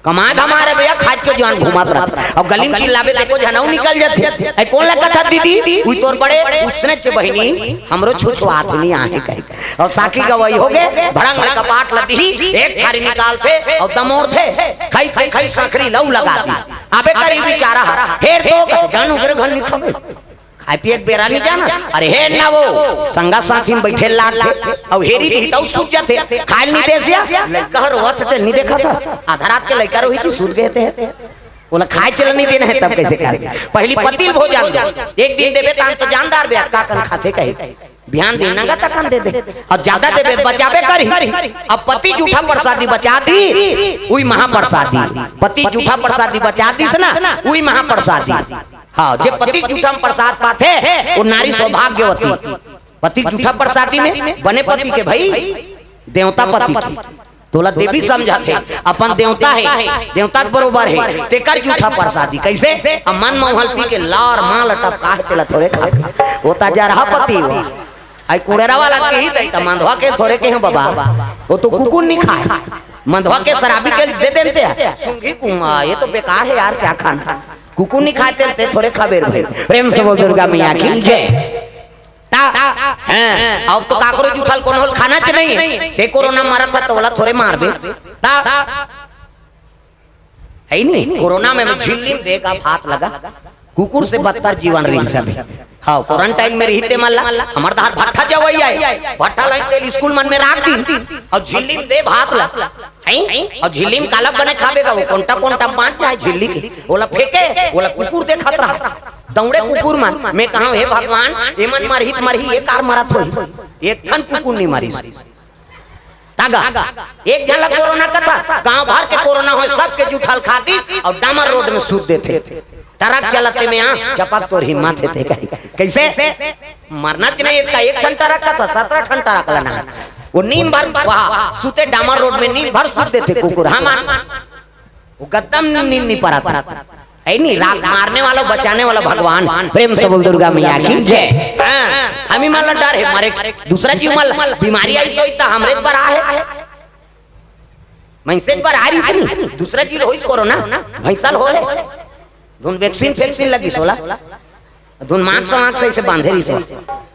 कमात हमारे भैया खाज के जवान घुमात रहता अब गली में चिल्लावे देखो जनऊ निकल जाते ऐ कौन लगा था दीदी उई तोर बड़े उसने च बहिनी हमरो छुछुआत नहीं आहे कही और साकी गवाई हो गए भड़ंग में कपाट लदी एक थारी निकालते और दमोर थे खाई सांखरी लऊ लगा दी अबे करी बेचारा हेर तो जानू घर घर नहीं खबे खाए पिए बेरा नहीं जाना अरे हे ना वो संगा साथी में बैठे लाग थे और हेरी दी तो सूख जाते खाए नहीं देसिया लड़का रोवत थे नहीं देखा था आधा रात के लड़का रोही थी सूत गए थे बोला खाए चल नहीं देना है तब कैसे कर पहली पति भोजन एक दिन देवे तान तो जानदार बे का कन खाते कहे ध्यान देना का तकन दे दे और ज्यादा देवे बचावे करी अब पति जूठा प्रसादी बचा दी उई महाप्रसादी पति जूठा प्रसादी बचा दी ना उई महाप्रसादी हाँ जे पति जूठा प्रसाद पाते वो नारी सौभाग्यवती पति जूठा प्रसादी में बने पति के भाई देवता पति की तोला देवी समझाते अपन देवता है देवता के बरोबर है तेकर जूठा प्रसादी कैसे अब मन मोहल पी के लार माल टपका है तेला थोड़े खा वो ताजा रहा पति वो आई कुड़ेरा वाला के ही दई त मंधवा के थोड़े के हैं बाबा वो तो कुकुर नहीं खाए मंधवा के शराबी के दे देते हैं सुंगी कुआ ये तो बेकार है यार क्या खाना कुकुर नहीं खाते थे थोड़े खबेर भाई प्रेम से बोल दुर्गा मैया की जय अब तो काकरोच उठल कौन होल खाना च नहीं ते कोरोना मारा था तो वाला थोड़े मार दे है नहीं कोरोना में झिल्ली में बेगा हाथ लगा कुकुर से बदतर जीवन रही सब हाँ क्वारंटाइन में रहते मल्ला हमार दार भट्ठा जवई आई भट्ठा लाइन तेल स्कूल मन में राख दी और झिल्ली में दे भात ला हैं और झिल्ली में काला बने खाबेगा वो कोंटा बांध जाए झिल्ली की बोला फेंके बोला कुकुर देखत रहा दौड़े कुकुर मन मैं कहा हे भगवान एमन मरही एक कार मरत होई एक ठन कुकुर नहीं मारी तागा एक जन कोरोना का था गांव भर के कोरोना हो सबके जूठल खाती और डामर रोड में सूत देते ट्रक चलाते में यहाँ चपक तोर हिम्मत थे कैसे मरना नहीं एक ठन ट्रक का था 17 ठन ट्रक लना वो नीम भर वहाँ सूते डामर रोड में नीम भर सूत देते कुकुर हम वो गद्दम नींद नहीं पड़ा था ऐ नहीं राग मारने वाला बचाने वाला भगवान प्रेम से बोल दुर्गा मैया की जय हम ही मान डर है हमारे दूसरा जीव मान बीमारी आई तो इतना हमरे पर आहे मैंसे पर आ रही से दूसरा जीव होइस कोरोना भैंसल हो धुन वैक्सीन लगी सोला धुन मांग से इसे बांधे रही से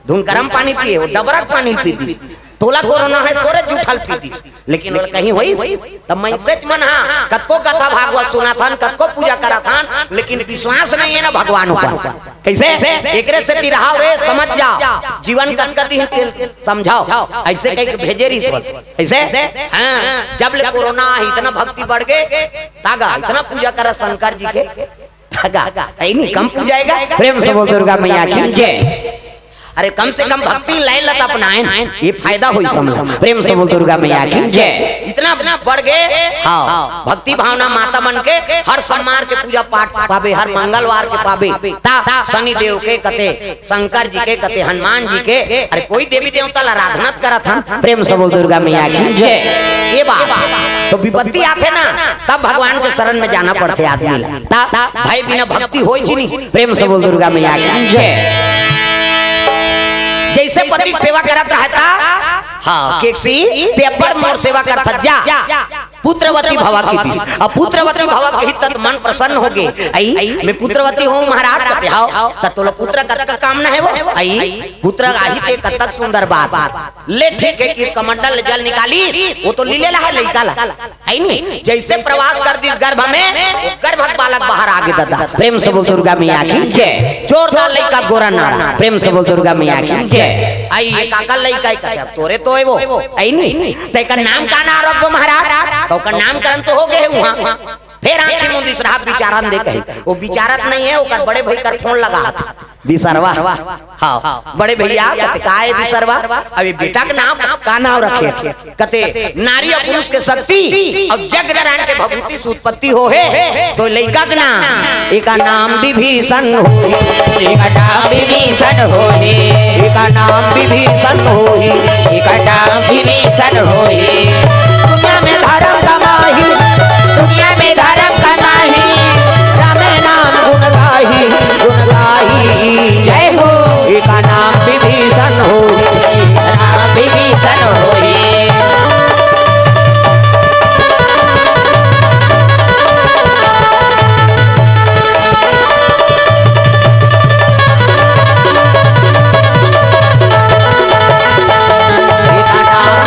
धुन गर्म पानी पिए वो डबरक पानी पी दी तोला कोरोना है तोरे जूठल पी दी लेकिन वो कहीं होई तब मैसेज मन हां कतको कथा भागवत सुना था कतको पूजा करा था लेकिन विश्वास नहीं है ना भगवान ऊपर कैसे एकरे से तिरहा रे समझ जा जीवन कनकती है समझाओ ऐसे कहीं भेजे रिश्वत ऐसे हां जब ले कोरोना इतना भक्ति बढ़ गए तागा इतना पूजा करा शंकर जी के तागा नहीं कम पूजाएगा प्रेम से बोल दुर्गा मैया की जय अरे कम से कम भक्ति लाइन लता अपनाएं ये फायदा हुई समझ प्रेम से बोल दुर्गा मैया की जय इतना बढ़ गए हाँ भक्ति भावना माता मन के हर सोमवार के पूजा पाठ पाबे हर मंगलवार के पाबे ता शनि देव के कते शंकर जी के कते हनुमान जी के अरे कोई देवी देवता ला आराधना करा था प्रेम से बोल दुर्गा मैया की जय ये बात तो विपत्ति आते ना तब भगवान के शरण में जाना पड़ते आदमी ला भाई बिना भक्ति हो नहीं प्रेम से बोल दुर्गा मैया की जय जैसे पति सेवा करता रहता हाँ केक्सी पेपर मोर सेवा करता जा पुत्रवती भवा की दिस अब पुत्रवती भवा कही तत मन प्रसन्न हो गए आई मैं पुत्रवती हूँ महाराज कहते हाओ ततोला पुत्र का कामना है वो आई पुत्र आही ते कतक सुंदर बात ले ठीक है कि इसका मंडल जल निकाली वो तो लीले ला है लड़का ला आई नहीं जैसे प्रवास कर दी गर्भ में गर्भक बालक बाहर आगे दादा प्रेम से बोल दुर्गा मैया की जय जोरदार लड़का गोरा नारा प्रेम से बोल दुर्गा मैया की जय आई काका लड़का कहते तोरे तो है वो आई नहीं तेका नाम का ना रखो महाराज तो का नामकरण तो हो गए वहाँ फिर आंखें मुंद दिसरा विचारन दे कही वो विचारत नहीं है ओकर बड़े भाई कर फोन लगा था बिसरवा हाँ बड़े भैया कहते का है बिसरवा अभी बेटा का नाम का नाम रखे कहते नारी और पुरुष के शक्ति और जग नारायण के भगवती से उत्पत्ति हो है तो लड़का का नाम एक नाम विभीषण हो एक नाम विभीषण होई एक नाम विभीषण हो एक नाम विभीषण होई दुनिया में धर्म कमाही दुनिया में धर्म का नाही राम नाम गुण गाही जय हो एक नाम विभीषण हो नाम विभीषण होई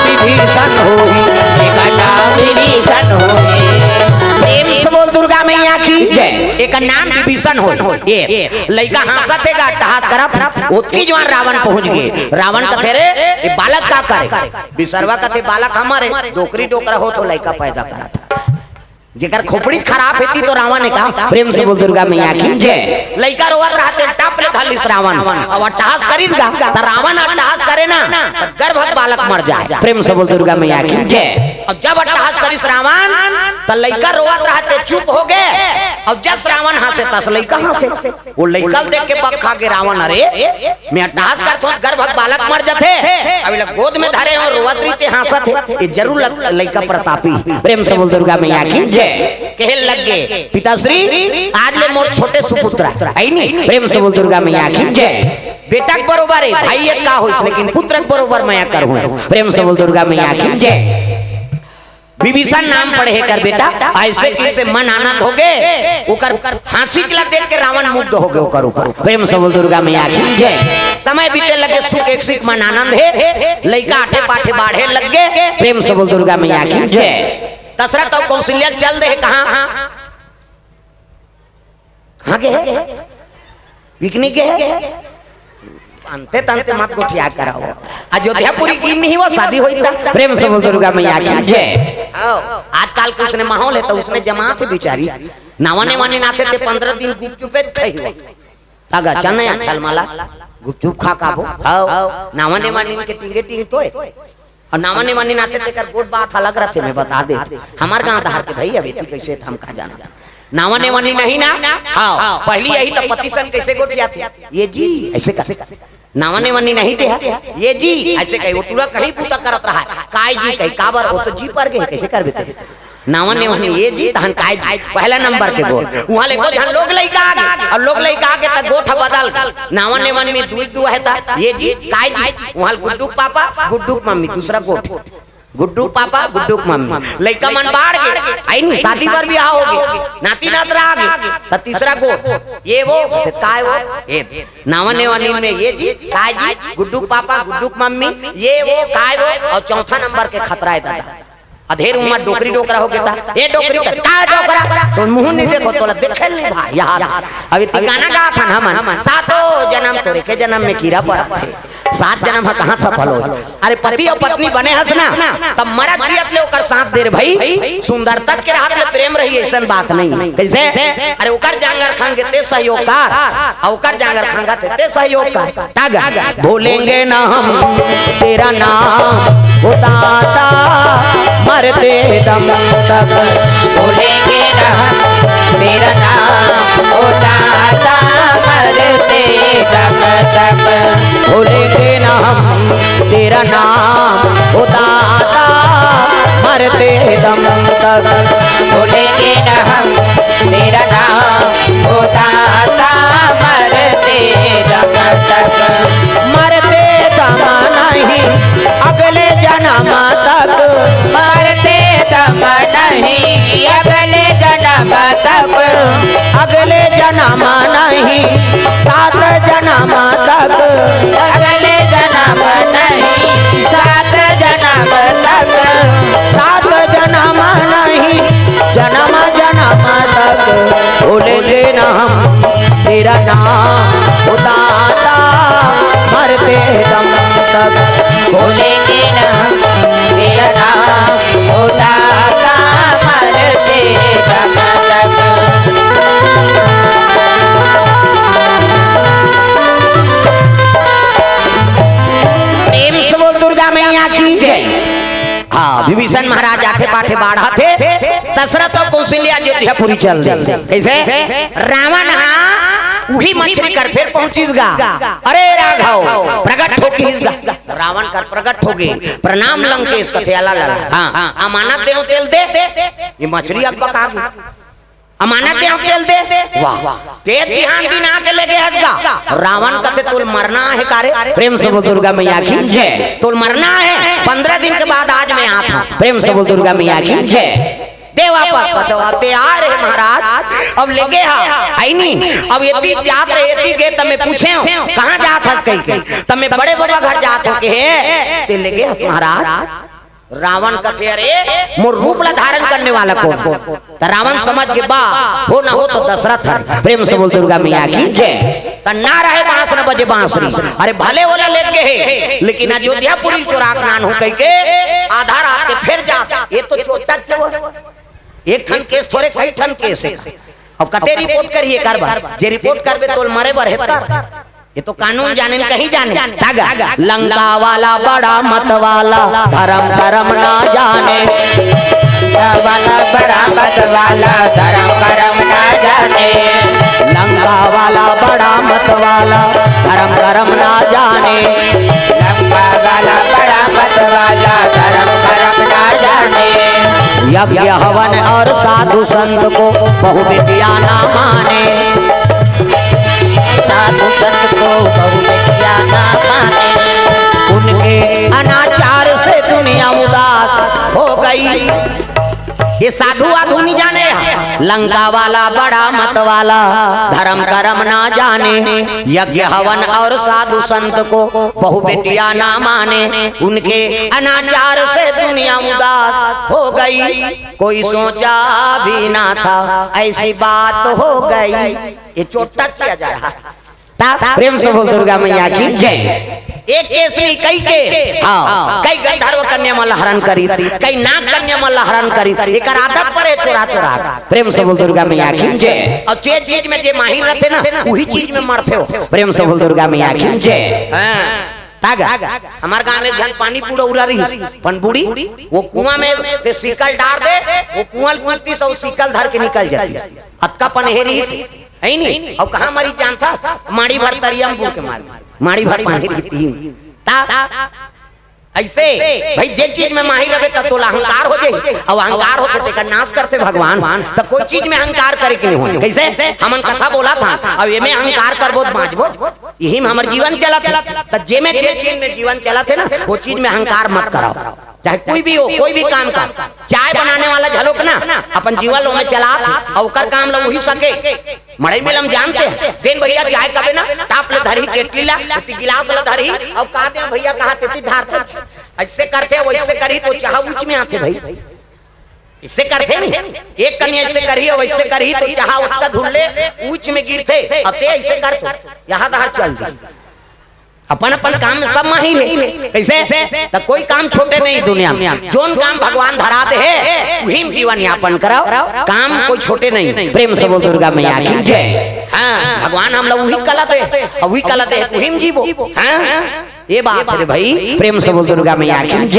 विभीषण होई एक नाम विभीषण होई प्रेम से बोल दुर्गा मैया की जय एक नाम विभीषण हो ये लड़का हंसत है टहात करत ओतकी जवान रावण पहुंच गए रावण कथे रे ये बालक का करे बिसरवा कथे बालक हमारे डोकरी डोकरा हो तो लड़का पैदा करा था जेकर खोपड़ी खराब हेती तो रावण ने कहा प्रेम से बोल दुर्गा मैया की जय लड़का रोवत रहते टाप ले धलिस रावण अब अट्टहास करीगा तो रावण अट्टहास करे ना तो गर्भवत बालक मर जाए प्रेम से बोल दुर्गा मैया की जय और जब अट्टहास करिस रावण तो लड़का रोवत रहते चुप हो गए और जब रावण हंसे तस लड़का हंसे वो लड़का देख के पग खा के रावण अरे मैं अट्टहास करत हूं गर्भवत बालक मर जाते अब लोग गोद में धरे और रोवत रीते हंसत है ये जरूर लड़का प्रतापी प्रेम से बोल दुर्गा मैया की कहे लग गए पिताश्री आज ले मोर छोटे सुपुत्र आई नहीं प्रेम से बोल दुर्गा मैया की जय बेटा के बरोबर है भाई एक का होइस लेकिन पुत्र के बरोबर मैया कर हुए प्रेम से बोल दुर्गा मैया की जय विभीषण नाम पढ़े कर बेटा ऐसे कैसे मन आनंद हो गए ओकर फांसी चला देख के रावण मुग्ध हो गए ओकर ऊपर प्रेम से बोल दुर्गा मैया की जय समय बीते लगे सुख एक सिख मन आनंद है लड़का आठे पाठे बाढ़े लग गए प्रेम से बोल दुर्गा मैया की जय दशरथ और कौशल्या चल रहे कहाँ कहाँ गए पिकनिक गए अंते तंते मत को ठिया कराओ अयोध्यापुरी की नहीं वो शादी हुई था प्रेम से बोल दुर्गा मैया की जय आजकल के उसने माहौल है तो उसने जमात बिचारी नावाने वाने नाते थे 15 दिन गुपचुप खाई हुआ तागा चने आजकल माला गुपचुप खा काबो नावाने वाने के टिंगे टिंग तो और नावाने वाने नाते तेकर गोट बात अलग रहते मैं बता दे हमार गांव दहार के भाई अभी कैसे हम का जाना था नावाने वानी नहीं ना हाँ पहली यही तो पति सन कैसे गोटिया थे ये जी ऐसे कैसे नावाने वानी नहीं थे ये जी ऐसे कहीं वो पूरा कहीं पूता करत रहा है काय जी कहीं काबर वो तो जी पर गए कैसे कर बेते नावाने वानी ये जी तहन काय पहला नंबर के गोल वहां ले गोल हम लोग लइका आगे और लोग लइका आगे तक गोठ बदल नावाने वानी में दुई है ता ये जी काय जी वहां गुड्डू पापा गुड्डू मम्मी दूसरा गोठ गुड्डू पापा गुड्डू मम्मी लइका मन बाढ़ गए आई नहीं शादी पर भी आओगे नाती नातरा आ गए तो तीसरा गोठ ये वो काय वो ये नावाने वानी में ये जी काय जी गुड्डू पापा गुड्डू मम्मी ये वो काय वो और चौथा नंबर के खतरा है दादा अधेर उम्र डोकरी डोकरा हो गया था ये डोकरी का डोकरा तो मुंह नहीं देखो तो देखे नहीं भाई यार अभी गाना गा था ना मन सातों जन्म तोरे के जन्म में कीड़ा पड़ा थे 7 जन्म है कहाँ सफल हो अरे पति और पत्नी बने हस ना तब मरद जियत ले ओकर साथ दे रे भाई सुंदरता के रात में प्रेम रही ऐसा बात नहीं कैसे अरे ओकर जांगर खांगे ते सहयोगकार और ओकर जांगर खांगा ते सहयोगकार तागा भूलेंगे ना हम तेरा नाम ओ दाता मरते दम तक भूलेंगे ना तेरा नाम ओ दाता मरते दम तक भूलेंगे ना हम तेरा नाम ओ दाता मरते दम तक भूलेंगे ना हम तेरा नाम ओ दाता मरते दम तक मरते दम नहीं अगले जन्म तक मरते दम नहीं अगले जन्म तक अगले जन्म नहीं 7 जन्म तक अगले जन्म नहीं 7 जन्म तक 7 जन्म नहीं जन्म जन्म तक भूलेंगे ना हम तेरा नाम ओ दाता मरते दम तक भूलेंगे ना तेरा नाम ओ दाता मरते दम तक विभीषण महाराज आठे पाठे बाढ़ा थे, दशरथ और कौशल्या अयोध्यापुरी चल दे। कैसे रावण वही मछली कर फिर पहुंचीसगा, अरे राघव प्रकट होकीसगा, रावण कर प्रकट हो गए, प्रणाम लंकेश कथे अला ला। हाँ अमानत देओ तेल दे, ये मछली अब पका गई, अमानत देओ तेल दे। वाह ते ध्यान बिना के लेके हसगा, रावण कथे तुल मरना है कारे, प्रेम से बोल दुर्गा मैया की जय। तुल मरना है 15 दिन के बाद आज मैं आता, प्रेम से बोल दुर्गा मैया की जय। दे वापस बताते आ रहे महाराज, अब लेके आई नहीं, अब यति जात रहे यति के तमे पूछे हो कहां जात हस कई कई, तमे बड़े बड़ा घर जात हो के है ते लेके महाराज। रावण कथे अरे मोर रूप ला धारण करने वाला कौन, तो रावण समझ के बा हो ना हो तो दशरथ है, प्रेम से बोल दुर्गा मैया की जय। त ना रहे बांस न बजे बांसुरी, अरे भले वाला लेके है लेकिन अयोध्यापुरी चुराक नान हो कई के आधा रात के फिर जा, ये तो छोटा एक ठन केस थोड़े कई ठन केस है। अब कते रिपोर्ट करिए करबा, जे रिपोर्ट करबे तोल मरे बर हेतर, ये तो कानून जाने कहीं जाने तागा। लंका वाला बड़ा मत वाला धर्म धर्म ना जाने, वाला बड़ा मत वाला धर्म करम ना जाने, लंका वाला बड़ा मत वाला धर्म धर्म ना जाने, लंका वाला बड़ा मत वाला धर्म करम ना जाने। यज्ञ हवन और साधु संत को बहु बेटिया ना माने, साधु संत को बहु बेटिया ना माने, उनके अनाचार से दुनिया उदास हो गई। ये साधु आधु नहीं जाने, लंका वाला बड़ा मत वाला धर्म कर्म ना जाने, यज्ञ हवन और साधु संत को बहु बेटिया ना माने, उनके अनाचार से दुनिया उदास हो गई। कोई सोचा भी ना था ऐसी बात हो गई, ये चोटा किया जा रहा। प्रेम से बोल दुर्गा मैया की जय। एक केस में कई के कई गंधर्व कन्या मल्ल हरण करी, कई नाग कन्या मल्ल हरण करी, एक आदत पर है चोरा चोरा। प्रेम से बोल दुर्गा मैया की जय। और जे चीज में जे माहिर रहते ना वही चीज में मरते हो, प्रेम से बोल दुर्गा मैया की जय। हमारे गांव में जन पानी पूरा उड़ा रही पन बूढ़ी वो कुआं में सिकल डाल दे, वो कुआं कुंती से सिकल धर के निकल जाती, अतका पनहेरी है नहीं। अब कहाँ मरी जानता, माड़ी भर तरियम बुर के मार माड़ी भर पानी ऐसे भाई जे चीज में माहिर रहे तब तो अहंकार हो जाए, और अहंकार होते तेका नाश करते भगवान। तब कोई चीज में अहंकार करे के नहीं हो। कैसे हमन कथा बोला था, अब ये में अहंकार करबो बाँचबो, यही में हमार जीवन चला था। तब जे में जे चीज में जीवन चला थे ना वो चीज में अहंकार मत कराओ, चाहे कोई भी हो कोई भी काम कर। चाय बनाने वाला झलोक ना अपन जीवन में चला और कर काम ला वही सके। मड़ई में हम जानते हैं दिन भैया चाय कबे ना टाप ले धरी केटली ला गिलास ला धरी और कहते हैं भैया कहा तेती ढारते ऐसे करते वैसे करी तो चाह ऊंच में आते भाई, इससे करते नहीं। एक कन्या ऐसे करी और वैसे करी तो चाह उसका धुल्ले ऊंच में गिरते, अते ऐसे करते यहाँ दहाड़ चल जाए। अपन अपन काम में सब माहिर है, कैसे तो कोई काम छोटे नहीं दुनिया में। जोन काम भगवान धरा दे है वही जीवन यापन कराओ, काम कोई छोटे नहीं। प्रेम से बोल दुर्गा मैया की जय। हाँ भगवान हम लोग वही कला दे और वही कला दे वही जीवो। हाँ ये बात है भाई, प्रेम से बोल दुर्गा मैया की जय।